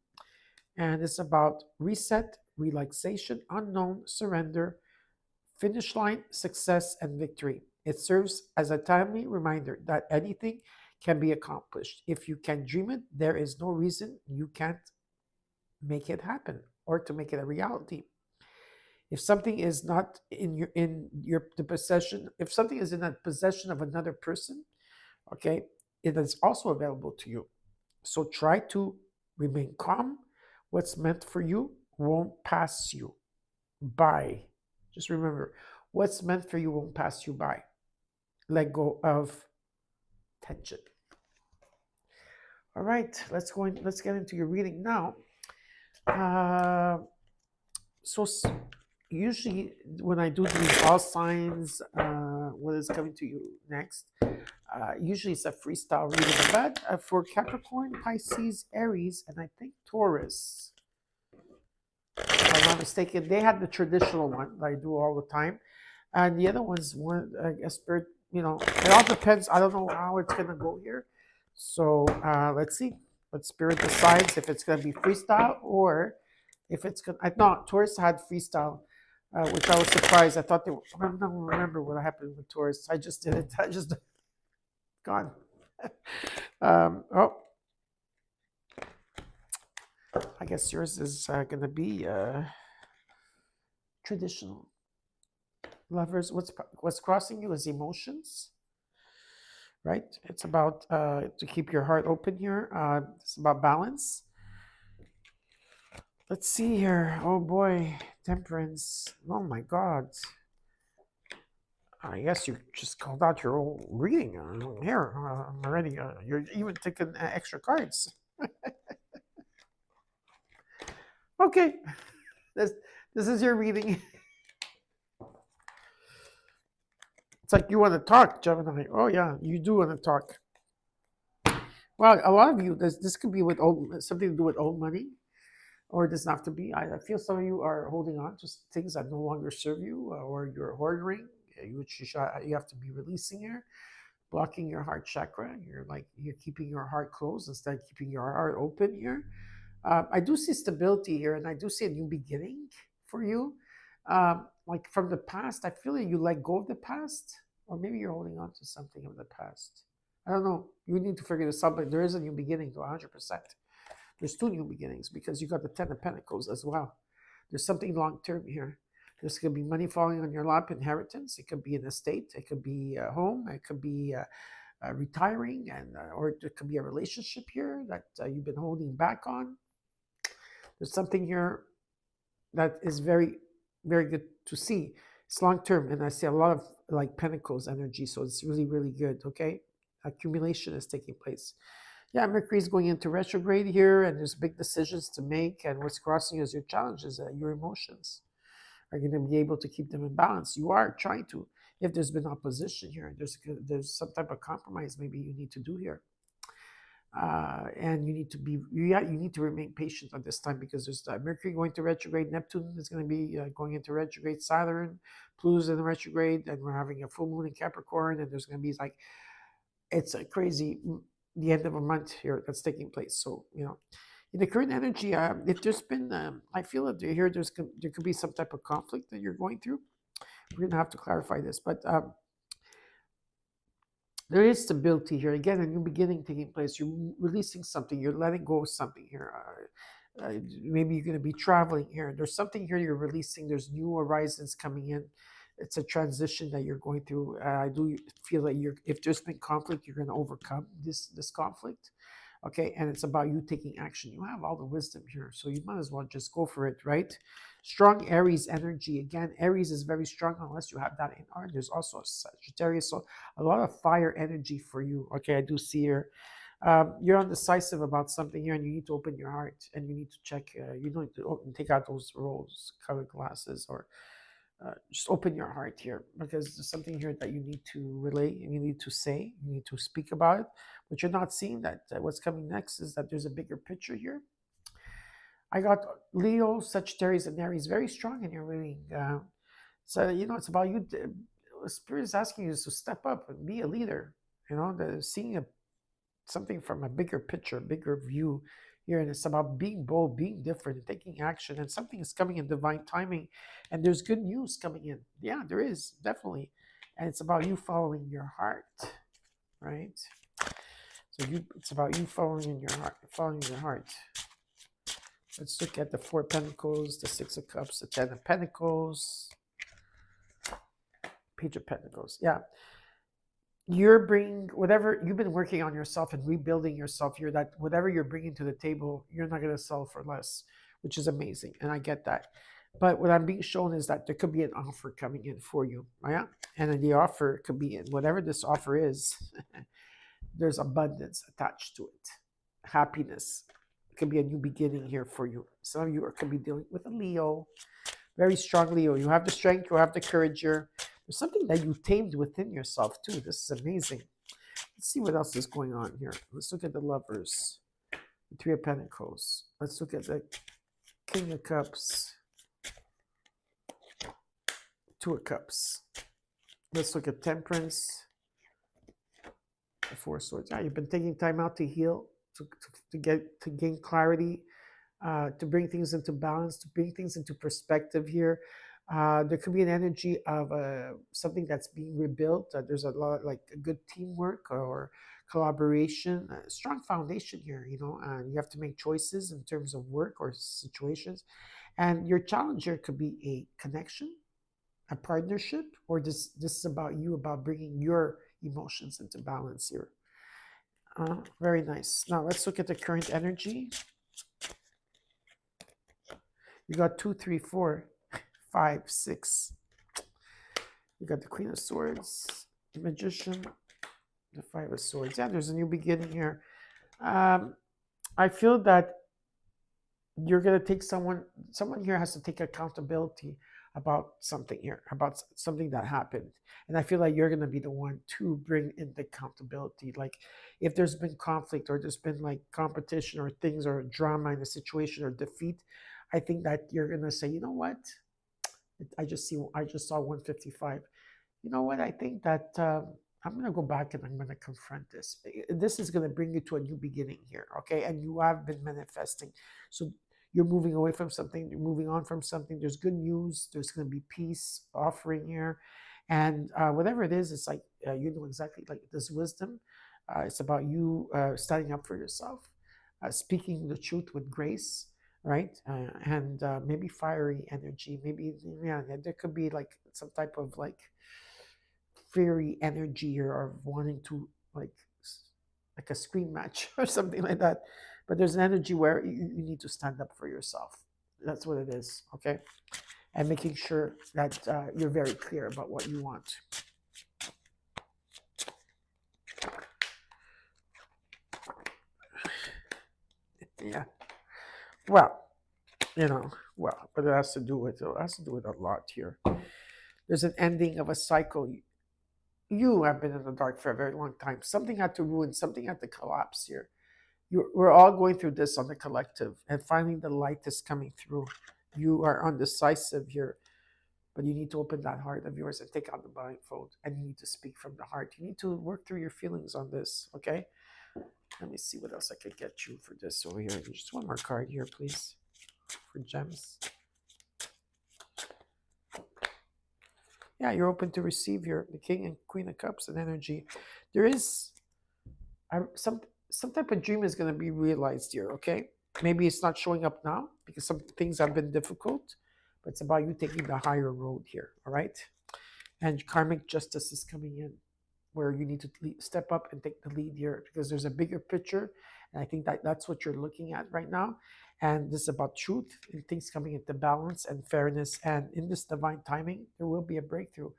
And it's about reset, relaxation, unknown, surrender, finish line, success, and victory. It serves as a timely reminder that anything can be accomplished. If you can dream it, there is no reason you can't make it happen or to make it a reality. If something is not the possession, if something is in the possession of another person, okay, it is also available to you. So try to remain calm. What's meant for you won't pass you by. Just remember, what's meant for you won't pass you by. Let go of tension. All right, let's get into your reading now. So usually when I do these all signs, what is coming to you next? Usually it's a freestyle reading, but for Capricorn, Pisces, Aries, and I think Taurus, if I'm not mistaken, they had the traditional one that I do all the time, and the other one's one, a spirit. It all depends. I don't know how it's gonna go here, so let's see. But Spirit decides if it's gonna be freestyle or if it's gonna. I thought Taurus had freestyle, which I was surprised. I thought they. I don't remember what happened with Taurus. I just did it. I just gone. Oh, I guess yours is going to be traditional. Lovers, what's crossing you is emotions, right? It's about to keep your heart open here. It's about balance. Let's see here. Oh boy, Temperance. Oh my God. I guess you just called out your own reading here. I'm already. You're even taking extra cards. Okay, this is your reading. It's like you want to talk, Gemini. Oh yeah, you do want to talk. Well, a lot of you, this could be with something to do with old money, or it doesn't have to be. I feel some of you are holding on to things that no longer serve you, or you're hoarding, which you have to be releasing here, blocking your heart chakra. You're keeping your heart closed instead of keeping your heart open here. I do see stability here, and I do see a new beginning for you. Like from the past, I feel like you let go of the past, or maybe you're holding on to something of the past. I don't know. You need to figure this out, but there is a new beginning to 100%. There's two new beginnings because you got the Ten of Pentacles as well. There's something long term here. There's going to be money falling on your lap, inheritance. It could be an estate. It could be a home. It could be retiring, or it could be a relationship here that you've been holding back on. There's something here that is very, very good to see. It's long term, and I see a lot of like Pentacles energy, so it's really, really good. Okay, accumulation is taking place. Yeah, Mercury is going into retrograde here, and there's big decisions to make. And what's crossing you is your challenges. Your emotions are going to be able to keep them in balance. You are trying to. If there's been opposition here, there's some type of compromise maybe you need to do here. And you need to remain patient at this time because there's Mercury going to retrograde, Neptune is going to be going into retrograde, Saturn, Pluto's in retrograde, and we're having a full moon in Capricorn, and there's going to be like it's a crazy the end of a month here that's taking place. So in the current energy, if there's been, I feel that here there could be some type of conflict that you're going through. We're gonna have to clarify this, but there is stability here. Again, a new beginning taking place. You're releasing something. You're letting go of something here. Maybe you're going to be traveling here. There's something here you're releasing. There's new horizons coming in. It's a transition that you're going through. I do feel that if there's been conflict, you're going to overcome this conflict. Okay, and it's about you taking action. You have all the wisdom here, so you might as well just go for it, right? Strong Aries energy. Again, Aries is very strong unless you have that in art. There's also a Sagittarius, so a lot of fire energy for you. Okay, I do see here. You're undecisive about something here, and you need to open your heart, and you need to check. You need to take out those rose-colored glasses, or just open your heart here, because there's something here that you need to relay, and you need to say, you need to speak about it. But you're not seeing that. What's coming next is that there's a bigger picture here. I got Leo, Sagittarius, and Aries very strong in your reading. So it's about you. The Spirit is asking you to step up and be a leader. Seeing something from a bigger picture, bigger view here, and it's about being bold, being different, and taking action. And something is coming in divine timing, and there's good news coming in. Yeah, there is definitely, and it's about you following your heart, right? So it's about you following your heart. Let's look at the Four of Pentacles, the Six of Cups, the Ten of Pentacles, Page of Pentacles. Yeah. You're bringing whatever you've been working on yourself and rebuilding yourself here, that whatever you're bringing to the table, you're not going to sell for less, which is amazing. And I get that. But what I'm being shown is that there could be an offer coming in for you. Yeah. And then the offer could be in whatever this offer is, there's abundance attached to it, happiness. It could be a new beginning here for you. Some of you could be dealing with a Leo, very strong Leo. You have the strength, you have the courage here. There's something that you tamed within yourself too. This is amazing. Let's see what else is going on here. Let's look at the Lovers, the Three of Pentacles. Let's look at the King of Cups, Two of Cups. Let's look at Temperance, the Four of Swords. Yeah, you've been taking time out to heal, to gain clarity, to bring things into balance, to bring things into perspective here. There could be an energy of something that's being rebuilt. There's a lot like good teamwork or collaboration, a strong foundation here. You have to make choices in terms of work or situations. And your challenge here could be a connection, a partnership, or this is about you, about bringing your emotions into balance here. Very nice. Now let's look at the current energy. You got 2, 3, 4, 5, 6. You got the Queen of Swords, the Magician, the Five of Swords. Yeah, there's a new beginning here. I feel that you're going to take someone here has to take accountability about something here, about something that happened. And I feel like you're going to be the one to bring in the accountability. Like if there's been conflict, or there's been like competition or things, or drama in a situation, or defeat, I think that you're going to say, you know what? I just saw 155. You know what? I think that I'm going to go back and I'm going to confront this. This is going to bring you to a new beginning here, okay? And you have been manifesting. So you're moving away from something, you're moving on from something. There's good news. There's going to be peace offering here. And whatever it is, it's like, you know exactly, like this wisdom. It's about you standing up for yourself, speaking the truth with grace, right? And maybe fiery energy. Maybe, yeah, there could be like some type of like fiery energy, or wanting to like a scream match or something like that. But there's an energy where you need to stand up for yourself. That's what it is, okay? And making sure that you're very clear about what you want. Yeah. Well, but it has to do with a lot here. There's an ending of a cycle. You have been in the dark for a very long time. Something had to ruin, something had to collapse here. we're all going through this on the collective, and finally the light is coming through. You are undecisive here, but you need to open that heart of yours and take out the blindfold, and you need to speak from the heart. You need to work through your feelings on this, okay? Let me see what else I could get you for this over here. Just one more card here, please, for gems. Yeah, you're open to receive here, the King and Queen of Cups and energy. There is some type of dream is going to be realized here, okay? Maybe it's not showing up now because some things have been difficult, but it's about you taking the higher road here, all right? And karmic justice is coming in, where you need to step up and take the lead here, because there's a bigger picture, and I think that that's what you're looking at right now. And this is about truth and things coming into balance and fairness, and in this divine timing there will be a breakthrough.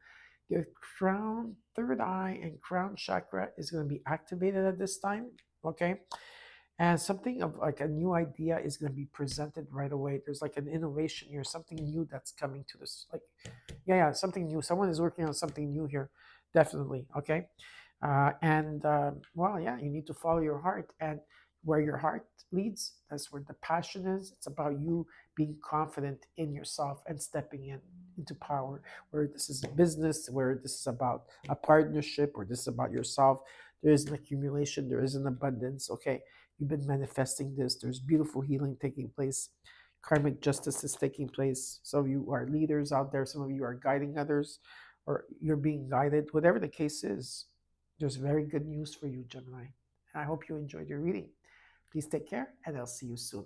Your crown, third eye, and crown chakra is going to be activated at this time, okay? And something of like a new idea is going to be presented right away. There's like an innovation here, something new that's coming to this, like, yeah, something new. Someone is working on something new here, definitely, okay? Well, yeah, you need to follow your heart, and where your heart leads, that's where the passion is. It's about you being confident in yourself and stepping into power, where this is a business, where this is about a partnership, where this is about yourself. There is an accumulation, there is an abundance, okay? You've been manifesting this. There's beautiful healing taking place. Karmic justice is taking place. Some of you are leaders out there. Some of you are guiding others, or you're being guided. Whatever the case is, there's very good news for you, Gemini. And I hope you enjoyed your reading. Please take care, and I'll see you soon.